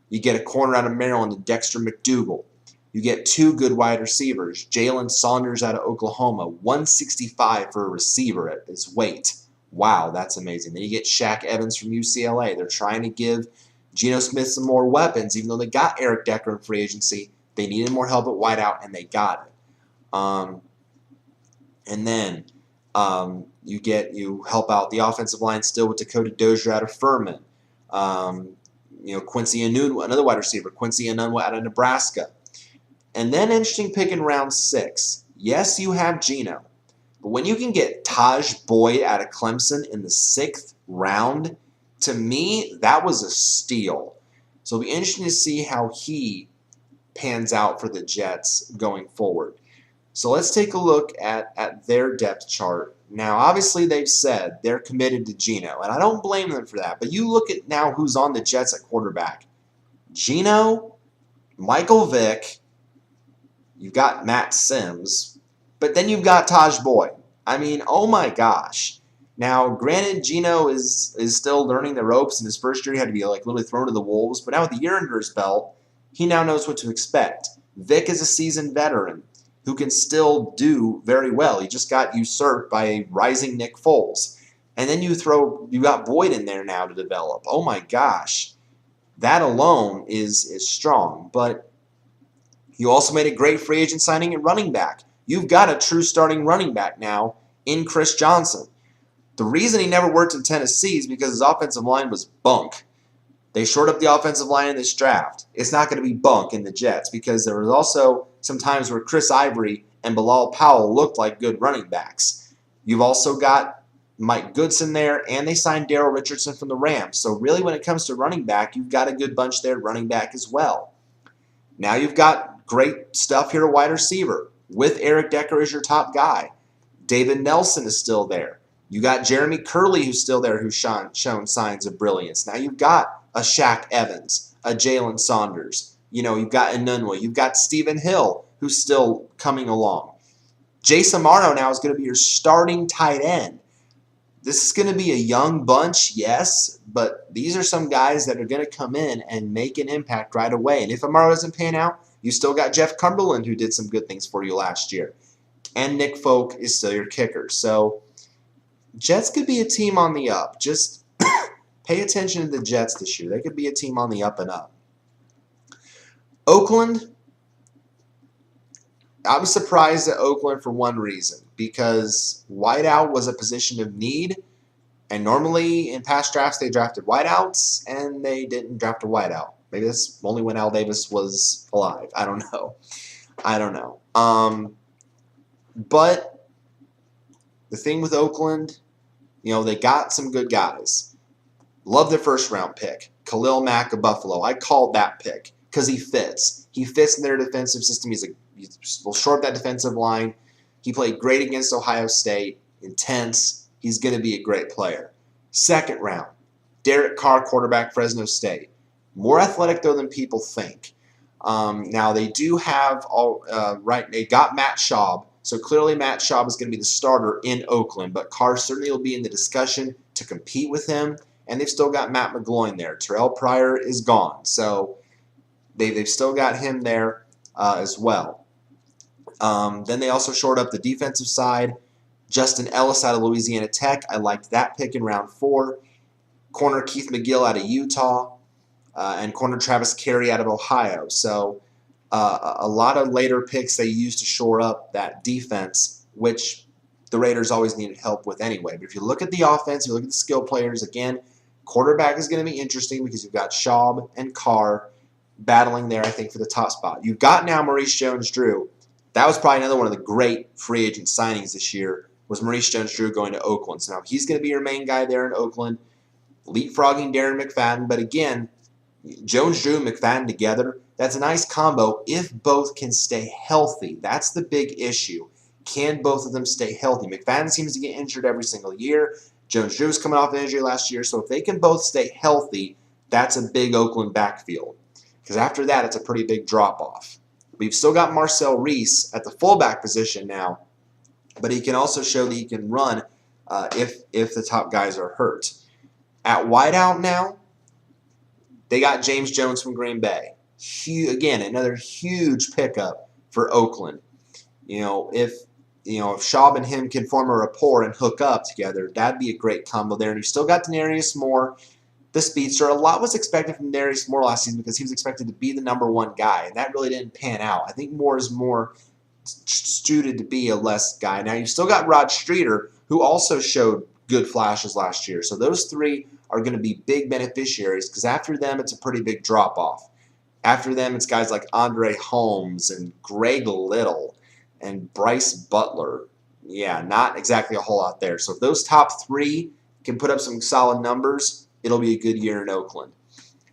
You get a corner out of Maryland, Dexter McDougal. You get 2 good wide receivers. Jalen Saunders out of Oklahoma, 165 for a receiver at his weight. Wow, that's amazing. Then you get Shaq Evans from UCLA. They're trying to give Geno Smith some more weapons, even though they got Eric Decker in free agency. They needed more help at wideout, and they got it. And then You help out the offensive line still with Dakota Dozier out of Furman. Quincy Enunwa, another wide receiver, Quincy Enunwa out of Nebraska. And then interesting pick in round 6. Yes, you have Geno. But when you can get Taj Boyd out of Clemson in the 6th round, to me, that was a steal. So it'll be interesting to see how he pans out for the Jets going forward. So let's take a look at their depth chart. Now, obviously, they've said they're committed to Geno, and I don't blame them for that. But you look at now who's on the Jets at quarterback. Geno, Michael Vick, you've got Matt Sims, but then you've got Taj Boyd. I mean, oh my gosh. Now, granted, Geno is still learning the ropes. In his first year, he had to be literally thrown to the wolves. But now with a year under his belt, he now knows what to expect. Vic is a seasoned veteran who can still do very well. He just got usurped by a rising Nick Foles. And then you got Boyd in there now to develop. Oh my gosh. That alone is strong. But you also made a great free agent signing at running back. You've got a true starting running back now in Chris Johnson. The reason he never worked in Tennessee is because his offensive line was bunk. They shored up the offensive line in this draft. It's not going to be bunk in the Jets because there was also some times where Chris Ivory and Bilal Powell looked like good running backs. You've also got Mike Goodson there, and they signed Darrell Richardson from the Rams. So really when it comes to running back, you've got a good bunch there at running back as well. Now you've got great stuff here at wide receiver with Eric Decker as your top guy. David Nelson is still there. You got Jeremy Curley who's still there who's shown signs of brilliance. Now you've got a Shaq Evans, a Jalen Saunders. You've got Enunwa. You've got Stephen Hill who's still coming along. Jason Amaro now is going to be your starting tight end. This is going to be a young bunch, yes, but these are some guys that are going to come in and make an impact right away. And if Amaro doesn't pan out, you still got Jeff Cumberland who did some good things for you last year. And Nick Folk is still your kicker. So Jets could be a team on the up. Just pay attention to the Jets this year. They could be a team on the up and up. Oakland, I was surprised at Oakland for one reason, because wideout was a position of need, and normally in past drafts they drafted wideouts, and they didn't draft a wideout. Maybe that's only when Al Davis was alive. I don't know. But the thing with Oakland, they got some good guys. Love their first round pick, Khalil Mack of Buffalo. I called that pick because he fits. He fits in their defensive system. He'll shore up that defensive line. He played great against Ohio State. Intense. He's going to be a great player. Second round, Derek Carr, quarterback, Fresno State. More athletic, though, than people think. Now, they do have they got Matt Schaub. So clearly Matt Schaub is going to be the starter in Oakland. But Carr certainly will be in the discussion to compete with him. And they've still got Matt McGloin there. Terrell Pryor is gone. So they've still got him there as well. Then they also shored up the defensive side. Justin Ellis out of Louisiana Tech. I liked that pick in round 4. Corner Keith McGill out of Utah. And corner Travis Carey out of Ohio. So a lot of later picks they used to shore up that defense, which the Raiders always needed help with anyway. But if you look at the offense, you look at the skill players, again, quarterback is going to be interesting because you've got Schaub and Carr battling there, I think, for the top spot. You've got now Maurice Jones-Drew. That was probably another one of the great free agent signings this year, was Maurice Jones-Drew going to Oakland. So now he's going to be your main guy there in Oakland, leapfrogging Darren McFadden. But again, Jones-Drew and McFadden together, that's a nice combo if both can stay healthy. That's the big issue. Can both of them stay healthy? McFadden seems to get injured every single year. Jones-Drew is coming off an injury last year. So if they can both stay healthy, that's a big Oakland backfield. Because after that, it's a pretty big drop-off. We've still got Marcel Reese at the fullback position now, but he can also show that he can run if the top guys are hurt. At wideout now, they got James Jones from Green Bay. Again, another huge pickup for Oakland. If Schaub and him can form a rapport and hook up together, that'd be a great combo there. And you still got Denarius Moore, the speedster. A lot was expected from Denarius Moore last season because he was expected to be the #1 guy, and that really didn't pan out. I think Moore is more suited to be a less guy. Now, you've still got Rod Streeter, who also showed good flashes last year. So those three are going to be big beneficiaries because after them, it's a pretty big drop-off. After them, it's guys like Andre Holmes and Greg Little and Bryce Butler. Yeah, not exactly a whole lot there. So if those top three can put up some solid numbers, it'll be a good year in Oakland.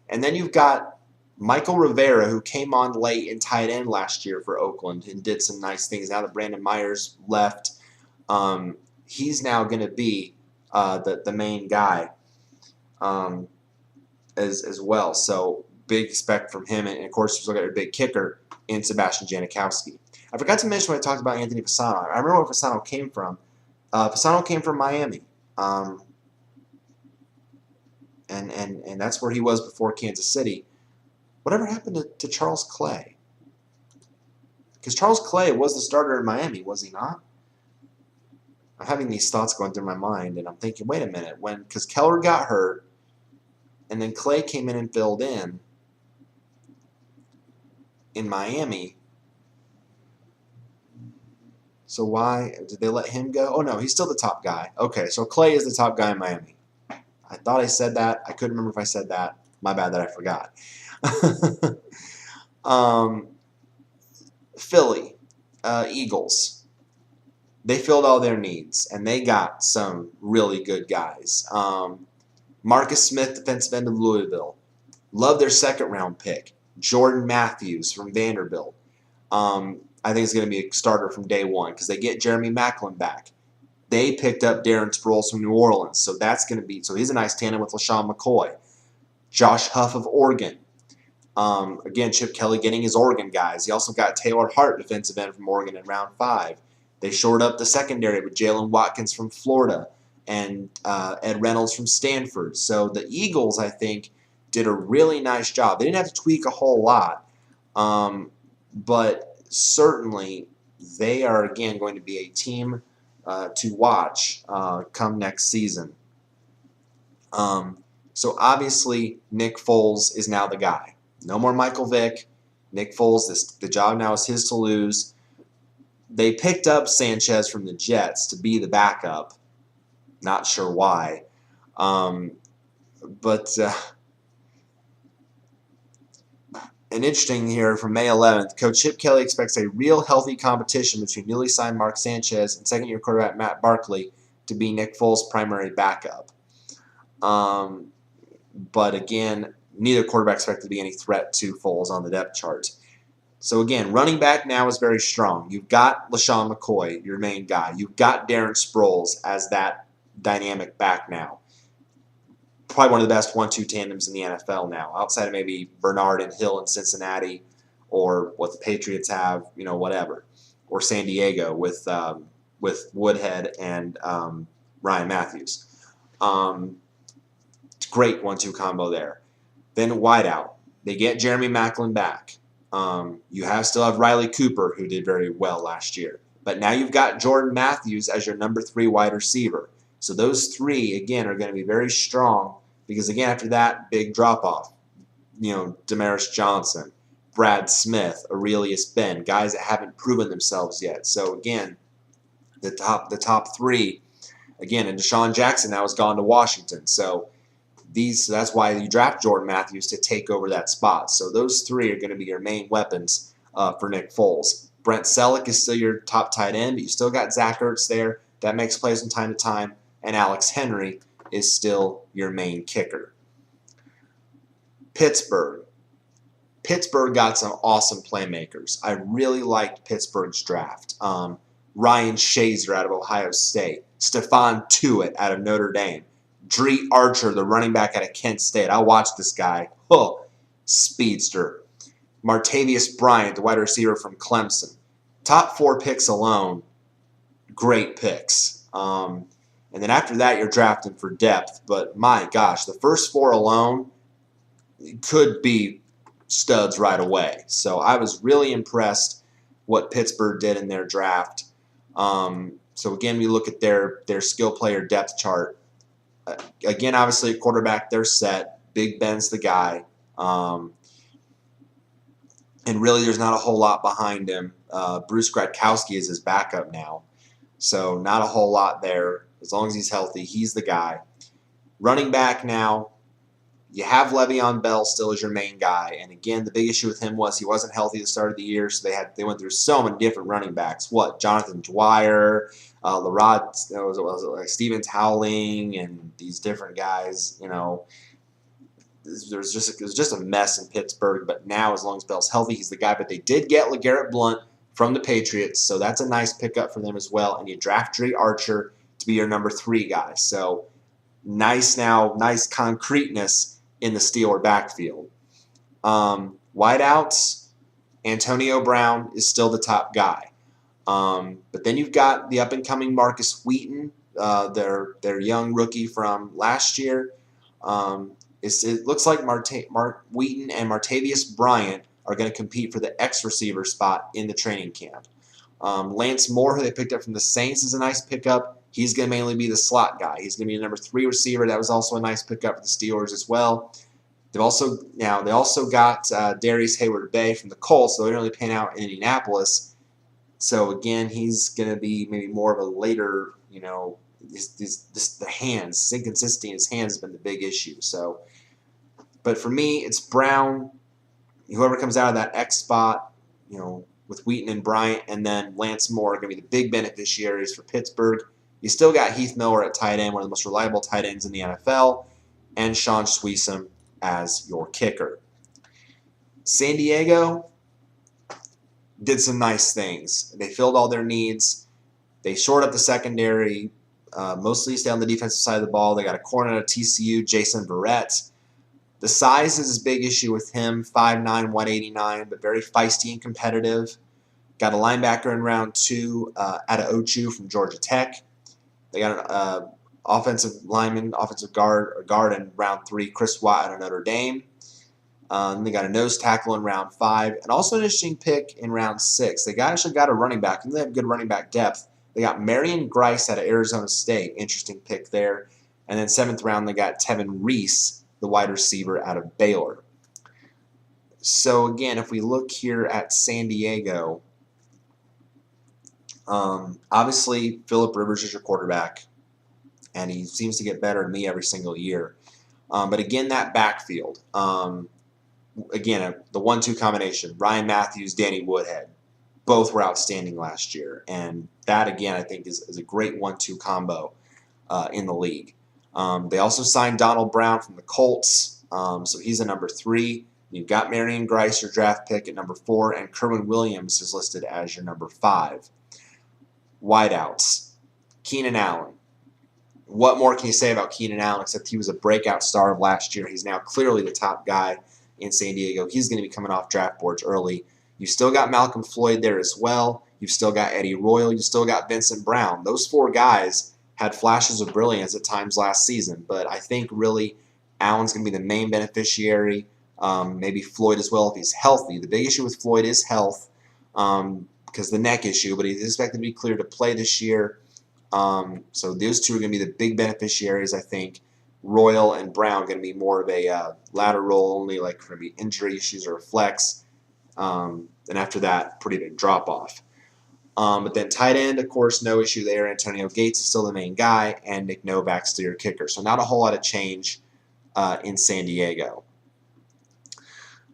And then you've got Michael Rivera, who came on late in tight end last year for Oakland and did some nice things. Now that Brandon Myers left, he's now going to be the main guy as well. So big expect from him. And of course, we've got a big kicker in Sebastian Janikowski. I forgot to mention when I talked about Anthony Fasano. I remember where Fasano came from. Fasano came from Miami. And that's where he was before Kansas City. Whatever happened to Charles Clay? Because Charles Clay was the starter in Miami, was he not? I'm having these thoughts going through my mind, and I'm thinking, wait a minute, because Keller got hurt, and then Clay came in and filled in Miami. So why did they let him go? Oh no, he's still the top guy. Okay, so Clay is the top guy in Miami. I thought I said that. I couldn't remember if I said that. My bad that I forgot. Philly, Eagles. They filled all their needs, and they got some really good guys. Marcus Smith, defensive end of Louisville. Love their second-round pick. Jordan Matthews from Vanderbilt. I think it's going to be a starter from day one because they get Jeremy Maclin back. They picked up Darren Sproles from New Orleans, so that's going to be – so he's a nice tandem with LaShawn McCoy. Josh Huff of Oregon. Again, Chip Kelly getting his Oregon guys. He also got Taylor Hart, defensive end from Oregon in round 5. They shored up the secondary with Jalen Watkins from Florida and Ed Reynolds from Stanford. So the Eagles, I think, did a really nice job. They didn't have to tweak a whole lot, but certainly they are, again, going to be a team to watch come next season. So obviously Nick Foles is now the guy. No more Michael Vick. Nick Foles, the job now is his to lose. They picked up Sanchez from the Jets to be the backup. Not sure why. But an interesting here from May 11th, Coach Chip Kelly expects a real healthy competition between newly signed Mark Sanchez and second-year quarterback Matt Barkley to be Nick Foles' primary backup. But again, neither quarterback expected to be any threat to Foles on the depth chart. So again, running back now is very strong. You've got LaShawn McCoy, your main guy. You've got Darren Sproles as that dynamic back now. Probably one of the best 1-2 tandems in the NFL now, outside of maybe Bernard and Hill in Cincinnati, or what the Patriots have, whatever, or San Diego with Woodhead and Ryan Matthews. Great 1-2 combo there. Then wideout, they get Jeremy Maclin back. You still have Riley Cooper, who did very well last year. But now you've got Jordan Matthews as your number 3 wide receiver. So those three, again, are going to be very strong because, again, after that, big drop-off. Damaris Johnson, Brad Smith, Aurelius Ben, guys that haven't proven themselves yet. So, again, the top three, again, and Deshaun Jackson now has gone to Washington. So that's why you draft Jordan Matthews to take over that spot. So those three are going to be your main weapons for Nick Foles. Brent Selleck is still your top tight end, but you still got Zach Ertz there. That makes plays from time to time. And Alex Henry is still your main kicker. Pittsburgh. Pittsburgh got some awesome playmakers. I really liked Pittsburgh's draft. Ryan Shazier out of Ohio State. Stephon Tuitt out of Notre Dame. Dree Archer, the running back out of Kent State. I watched this guy. Speedster. Martavius Bryant, the wide receiver from Clemson. Top 4 picks alone, great picks. And then after that, you're drafting for depth. But my gosh, the first 4 alone could be studs right away. So I was really impressed what Pittsburgh did in their draft. So again, we look at their skill player depth chart. Again, obviously, at quarterback, they're set. Big Ben's the guy. And really, there's not a whole lot behind him. Bruce Gradkowski is his backup now. So not a whole lot there. As long as he's healthy, he's the guy. Running back now, you have Le'Veon Bell still as your main guy, and again, the big issue with him was he wasn't healthy at the start of the year, so they went through so many different running backs. What, Jonathan Dwyer, Larod, was it like Stevens Howling, and these different guys. It was just a mess in Pittsburgh. But now, as long as Bell's healthy, he's the guy. But they did get LeGarrette Blount from the Patriots, so that's a nice pickup for them as well. And you draft Dre Archer to be your number 3 guy. So nice concreteness in the Steeler backfield. Wideouts, Antonio Brown is still the top guy. But then you've got the up-and-coming Marcus Wheaton, their young rookie from last year. It looks like Mark Wheaton and Martavius Bryant are going to compete for the X receiver spot in the training camp. Lance Moore, who they picked up from the Saints, is a nice pickup. He's going to mainly be the slot guy. He's going to be a number 3 receiver. That was also a nice pickup for the Steelers as well. They also got Darius Hayward-Bay from the Colts, so they didn't really pan out in Indianapolis. So again, he's going to be maybe more of a later, the hands, his inconsistency in his hands has been the big issue. So, but for me, it's Brown, whoever comes out of that X spot, with Wheaton and Bryant, and then Lance Moore are going to be the big beneficiaries for Pittsburgh. You still got Heath Miller at tight end, one of the most reliable tight ends in the NFL, and Sean Sweesom as your kicker. San Diego did some nice things. They filled all their needs. They shored up the secondary, mostly stay on the defensive side of the ball. They got a corner at TCU, Jason Verrett. The size is a big issue with him, 5'9", 189, but very feisty and competitive. Got a linebacker in round 2 out of Ochu from Georgia Tech. They got an offensive guard in round 3, Chris Watt out of Notre Dame. They got a nose tackle in round 5, and also an interesting pick in round 6. They actually got a running back, and they have good running back depth. They got Marion Grice out of Arizona State, interesting pick there. And then 7th round, they got Tevin Reese, the wide receiver out of Baylor. So again, if we look here at San Diego, obviously Phillip Rivers is your quarterback, and he seems to get better than me every single year. But again, that backfield, the 1-2 combination, Ryan Matthews, Danny Woodhead, both were outstanding last year. And that, again, I think is a great 1-2 combo in the league. They also signed Donald Brown from the Colts, so he's a number 3. You've got Marion Grice, your draft pick, at number 4, and Kerwin Williams is listed as your number 5. Wideouts, Keenan Allen. What more can you say about Keenan Allen except he was a breakout star of last year? He's now clearly the top guy in San Diego. He's going to be coming off draft boards early. You've still got Malcolm Floyd there as well. You've still got Eddie Royal. You've still got Vincent Brown. Those 4 guys had flashes of brilliance at times last season, but I think really Allen's going to be the main beneficiary. Maybe Floyd as well if he's healthy. The big issue with Floyd is health because the neck issue, but he's expected to be cleared to play this year. So those 2 are going to be the big beneficiaries, I think. Royal and Brown are going to be more of a lateral only, like going to be injury issues or a flex. And after that, pretty big drop-off. But then tight end, of course, no issue there. Antonio Gates is still the main guy, and Nick Novak's still your kicker. So not a whole lot of change in San Diego.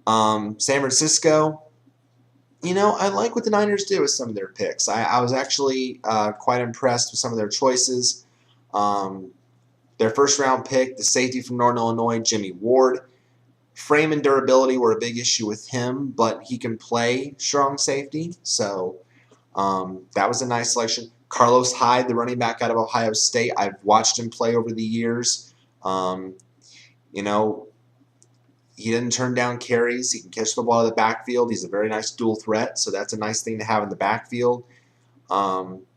San Francisco, I like what the Niners do with some of their picks. I was actually quite impressed with some of their choices. Their first-round pick, the safety from Northern Illinois, Jimmy Ward. Frame and durability were a big issue with him, but he can play strong safety, so that was a nice selection. Carlos Hyde, the running back out of Ohio State, I've watched him play over the years. He didn't turn down carries. He can catch the ball out of the backfield. He's a very nice dual threat, so that's a nice thing to have in the backfield.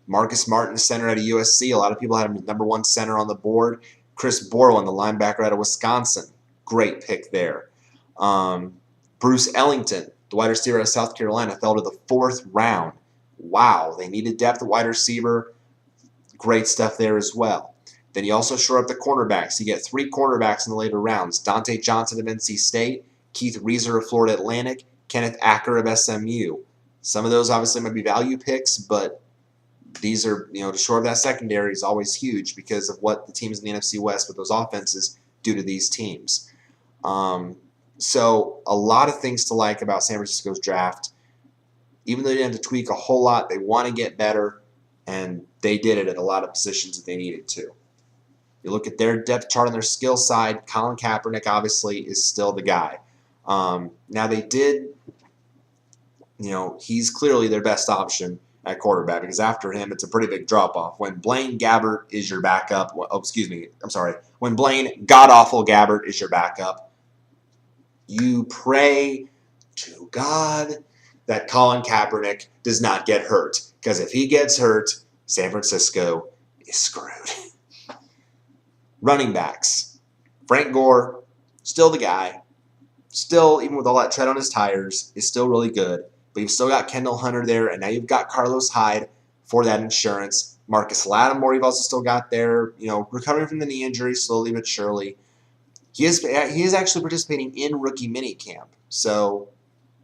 Marcus Martin, center out of USC. A lot of people had him as number 1 center on the board. Chris Borland, the linebacker out of Wisconsin. Great pick there. Bruce Ellington, the wide receiver out of South Carolina, fell to the 4th round. Wow, they needed depth at wide receiver. Great stuff there as well. Then you also shore up the cornerbacks. You get 3 cornerbacks in the later rounds. Dante Johnson of NC State, Keith Reeser of Florida Atlantic, Kenneth Acker of SMU. Some of those obviously might be value picks, but these are, to shore up that secondary is always huge because of what the teams in the NFC West with those offenses do to these teams. So a lot of things to like about San Francisco's draft. Even though they didn't have to tweak a whole lot, they want to get better, and they did it at a lot of positions that they needed to. You look at their depth chart on their skill side, Colin Kaepernick obviously is still the guy. Now they did, he's clearly their best option at quarterback because after him it's a pretty big drop-off. When Blaine Gabbert is your backup, when Blaine God-awful Gabbert is your backup, you pray to God that Colin Kaepernick does not get hurt. Because if he gets hurt, San Francisco is screwed. Running backs. Frank Gore, still the guy. Still, even with all that tread on his tires, is still really good. But you've still got Kendall Hunter there, and now you've got Carlos Hyde for that insurance. Marcus Lattimore you've also still got there, recovering from the knee injury slowly but surely. He is actually participating in rookie minicamp,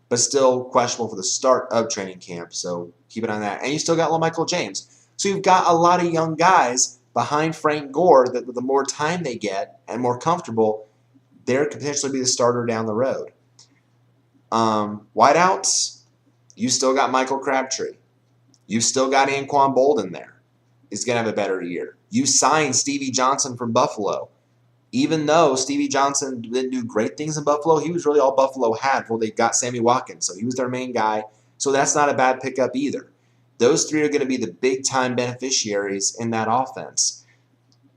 but still questionable for the start of training camp. So keep it on that. And you still got LaMichael James. So you've got a lot of young guys behind Frank Gore that the more time they get and more comfortable, there could potentially be the starter down the road. Wideouts, you still got Michael Crabtree. You've still got Anquan Bolden there. He's going to have a better year. You signed Stevie Johnson from Buffalo. Even though Stevie Johnson didn't do great things in Buffalo, he was really all Buffalo had before they got Sammy Watkins. So he was their main guy. So that's not a bad pickup either. Those three are going to be the big-time beneficiaries in that offense.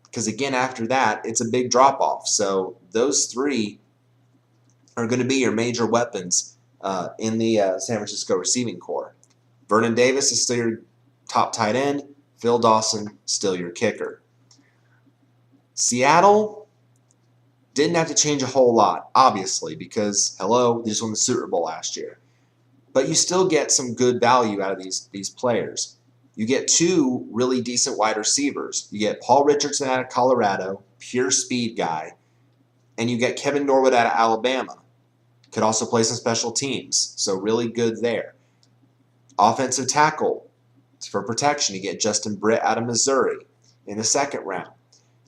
Because, again, after that, it's a big drop-off. So those three are going to be your major weapons in the San Francisco receiving corps. Vernon Davis is still your top tight end. Phil Dawson, still your kicker. Seattle didn't have to change a whole lot, obviously, because, they just won the Super Bowl last year. But you still get some good value out of these players. You get two really decent wide receivers. You get Paul Richardson out of Colorado, pure speed guy, and you get Kevin Norwood out of Alabama. Could also play some special teams, so really good there. Offensive tackle, for protection, you get Justin Britt out of Missouri in the second round.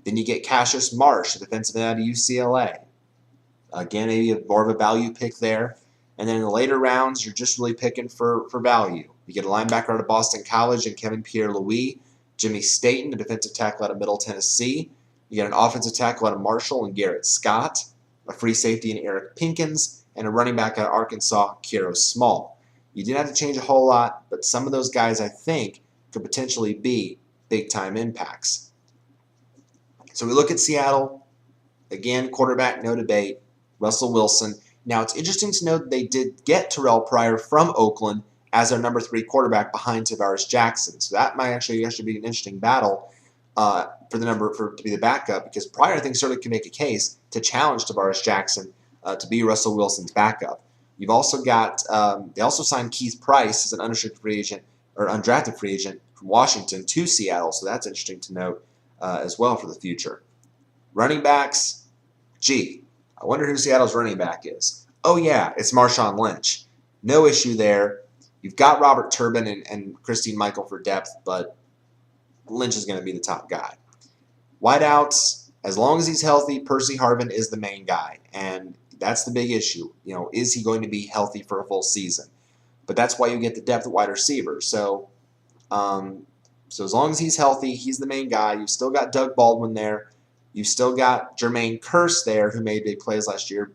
Then you get Cassius Marsh, a defensive end out of UCLA. Again, maybe more of a value pick there. And then in the later rounds, you're just really picking for value. You get a linebacker out of Boston College and Kevin Pierre-Louis, Jimmy Staten, a defensive tackle out of Middle Tennessee. You get an offensive tackle out of Marshall and Garrett Scott, a free safety in Eric Pinkins, and a running back out of Arkansas, Kiero Small. You didn't have to change a whole lot, but some of those guys, I think, could potentially be big-time impacts. So we look at Seattle. Again, quarterback, no debate. Russell Wilson. Now, it's interesting to note that they did get Terrell Pryor from Oakland as their number 3 quarterback behind Tavares Jackson. So that might actually be an interesting battle to be the backup, because Pryor, I think, certainly can make a case to challenge Tavares Jackson to be Russell Wilson's backup. You've also got they also signed Keith Price as an unrestricted free agent or undrafted free agent from Washington to Seattle. So that's interesting to note as well for the future. Running backs, I wonder who Seattle's running back is. Oh, yeah, it's Marshawn Lynch. No issue there. You've got Robert Turbin and Christine Michael for depth, but Lynch is going to be the top guy. Wideouts, as long as he's healthy, Percy Harvin is the main guy, and that's the big issue. Is he going to be healthy for a full season? But that's why you get the depth at wide receiver. So as long as he's healthy, he's the main guy. You've still got Doug Baldwin there. You've still got Jermaine Kearse there, who made big plays last year.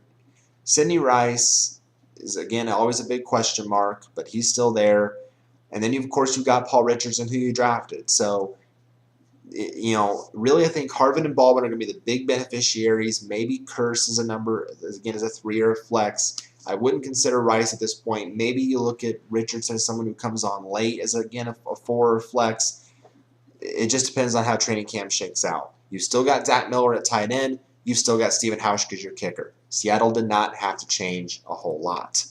Sidney Rice is, again, always a big question mark, but he's still there. And then, you've got Paul Richardson, who you drafted. So, really I think Harvin and Baldwin are going to be the big beneficiaries. Maybe Kearse is as a 3 or a flex. I wouldn't consider Rice at this point. Maybe you look at Richardson as someone who comes on late as, again, a 4 or flex. It just depends on how training camp shakes out. You've still got Zach Miller at tight end. You've still got Stephen Hauschka as your kicker. Seattle did not have to change a whole lot.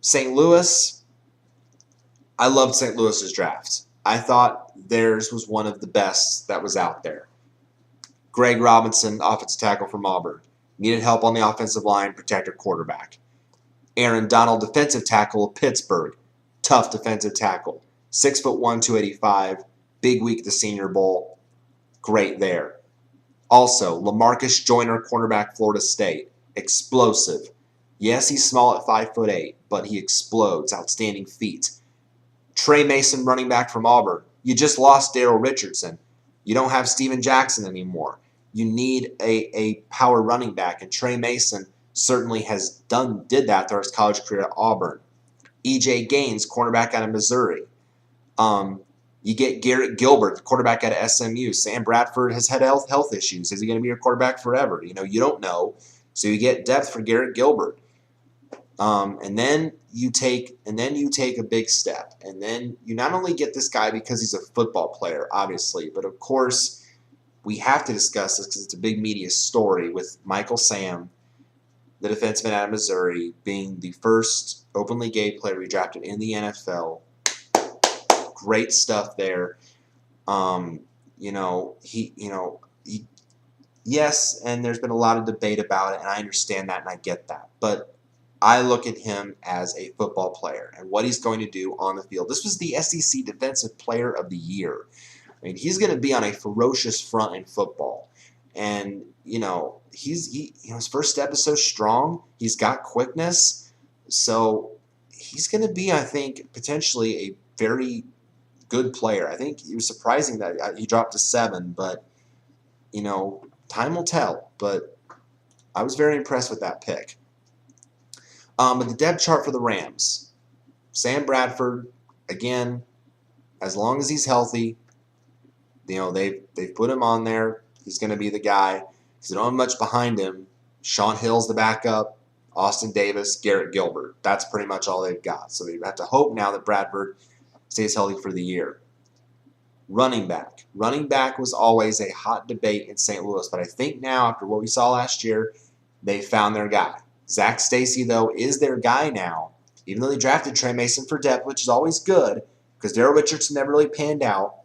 St. Louis, I loved St. Louis's draft. I thought theirs was one of the best that was out there. Greg Robinson, offensive tackle from Auburn. Needed help on the offensive line, protect your quarterback. Aaron Donald, defensive tackle of Pittsburgh. Tough defensive tackle. 6'1", 285, big week at the Senior Bowl. Great there. Also, LaMarcus Joyner, cornerback, Florida State. Explosive. Yes, he's small at 5'8", but he explodes. Outstanding feet. Trey Mason, running back from Auburn. You just lost Daryl Richardson. You don't have Steven Jackson anymore. You need a power running back, and Trey Mason certainly did that throughout his college career at Auburn. E.J. Gaines, cornerback out of Missouri. You get Garrett Gilbert, the quarterback out of SMU. Sam Bradford has had health issues. Is he going to be your quarterback forever? You don't know. So you get depth for Garrett Gilbert. And then you take a big step. And then you not only get this guy because he's a football player, obviously, but of course we have to discuss this because it's a big media story with Michael Sam, the defenseman out of Missouri, being the first openly gay player to be drafted in the NFL. Great stuff there. Yes, and there's been a lot of debate about it, and I understand that and I get that. But I look at him as a football player and what he's going to do on the field. This was the SEC Defensive Player of the Year. I mean, he's going to be on a ferocious front in football. And, his first step is so strong. He's got quickness. So he's going to be, I think, potentially a very good player. I think it was surprising that he dropped to 7, but, time will tell. But I was very impressed with that pick. But the depth chart for the Rams, Sam Bradford, again, as long as he's healthy, they've put him on there. He's going to be the guy. Because they don't have much behind him. Sean Hill's the backup. Austin Davis, Garrett Gilbert. That's pretty much all they've got. So they have to hope now that Bradford stays healthy for the year. Running back. Running back was always a hot debate in St. Louis. But I think now, after what we saw last year, they found their guy. Zach Stacy, though, is their guy now. Even though they drafted Trey Mason for depth, which is always good, because Daryl Richardson never really panned out.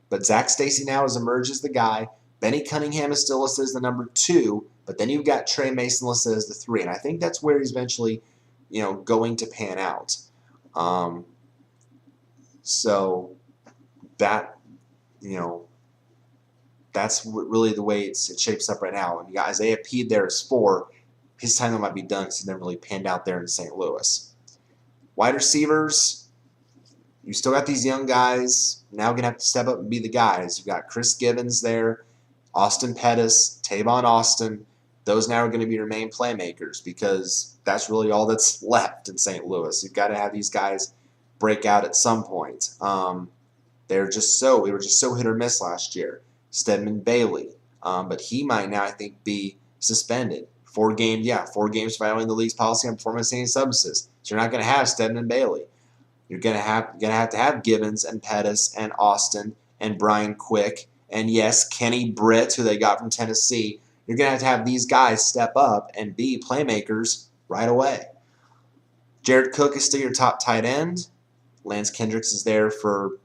But Zach Stacy now has emerged as the guy. Benny Cunningham is still listed as the number 2, but then you've got Trey Mason listed as the 3. And I think that's where he's eventually, going to pan out. So that, that's really the way it shapes up right now. And you got Isaiah Peed there as 4. His time might be done because he's never really panned out there in St. Louis. Wide receivers, you still got these young guys. Now going to have to step up and be the guys. You've got Chris Givens there, Austin Pettis, Tavon Austin. Those now are going to be your main playmakers because that's really all that's left in St. Louis. You've got to have these guys break out at some point. We were just so hit or miss last year. Stedman Bailey, but he might now, I think, be suspended. 4 games for violating the league's policy on performance-enhancing substances. So you're not going to have Stedman Bailey. You're going to have Givens and Pettis and Austin and Brian Quick and, yes, Kenny Britt, who they got from Tennessee. You're going to have these guys step up and be playmakers right away. Jared Cook is still your top tight end. Lance Kendricks is there for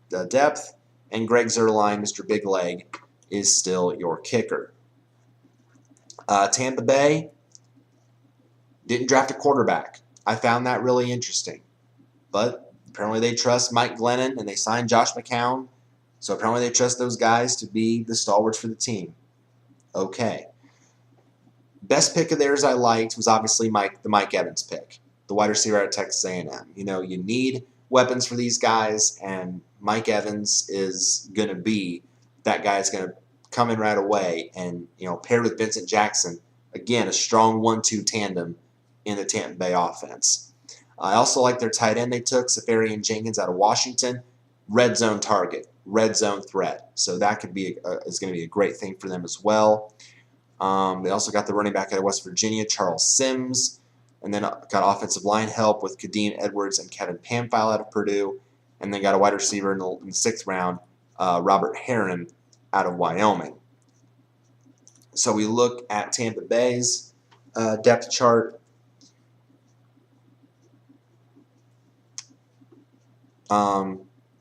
the depth. And Greg Zuerlein, Mr. Big Leg, is still your kicker. Tampa Bay didn't draft a quarterback. I found that really interesting. But apparently they trust Mike Glennon and they signed Josh McCown. So apparently they trust those guys to be the stalwarts for the team. Okay. Best pick of theirs I liked was obviously the Mike Evans pick, the wide receiver at Texas A&M. You need weapons for these guys, and Mike Evans is going to be that guy that's going to come in right away and, paired with Vincent Jackson, again, a strong 1-2 tandem in the Tampa Bay offense. I also like their tight end they took, Safarian Jenkins out of Washington. Red zone target, red zone threat. So that could be is going to be a great thing for them as well. They also got the running back out of West Virginia, Charles Sims. And then got offensive line help with Kadeem Edwards and Kevin Pamphile out of Purdue. And then got a wide receiver in the 6th round, Robert Heron out of Wyoming. So we look at Tampa Bay's depth chart.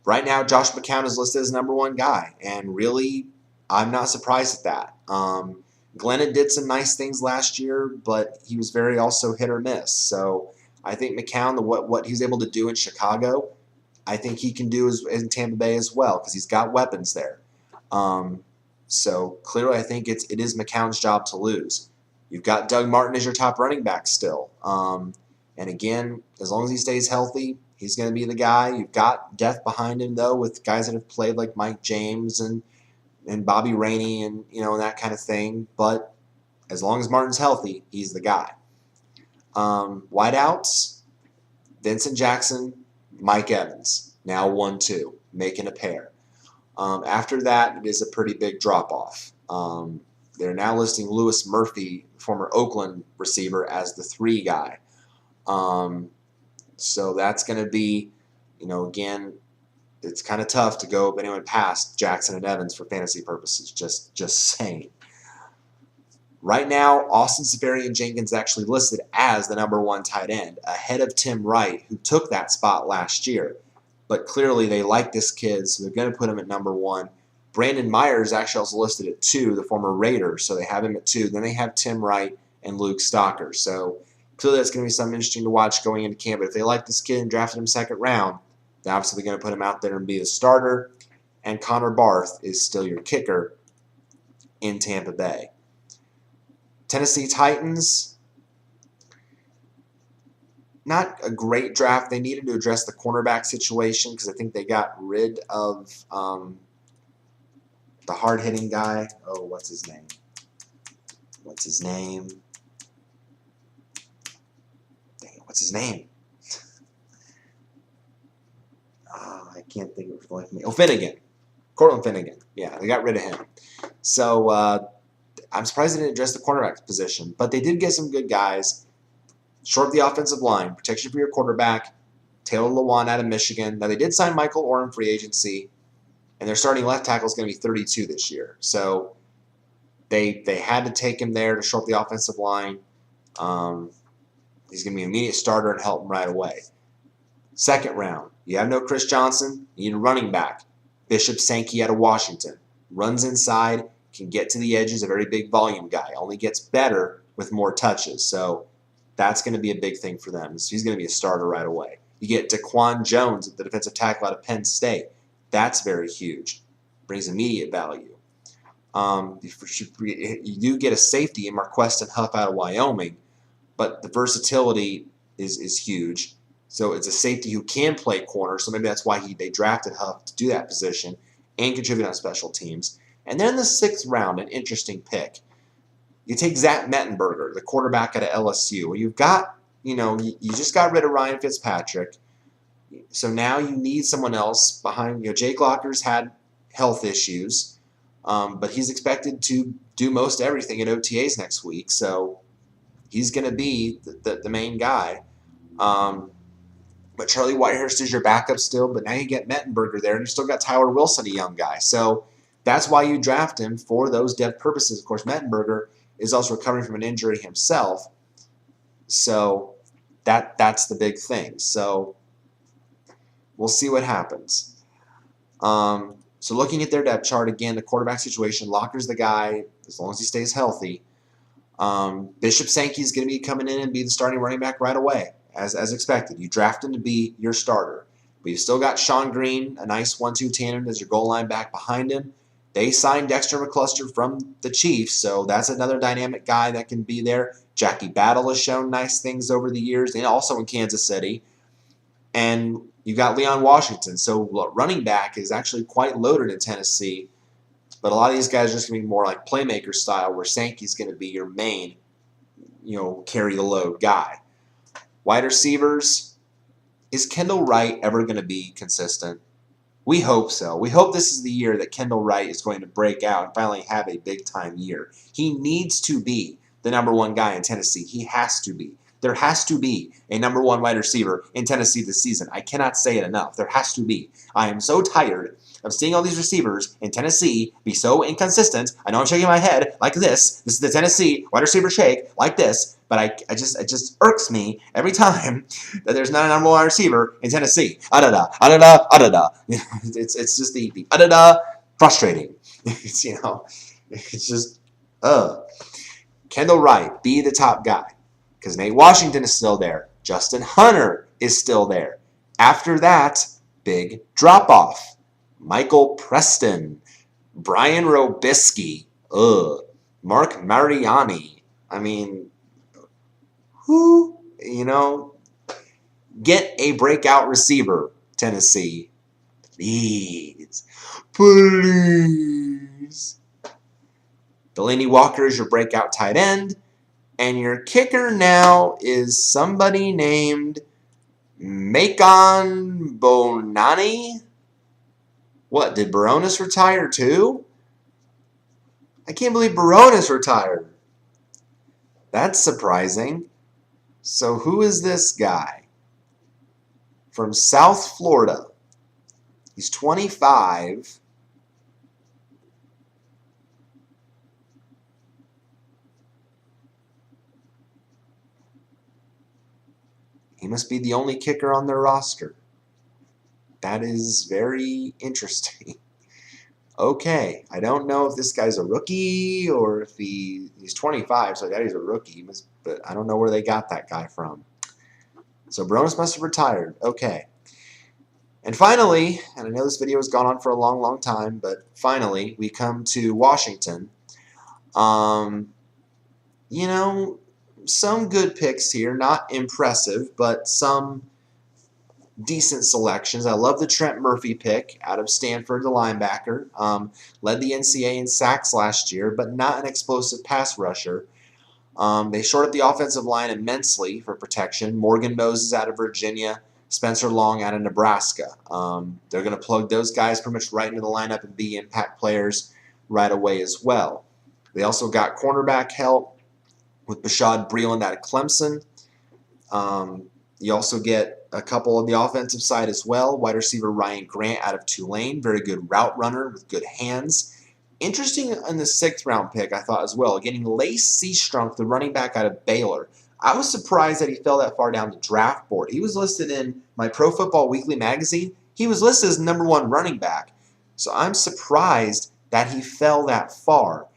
Right now, Josh McCown is listed as number 1 guy, and really, I'm not surprised at that. Glennon did some nice things last year, but he was very also hit or miss. So I think McCown, what he was able to do in Chicago, I think he can do in Tampa Bay as well because he's got weapons there. So clearly, I think it is McCown's job to lose. You've got Doug Martin as your top running back still. And again, as long as he stays healthy, he's going to be the guy. You've got depth behind him, though, with guys that have played like Mike James and Bobby Rainey and, that kind of thing. But as long as Martin's healthy, he's the guy. Wideouts, Vincent Jackson, Mike Evans. Now 1-2, making a pair. After that, it is a pretty big drop-off. They're now listing Lewis Murphy, former Oakland receiver, as the 3 guy. So that's going to be, again, it's kind of tough to go anyone past Jackson and Evans for fantasy purposes, just saying. Right now, Austin Seferian-Jenkins actually listed as the number 1 tight end, ahead of Tim Wright, who took that spot last year. But clearly they like this kid, so they're going to put him at number 1. Brandon Myers actually also listed at 2, the former Raider, so they have him at 2. Then they have Tim Wright and Luke Stocker. So clearly that's going to be something interesting to watch going into camp. But if they like this kid and drafted him 2nd round, they're obviously going to put him out there and be the starter. And Connor Barth is still your kicker in Tampa Bay. Tennessee Titans, not a great draft. They needed to address the cornerback situation because I think they got rid of the hard-hitting guy. Oh, what's his name? What's his name? Dang it, what's his name? I can't think of it for the life of me. Oh, Finnegan. Cortland Finnegan. Yeah, they got rid of him. So I'm surprised they didn't address the cornerback position, but they did get some good guys. Short of the offensive line, protection for your quarterback, Taylor Lewan out of Michigan. Now, they did sign Michael Orem free agency, and their starting left tackle is going to be 32 this year. So they had to take him there to shore up the offensive line. He's going to be an immediate starter and help him right away. 2nd round, you have no Chris Johnson. You need a running back. Bishop Sankey out of Washington. Runs inside, can get to the edges, a very big volume guy. Only gets better with more touches. So that's going to be a big thing for them. So he's going to be a starter right away. You get Daquan Jones, the defensive tackle out of Penn State. That's very huge. Brings immediate value. You do get a safety in Marqueston Huff out of Wyoming, but the versatility is huge. So it's a safety who can play corner, so maybe that's why they drafted Huff to do that position and contribute on special teams. And then in the 6th round, an interesting pick. You take Zach Mettenberger, the quarterback out of LSU. You've got, you just got rid of Ryan Fitzpatrick. So now you need someone else behind. Jake Locker's had health issues, but he's expected to do most everything at OTAs next week. So he's going to be the main guy. But Charlie Whitehurst is your backup still, but now you get Mettenberger there, and you've still got Tyler Wilson, a young guy. So that's why you draft him, for those depth purposes. Of course, Mettenberger is also recovering from an injury himself. So that's the big thing. So we'll see what happens. So looking at their depth chart, again, the quarterback situation, Locker's the guy as long as he stays healthy. Bishop Sankey is going to be coming in and be the starting running back right away, as expected. You draft him to be your starter. But you've still got Sean Green, a nice 1-2 tandem as your goal line back behind hhim. They signed Dexter McCluster from the Chiefs, so that's another dynamic guy that can be there. Jackie Battle has shown nice things over the years, and also in Kansas City. And you got Leon Washington. So running back is actually quite loaded in Tennessee. But a lot of these guys are just going to be more like playmaker style, where Sankey's going to be your main, carry the load guy. Wide receivers, is Kendall Wright ever going to be consistent? We hope so. We hope this is the year that Kendall Wright is going to break out and finally have a big-time year. He needs to be the number 1 guy in Tennessee. He has to be. There has to be a number 1 wide receiver in Tennessee this season. I cannot say it enough. There has to be. I am so tired of seeing all these receivers in Tennessee be so inconsistent. I know I'm shaking my head like this. This is the Tennessee wide receiver shake like this. But it just irks me every time that there's not a number 1 wide receiver in Tennessee. Ah-da-da. It's just the ah-da-da frustrating. It's just Kendall Wright, be the top guy. Because Nate Washington is still there. Justin Hunter is still there. After that, big drop-off. Michael Preston, Brian Robisky, Mark Mariani. I mean, who, get a breakout receiver, Tennessee. Please. Please. Delaney Walker is your breakout tight end. And your kicker now is somebody named Macon Bonani. What, did Baronis retire too? I can't believe Baronis retired. That's surprising. So who is this guy? From South Florida. He's 25. He must be the only kicker on their roster. That is very interesting. Okay, I don't know if this guy's a rookie or if he's 25, so I doubt he's a rookie. But I don't know where they got that guy from. So Baronis must have retired. Okay. And finally, and I know this video has gone on for a long, long time, but finally we come to Washington. Some good picks here. Not impressive, but some decent selections. I love the Trent Murphy pick out of Stanford, the linebacker. Led the NCAA in sacks last year, but not an explosive pass rusher. They shored up the offensive line immensely for protection. Morgan Moses out of Virginia, Spencer Long out of Nebraska. They're going to plug those guys pretty much right into the lineup and be impact players right away as well. They also got cornerback help with Bashad Breeland out of Clemson. You also get a couple on the offensive side as well. Wide receiver Ryan Grant out of Tulane. Very good route runner with good hands. Interesting in the 6th round pick, I thought as well, getting Lace Seastrunk, the running back out of Baylor. I was surprised that he fell that far down the draft board. He was listed in my Pro Football Weekly magazine. He was listed as #1 running back. So I'm surprised that he fell that far.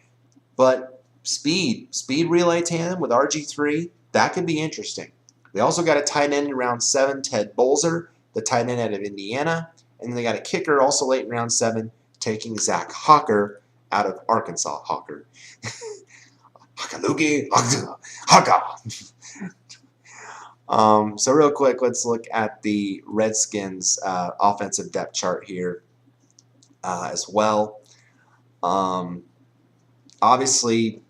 But speed relay tandem with RG3, that could be interesting. They also got a tight end in round 7, Ted Bolzer, the tight end out of Indiana. And then they got a kicker also late in round 7, taking Zach Hawker out of Arkansas. Hawker. Hakaluki. Haka. So real quick, let's look at the Redskins offensive depth chart here as well. Obviously,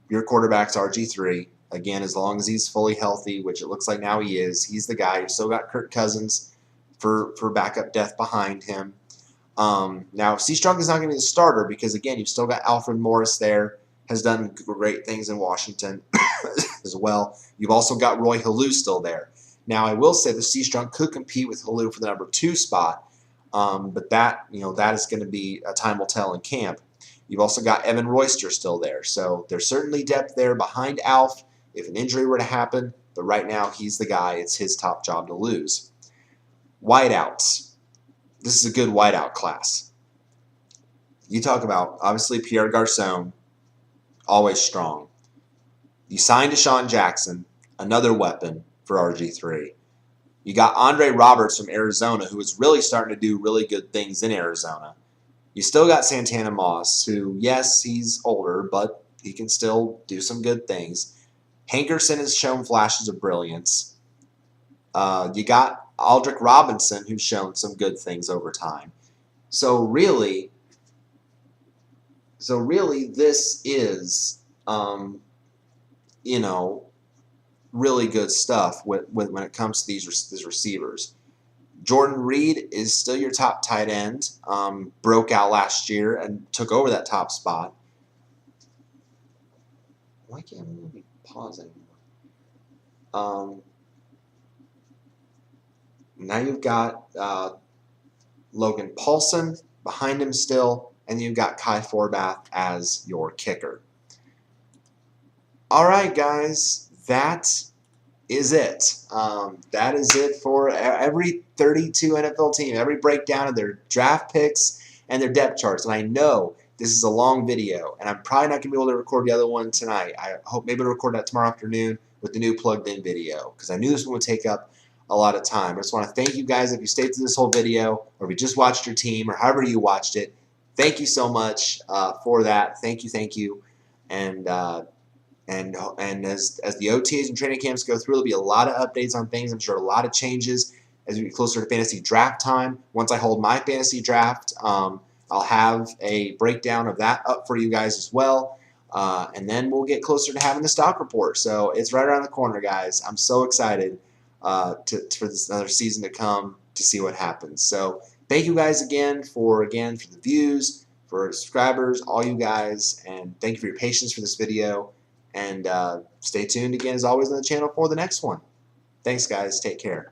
your quarterback's RG3. Again, as long as he's fully healthy, which it looks like now he is, he's the guy. You've still got Kirk Cousins for backup depth behind him. Now, Seastrunk is not going to be the starter because, again, you've still got Alfred Morris there, has done great things in Washington as well. You've also got Roy Halou still there. Now, I will say the Seastrunk could compete with Halou for the #2 spot, but that is going to be a time will tell in camp. You've also got Evan Royster still there, so there's certainly depth there behind Alf if an injury were to happen, but right now he's the guy. It's his top job to lose. Wideouts. This is a good wideout class. You talk about, obviously, Pierre Garçon, always strong. You signed Deshaun Jackson, another weapon for RG3. You got Andre Roberts from Arizona, who is really starting to do really good things in Arizona. You still got Santana Moss, who, yes, he's older, but he can still do some good things. Hankerson has shown flashes of brilliance. You got Aldrick Robinson, who's shown some good things over time. So really, this is, really good stuff when it comes to these receivers. Jordan Reed is still your top tight end. Broke out last year and took over that top spot. Why can't I really pause anymore? Now you've got Logan Paulson behind him still, and you've got Kai Forbath as your kicker. All right, guys, that is it. That is it for every 32 NFL team, every breakdown of their draft picks and their depth charts. And I know this is a long video, and I'm probably not going to be able to record the other one tonight. I hope maybe to record that tomorrow afternoon with the new plugged-in video, because I knew this one would take up a lot of time. I just want to thank you guys if you stayed through this whole video, or if you just watched your team, or however you watched it. Thank you so much for that. Thank you. And as the OTAs and training camps go through, there'll be a lot of updates on things. I'm sure a lot of changes as we get closer to fantasy draft time. Once I hold my fantasy draft, I'll have a breakdown of that up for you guys as well. And then we'll get closer to having the stock report. So it's right around the corner, guys. I'm so excited for this another season to come to see what happens. So thank you guys again for the views, for subscribers, all you guys, and thank you for your patience for this video. And stay tuned again as always on the channel for the next one. Thanks, guys. Take care.